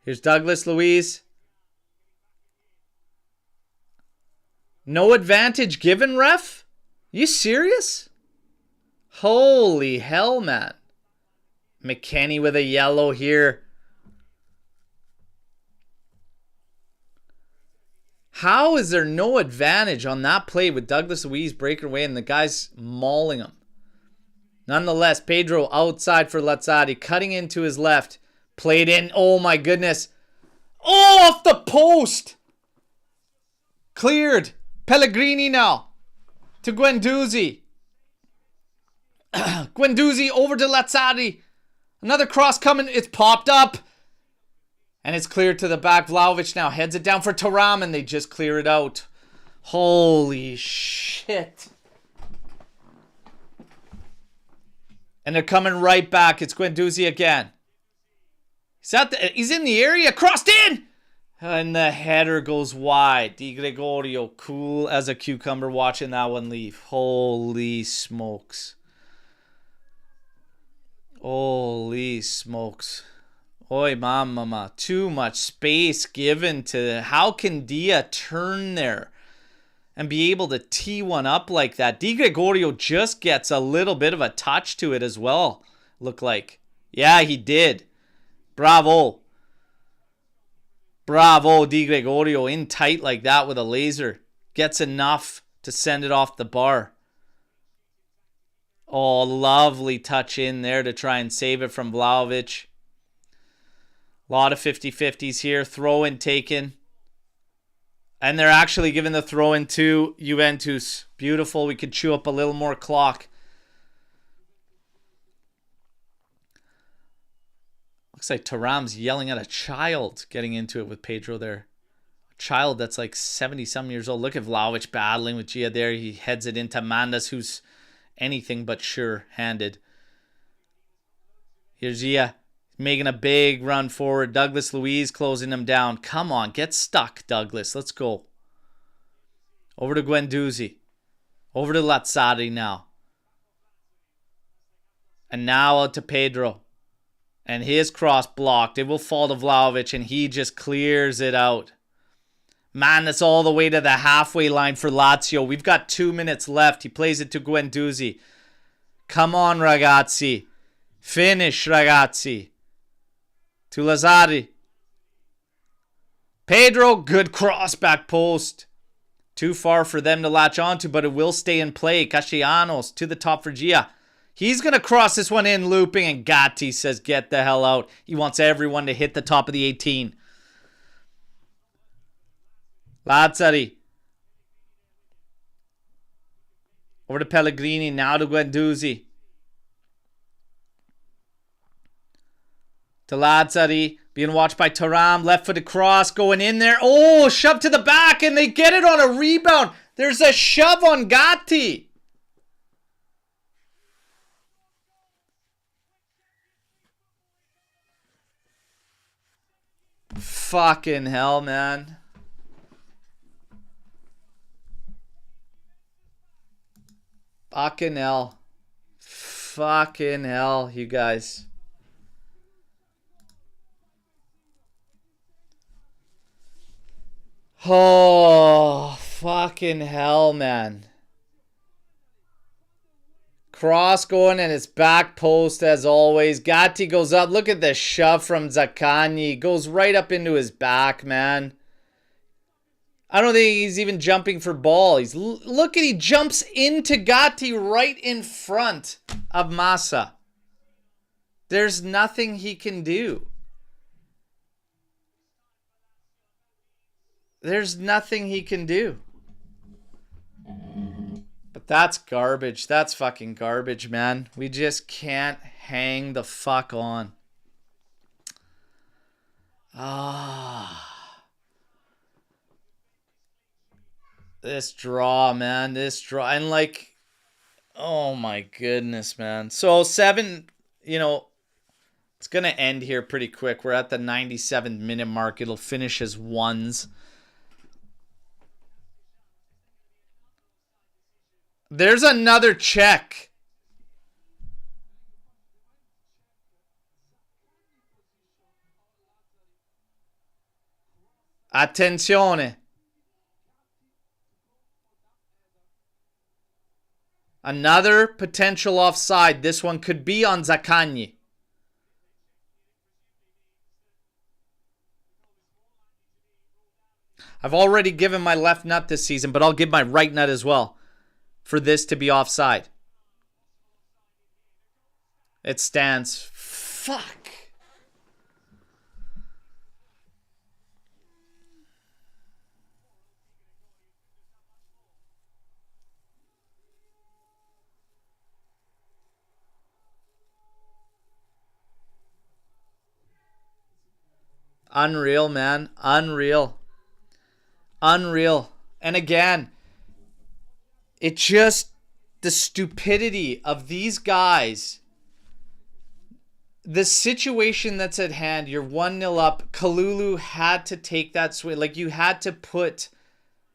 Here's Douglas Luiz. No advantage given, ref? You serious? Holy hell, man. McKennie with a yellow here. How is there no advantage on that play with Douglas Luiz breaking away and the guys mauling him? Nonetheless, Pedro outside for Lazzari, cutting into his left. Played in. Oh, my goodness. Oh, off the post. Cleared. Pellegrini now. To Guendouzi. Guendouzi over to Lazzari. Another cross coming. It's popped up. And it's cleared to the back. Vlahovic now heads it down for Thuram, and they just clear it out. Holy shit. And they're coming right back. It's Guendouzi again. He's in the area. Crossed in. And the header goes wide. Di Gregorio, cool as a cucumber watching that one leave. Holy smokes. Holy smokes. Oi, mama. Too much space given to... How can Dia turn there and be able to tee one up like that? Di Gregorio just gets a little bit of a touch to it as well, look like. Yeah, he did. Bravo. Bravo, Di Gregorio. In tight like that with a laser. Gets enough to send it off the bar. Oh, lovely touch in there to try and save it from Vlahovic. A lot of 50-50s here. Throw-in taken. And they're actually giving the throw-in to Juventus. Beautiful. We could chew up a little more clock. Looks like Thuram's yelling at a child getting into it with Pedro there. A child that's like 70-some years old. Look at Vlahovic battling with Gia there. He heads it into Mandas, who's anything but sure-handed. Here's Gia making a big run forward. Douglas Luiz closing him down. Come on, get stuck, Douglas. Let's go. Over to Guendouzi. Over to Lazzari now. And now out to Pedro. And his cross blocked. It will fall to Vlahovic, and he just clears it out. Man, that's all the way to the halfway line for Lazio. We've got 2 minutes left. He plays it to Guendouzi. Come on, ragazzi. Finish, ragazzi. To Lazzari. Pedro, good cross, back post. Too far for them to latch onto, but it will stay in play. Castellanos to the top for Gia. He's going to cross this one in, looping, and Gatti says, get the hell out. He wants everyone to hit the top of the 18. Lazzari. Over to Pellegrini, now to Guendouzi. To Lazzari, being watched by Thuram, left-footed cross, going in there. Oh, shove to the back, and they get it on a rebound. There's a shove on Gatti. Fucking hell, man. Fucking hell. Fucking hell, you guys. Oh, fucking hell, man. Cross going in his back post as always. Gatti goes up. Look at the shove from Zaccagni. Goes right up into his back, man. I don't think he's even jumping for ball. Look at, he jumps into Gatti right in front of Massa. There's nothing he can do. There's nothing he can do. But that's garbage. That's fucking garbage, man. We just can't hang the fuck on. This draw, man. This draw. And like, oh my goodness, man. So 7, you know, it's going to end here pretty quick. We're at the 97th minute mark. It'll finish as 1s. There's another check. Attenzione. Another potential offside. This one could be on Zaccagni. I've already given my left nut this season, but I'll give my right nut as well for this to be offside. It stands. Fuck. Unreal, man. Unreal. Unreal. And again, it just, the stupidity of these guys. The situation that's at hand, you're 1-0 up. Kalulu had to take that swing. Like, you had to put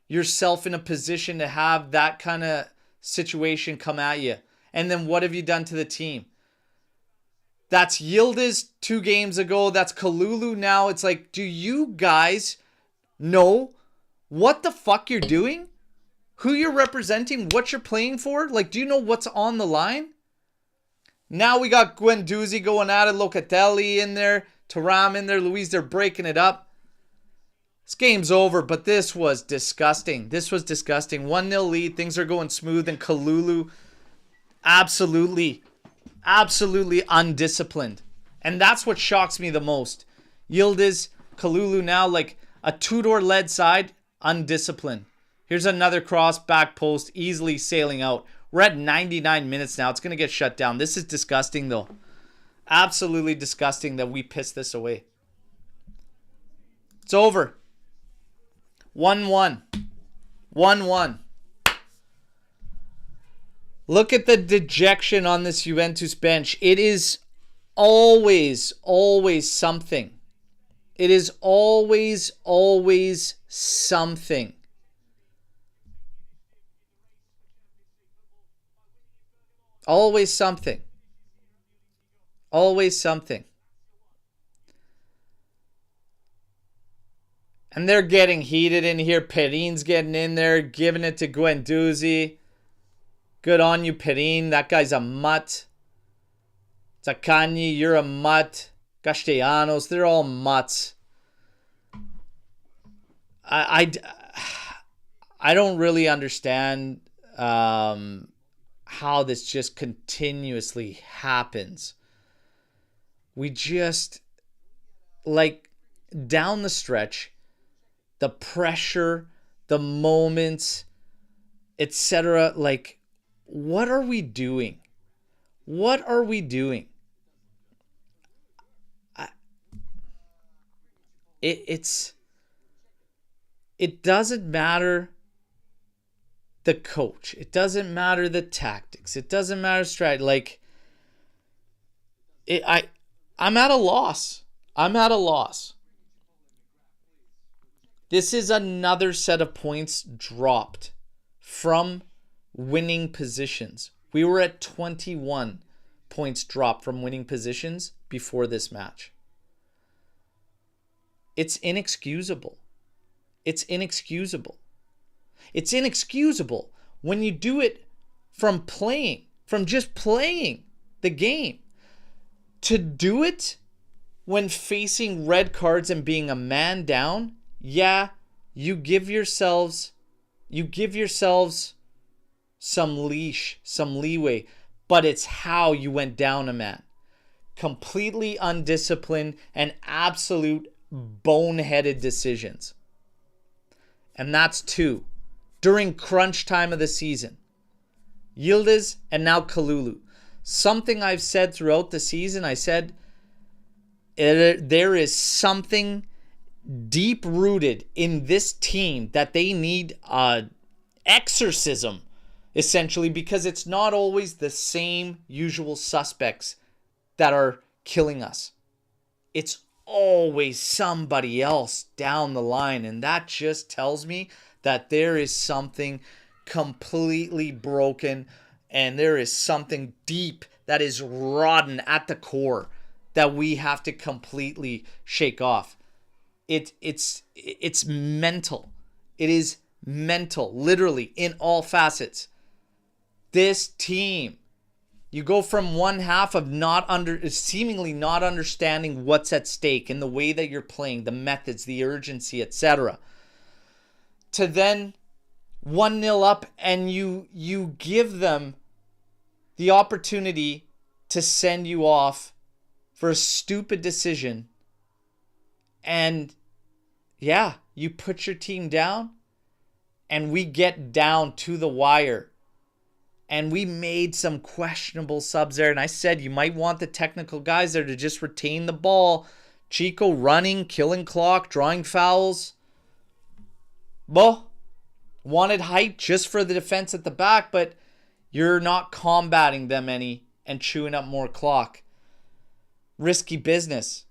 yourself in a position to have that kind of situation come at you. And then what have you done to the team? That's Yildiz 2 games ago. That's Kalulu now. It's like, do you guys know what the fuck you're doing? Who you're representing? What you're playing for? Like, do you know what's on the line? Now we got Guendouzi going at it. Locatelli in there. Thuram in there. Luis, they're breaking it up. This game's over, but this was disgusting. This was disgusting. 1-0 lead. Things are going smooth. And Kalulu absolutely undisciplined. And that's what shocks me the most. Yildiz, Kalulu now like a Tudor-led side, undisciplined. Here's another cross, back post, easily sailing out. We're at 99 minutes now. It's going to get shut down. This is disgusting, though. Absolutely disgusting that we pissed this away. It's over. 1-1. 1-1. Look at the dejection on this Juventus bench. It is always something. It is always something. Always something. Always something. And they're getting heated in here. Perin's getting in there, giving it to Guendouzi. Good on you, Perin. That guy's a mutt. Zaccagni, you're a mutt. Castellanos, they're all mutts. I don't really understand how this just continuously happens. We just, like, down the stretch, the pressure, the moments, etc. Like, what are we doing? What are we doing? It doesn't matter the coach. It doesn't matter the tactics. It doesn't matter strategy. Like, I'm at a loss. I'm at a loss. This is another set of points dropped from winning positions. We were at 21 points dropped from winning positions before this match. It's inexcusable. It's inexcusable. It's inexcusable when you do it from just playing the game. To do it when facing red cards and being a man down, yeah, you give yourselves some leash, some leeway, but it's how you went down a man. Completely undisciplined and absolute boneheaded decisions. And that's two. During crunch time of the season. Yildiz and now Kalulu. Something I've said throughout the season, I said there is something deep-rooted in this team that they need exorcism, essentially, because it's not always the same usual suspects that are killing us. It's always somebody else down the line, and that just tells me that there is something completely broken and there is something deep that is rotten at the core that we have to completely shake off. It's mental. It is mental, literally, in all facets. This team, you go from one half of seemingly not understanding what's at stake in the way that you're playing, the methods, the urgency, etc., to then 1-0 up, and you give them the opportunity to send you off for a stupid decision. And yeah, you put your team down, and we get down to the wire. And we made some questionable subs there. And I said you might want the technical guys there to just retain the ball. Chico running, killing clock, drawing fouls. Wanted height just for the defense at the back, but you're not combating them any and chewing up more clock. Risky business.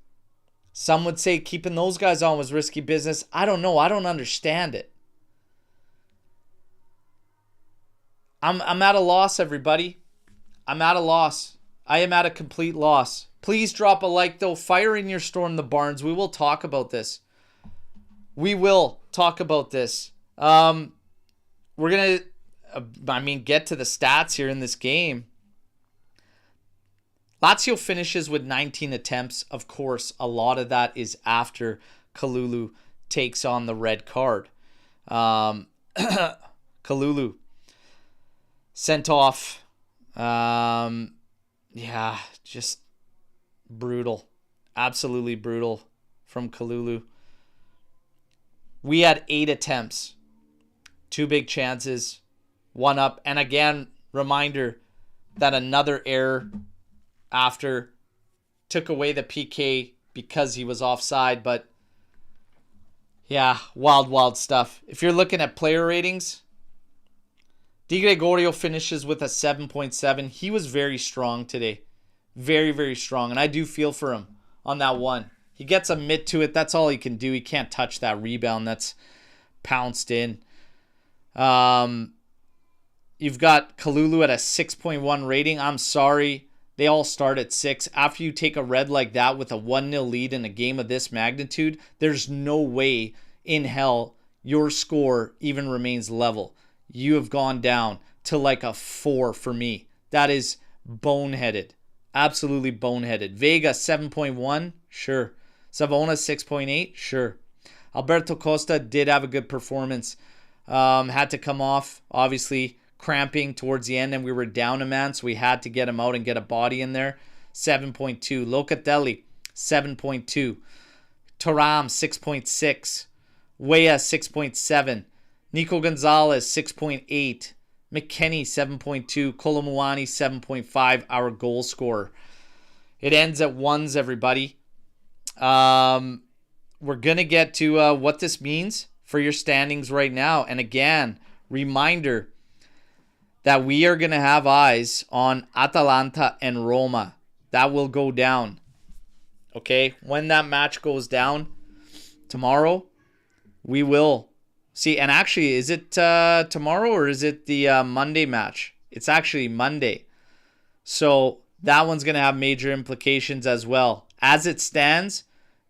Some would say keeping those guys on was risky business. I don't know. I don't understand it. I'm at a loss, everybody. I'm at a loss. I am at a complete loss. Please drop a like, though. Fire in your Storm the Barns. We will talk about this. We will talk about this. We're going to, get to the stats here in this game. Lazio finishes with 19 attempts. Of course, a lot of that is after Kalulu takes on the red card. Kalulu sent off. Just brutal. Absolutely brutal from Kalulu. We had 8 attempts. 2 big chances. 1 up. And again, reminder that another error after took away the PK because he was offside. But yeah, wild stuff. If you're looking at player ratings, Di Gregorio finishes with a 7.7. He was very strong today. Very, very strong. And I do feel for him on that one. He gets a mitt to it. That's all he can do. He can't touch that rebound that's pounced in. You've got Kalulu at a 6.1 rating. I'm sorry. They all start at 6. After you take a red like that with a 1-0 lead in a game of this magnitude, there's no way in hell your score even remains level. You have gone down to like a 4 for me. That is boneheaded. Absolutely boneheaded. Vega 7.1, sure. Savona 6.8, sure. Alberto Costa did have a good performance. Had to come off, obviously, cramping towards the end, and we were down a man, so we had to get him out and get a body in there. 7.2. Locatelli, 7.2. Thuram, 6.6. Weah, 6.7. Nico Gonzalez, 6.8. McKennie, 7.2. Kolomuani, 7.5. Our goal scorer. It ends at ones, everybody. We're going to get to what this means for your standings right now. And again, reminder that we are going to have eyes on Atalanta and Roma. That will go down. Okay? When that match goes down tomorrow, we will see. And actually, is it tomorrow or is it the Monday match? It's actually Monday. So that one's going to have major implications as well. As it stands,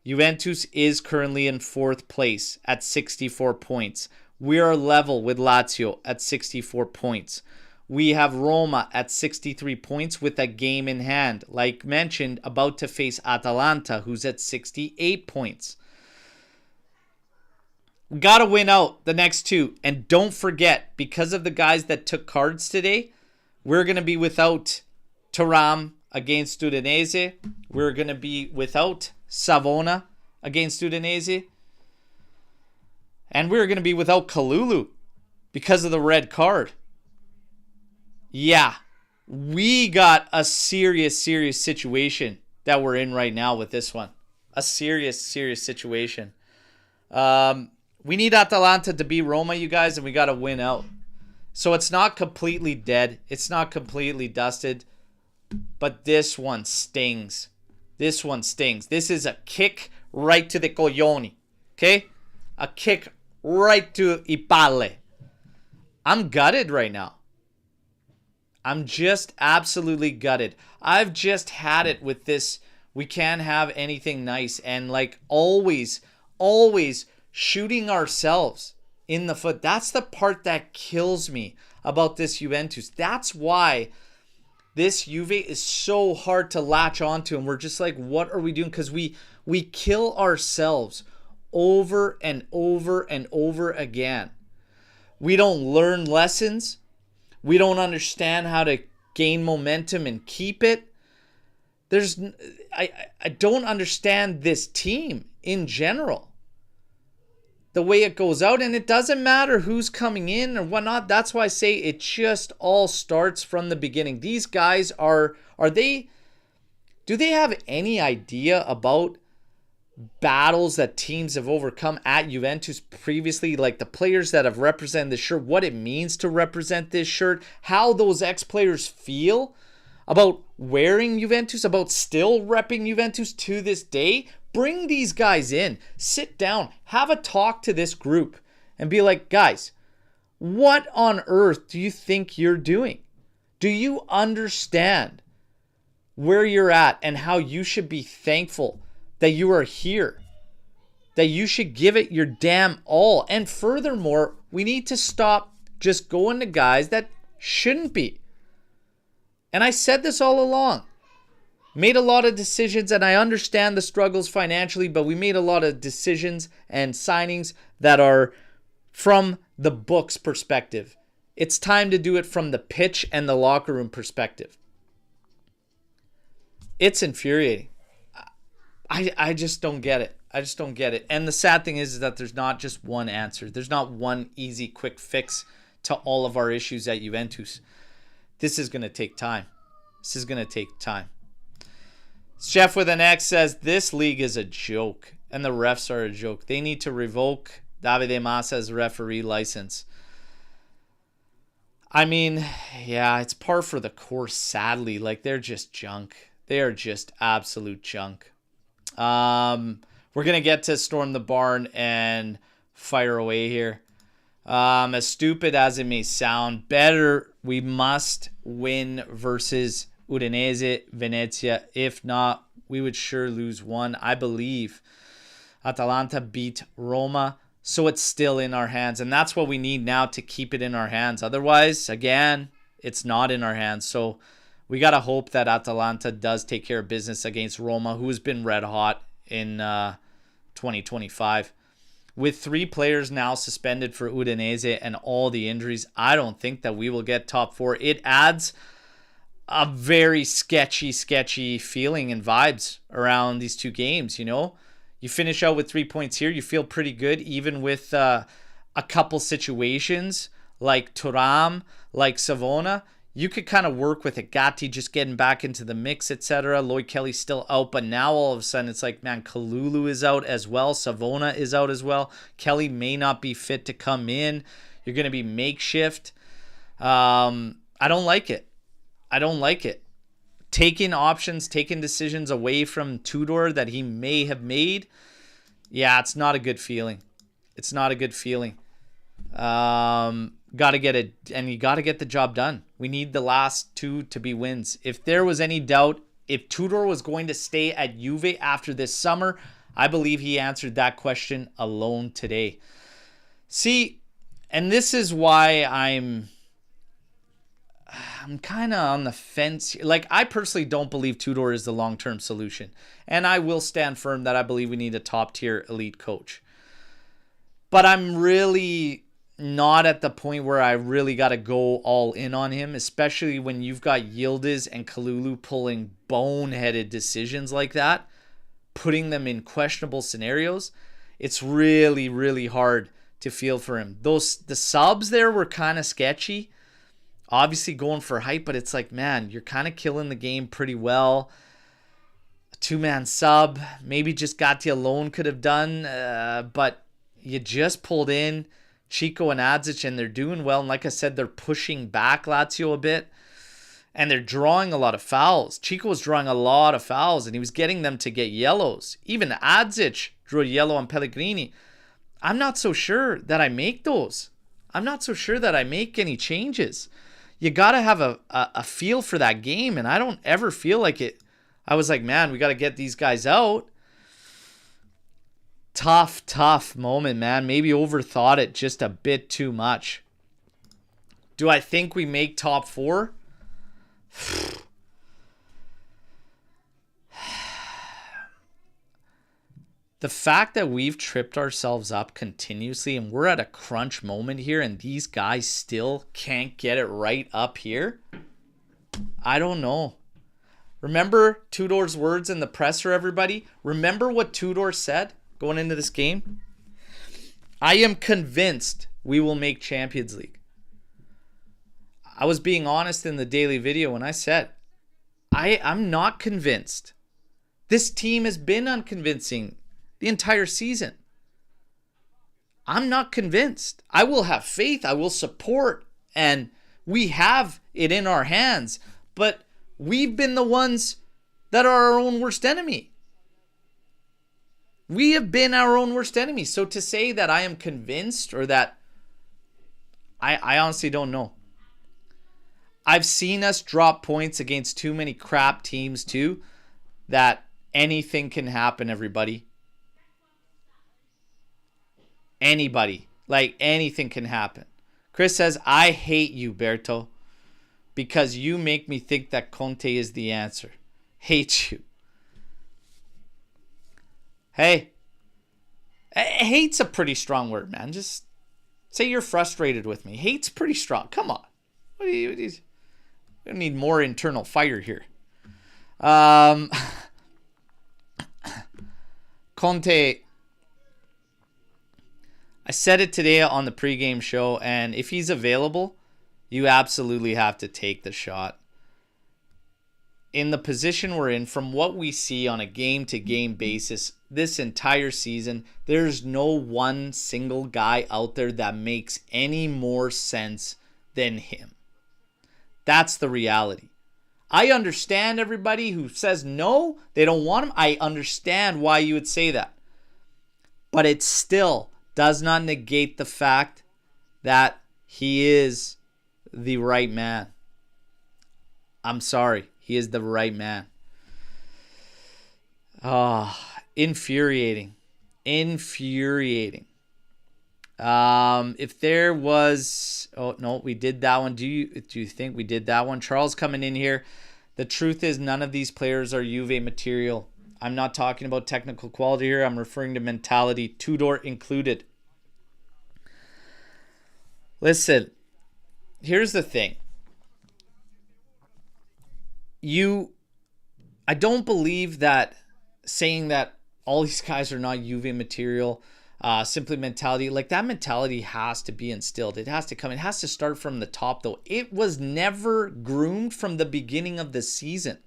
Juventus is currently in 4th place at 64 points. We are level with Lazio at 64 points. We have Roma at 63 points with a game in hand. Like mentioned, about to face Atalanta, who's at 68 points. We got to win out the next two. And don't forget, because of the guys that took cards today, we're going to be without Thuram against Udinese. We're going to be without Savona against Udinese. And we're going to be without Kalulu because of the red card. Yeah, we got a serious situation that we're in right now with this one. A serious situation. We need Atalanta to beat Roma, you guys, and we got to win out. So it's not completely dead. It's not completely dusted. But this one stings. This one stings. This is a kick right to the coglioni. Okay? A kick right to I palle. I'm gutted right now. I'm just absolutely gutted. I've just had it with this. We can't have anything nice. And like always shooting ourselves in the foot. That's the part that kills me about this Juventus. That's why this Juve is so hard to latch onto. And we're just like, what are we doing? Because we kill ourselves over and over again. We don't learn lessons. We don't understand how to gain momentum and keep it. I don't understand this team in general. The way it goes out, and it doesn't matter who's coming in or whatnot. That's why I say it just all starts from the beginning. These guys do they have any idea about battles that teams have overcome at Juventus previously, like the players that have represented this shirt, what it means to represent this shirt, how those ex-players feel about wearing Juventus, about still repping Juventus to this day? Bring these guys in, sit down, have a talk to this group and be like, guys, what on earth do you think you're doing? Do you understand where you're at and how you should be thankful that you are here, that you should give it your damn all? And furthermore, we need to stop just going to guys that shouldn't be. And I said this all along. Made a lot of decisions, and I understand the struggles financially, but we made a lot of decisions and signings that are from the book's perspective. It's time to do it from the pitch and the locker room perspective. It's infuriating. I just don't get it. I just don't get it. And the sad thing is that there's not just one answer. There's not one easy, quick fix to all of our issues at Juventus. This is going to take time. This is going to take time. Chef with an X says, this league is a joke, and the refs are a joke. They need to revoke Davide Massa's referee license. I mean, yeah, it's par for the course, sadly. Like, they're just junk. They are just absolute junk. We're going to get to Storm the Barn and fire away here. As stupid as it may sound, we must win versus Udinese, Venezia. If not, we would sure lose one. I believe Atalanta beat Roma, so it's still in our hands. And that's what we need now to keep it in our hands. Otherwise, again, it's not in our hands. So we got to hope that Atalanta does take care of business against Roma, who has been red hot in 2025. With 3 players now suspended for Udinese and all the injuries, I don't think that we will get top 4. It adds a very sketchy feeling and vibes around these 2 games, you know? You finish out with 3 points here, you feel pretty good, even with a couple situations like Thuram, like Savona. You could kind of work with it. Gatti just getting back into the mix, etc. Lloyd Kelly's still out, but now all of a sudden it's like, man, Kalulu is out as well. Savona is out as well. Kelly may not be fit to come in. You're going to be makeshift. I don't like it. I don't like it. Taking options, taking decisions away from Tudor that he may have made. Yeah, it's not a good feeling. It's not a good feeling. Got to get it, and you got to get the job done. We need the last 2 to be wins. If there was any doubt, if Tudor was going to stay at Juve after this summer, I believe he answered that question alone today. See, and this is why I'm kind of on the fence. Like, I personally don't believe Tudor is the long-term solution, and I will stand firm that I believe we need a top-tier elite coach. But I'm really not at the point where I really got to go all in on him, especially when you've got Yildiz and Kalulu pulling boneheaded decisions like that, putting them in questionable scenarios. It's really, really hard to feel for him. The subs there were kind of sketchy. Obviously going for hype, but it's like, man, you're kind of killing the game pretty well. A 2-man sub, maybe just Gatti alone could have done, but you just pulled in Chico and Adzic, and they're doing well. And like I said, they're pushing back Lazio a bit, and they're drawing a lot of fouls. Chico was drawing a lot of fouls, and he was getting them to get yellows. Even Adzic drew a yellow on Pellegrini. I'm not so sure that I make those. I'm not so sure that I make any changes. You got to have a feel for that game, and I don't ever feel like it. I was like, man, we got to get these guys out. Tough moment, man. Maybe overthought it just a bit too much. Do I think we make top 4? The fact that we've tripped ourselves up continuously and we're at a crunch moment here and these guys still can't get it right up here, I don't know. Remember Tudor's words in the presser, everybody? Remember what Tudor said going into this game? I am convinced we will make Champions League. I was being honest in the daily video when I said, I'm not convinced. This team has been unconvincing the entire season. I'm not convinced. I will have faith. I will support. And we have it in our hands. But we've been the ones that are our own worst enemy. We have been our own worst enemy. So to say that I am convinced or that I honestly don't know. I've seen us drop points against too many crap teams too, that anything can happen, everybody. Anybody. Like, anything can happen. Chris says, I hate you, Berto, because you make me think that Conte is the answer. Hate you. Hey, hate's a pretty strong word, man. Just say you're frustrated with me. Hate's pretty strong. Come on. What do you we don't need more internal fire here. Conte, I said it today on the pregame show, and if he's available, you absolutely have to take the shot. In the position we're in, from what we see on a game-to-game basis this entire season, there's no one single guy out there that makes any more sense than him. That's the reality. I understand everybody who says no, they don't want him. I understand why you would say that. But it still does not negate the fact that he is the right man. I'm sorry. He is the right man. Infuriating. If there was... Oh, no, we did that one. Do you think we did that one? Charles coming in here. The truth is none of these players are Juve material. I'm not talking about technical quality here. I'm referring to mentality, Tudor included. Listen, here's the thing. I don't believe that saying that all these guys are not Juve material, simply mentality, like that mentality has to be instilled. It has to come. It has to start from the top, though. It was never groomed from the beginning of the season.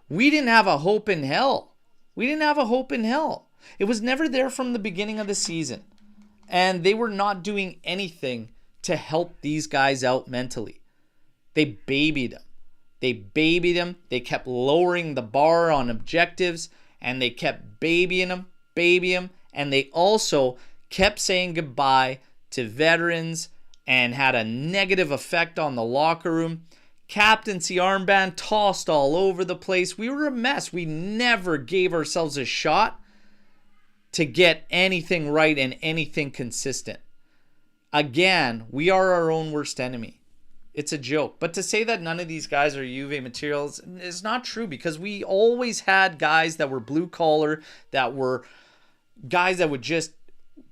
We didn't have a hope in hell. It was never there from the beginning of the season. And they were not doing anything to help these guys out mentally. They babied them. They kept lowering the bar on objectives, and they kept babying them. And they also kept saying goodbye to veterans and had a negative effect on the locker room. Captaincy armband tossed all over the place. We were a mess. We never gave ourselves a shot to get anything right and anything consistent. Again, we are our own worst enemy. It's a joke. But to say that none of these guys are Juve materials is not true, because we always had guys that were blue collar, that were guys that would just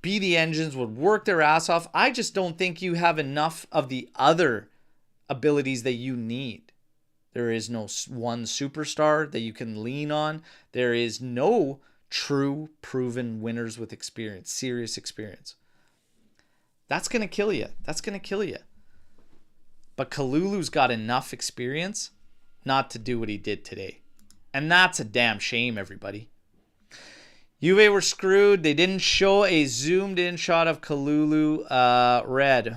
be the engines, would work their ass off. I just don't think you have enough of the other abilities that you need. There is no one superstar that you can lean on. There is no true proven winners with experience, serious experience. That's going to kill you. But Kalulu's got enough experience not to do what he did today. And that's a damn shame, everybody. Juve were screwed. They didn't show a zoomed in shot of Kalulu red.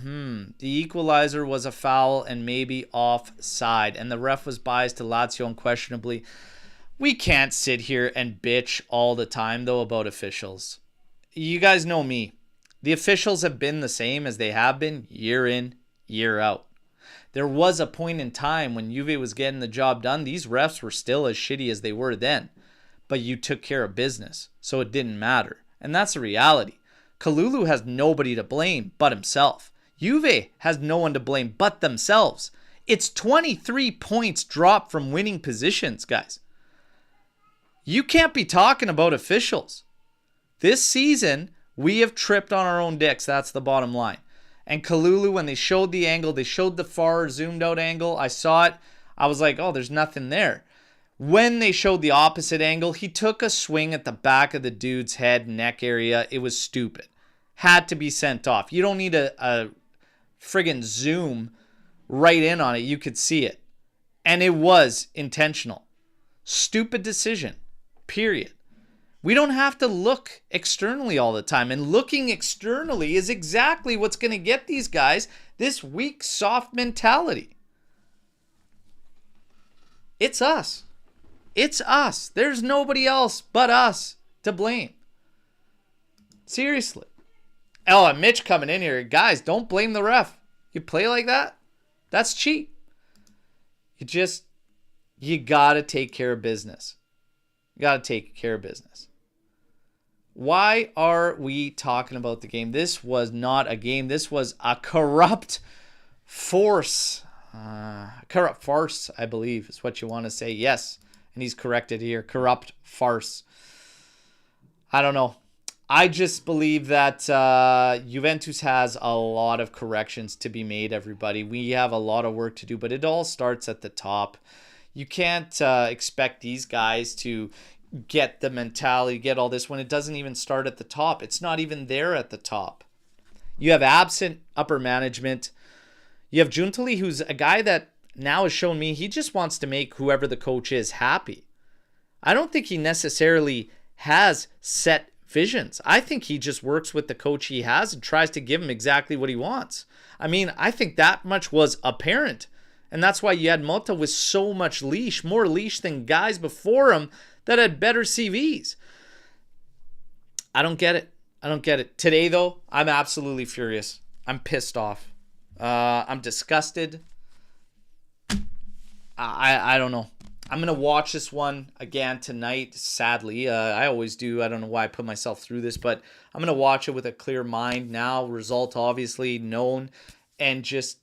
The equalizer was a foul and maybe offside. And the ref was biased to Lazio unquestionably. We can't sit here and bitch all the time, though, about officials. You guys know me. The officials have been the same as they have been year in, year out. There was a point in time when Juve was getting the job done. These refs were still as shitty as they were then. But you took care of business, so it didn't matter. And that's the reality. Kalulu has nobody to blame but himself. Juve has no one to blame but themselves. It's 23 points dropped from winning positions, guys. You can't be talking about officials. This season, we have tripped on our own dicks. That's the bottom line. And Kalulu, when they showed the angle, they showed the far zoomed out angle. I saw it. I was like, oh, there's nothing there. When they showed the opposite angle, he took a swing at the back of the dude's head, neck area. It was stupid. Had to be sent off. You don't need a friggin' zoom right in on it. You could see it. And it was intentional. Stupid decision. Period. We don't have to look externally all the time. And looking externally is exactly what's going to get these guys this weak, soft mentality. It's us. It's us. There's nobody else but us to blame. Seriously. Oh, and Mitch coming in here. Guys, don't blame the ref. You play like that? That's cheap. You got to take care of business. Why are we talking about the game? This was not a game. This was a corrupt force. Corrupt farce, I believe, is what you want to say. Yes. And he's corrected here. Corrupt farce. I don't know. I just believe that Juventus has a lot of corrections to be made, everybody. We have a lot of work to do, but it all starts at the top. You can't expect these guys to get the mentality, get all this when it doesn't even start at the top. It's not even there at the top. You have absent upper management. You have Giuntoli, who's a guy that now has shown me he just wants to make whoever the coach is happy. I don't think he necessarily has set visions. I think he just works with the coach he has and tries to give him exactly what he wants. I mean, I think that much was apparent. And that's why you had Motta with so much leash, more leash than guys before him that had better CVs. I don't get it. Today, though, I'm absolutely furious. I'm pissed off. I'm disgusted. I don't know. I'm going to watch this one again tonight, sadly. I always do. I don't know why I put myself through this, but I'm going to watch it with a clear mind now. Result obviously known. And just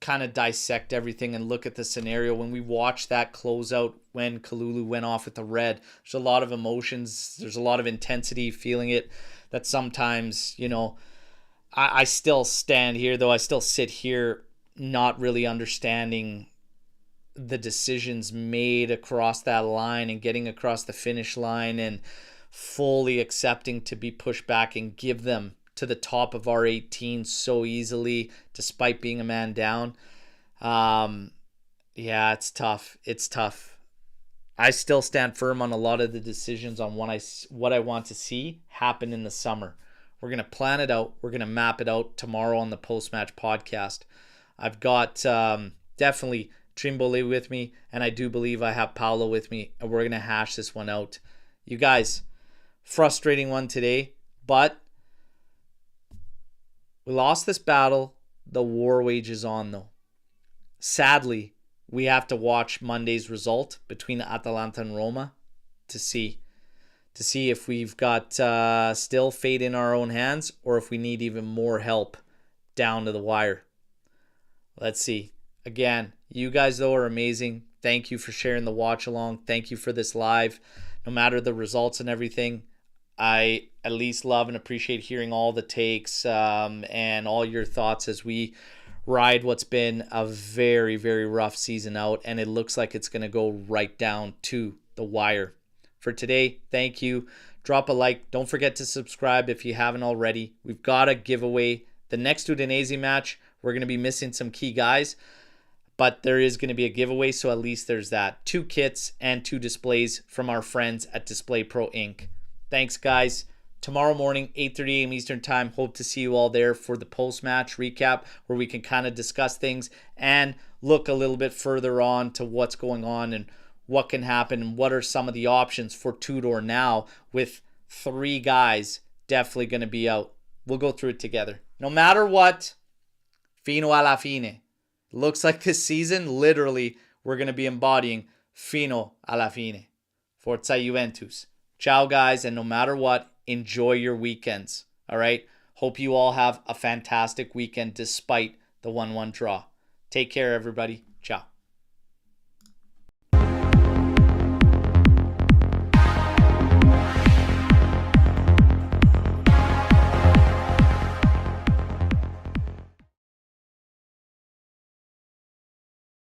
kind of dissect everything and look at the scenario. When we watched that closeout when Kalulu went off with the red, there's a lot of emotions. There's a lot of intensity, feeling it, that sometimes, I still stand here, though I still sit here not really understanding the decisions made across that line and getting across the finish line and fully accepting to be pushed back and give them to the top of our 18 so easily despite being a man down. Yeah, it's tough. It's tough. I still stand firm on a lot of the decisions on what I want to see happen in the summer. We're going to plan it out. We're going to map it out tomorrow on the post-match podcast. I've got definitely Trimbole with me, and I do believe I have Paolo with me, and we're going to hash this one out. You guys, frustrating one today, but we lost this battle. The war wages on, though. Sadly, we have to watch Monday's result between Atalanta and Roma to see if we've got still fate in our own hands or if we need even more help down to the wire. Let's see. Again, you guys, though, are amazing. Thank you for sharing the watch along. Thank you for this live. No matter the results and everything, I at least love and appreciate hearing all the takes and all your thoughts as we ride what's been a very, very rough season out, and it looks like it's going to go right down to the wire. For today, thank you. Drop a like. Don't forget to subscribe if you haven't already. We've got a giveaway. The next Udinese match, we're going to be missing some key guys, but there is going to be a giveaway, so at least there's that. 2 kits and 2 displays from our friends at Display Pro Inc. Thanks, guys. Tomorrow morning, 8:30 a.m. Eastern Time. Hope to see you all there for the post-match recap where we can kind of discuss things and look a little bit further on to what's going on and what can happen and what are some of the options for Tudor now with 3 guys definitely going to be out. We'll go through it together. No matter what, fino alla fine. Looks like this season, literally, we're going to be embodying fino alla fine. Forza Juventus. Ciao, guys, and no matter what, enjoy your weekends. All right? Hope you all have a fantastic weekend despite the 1-1 draw. Take care, everybody. Ciao.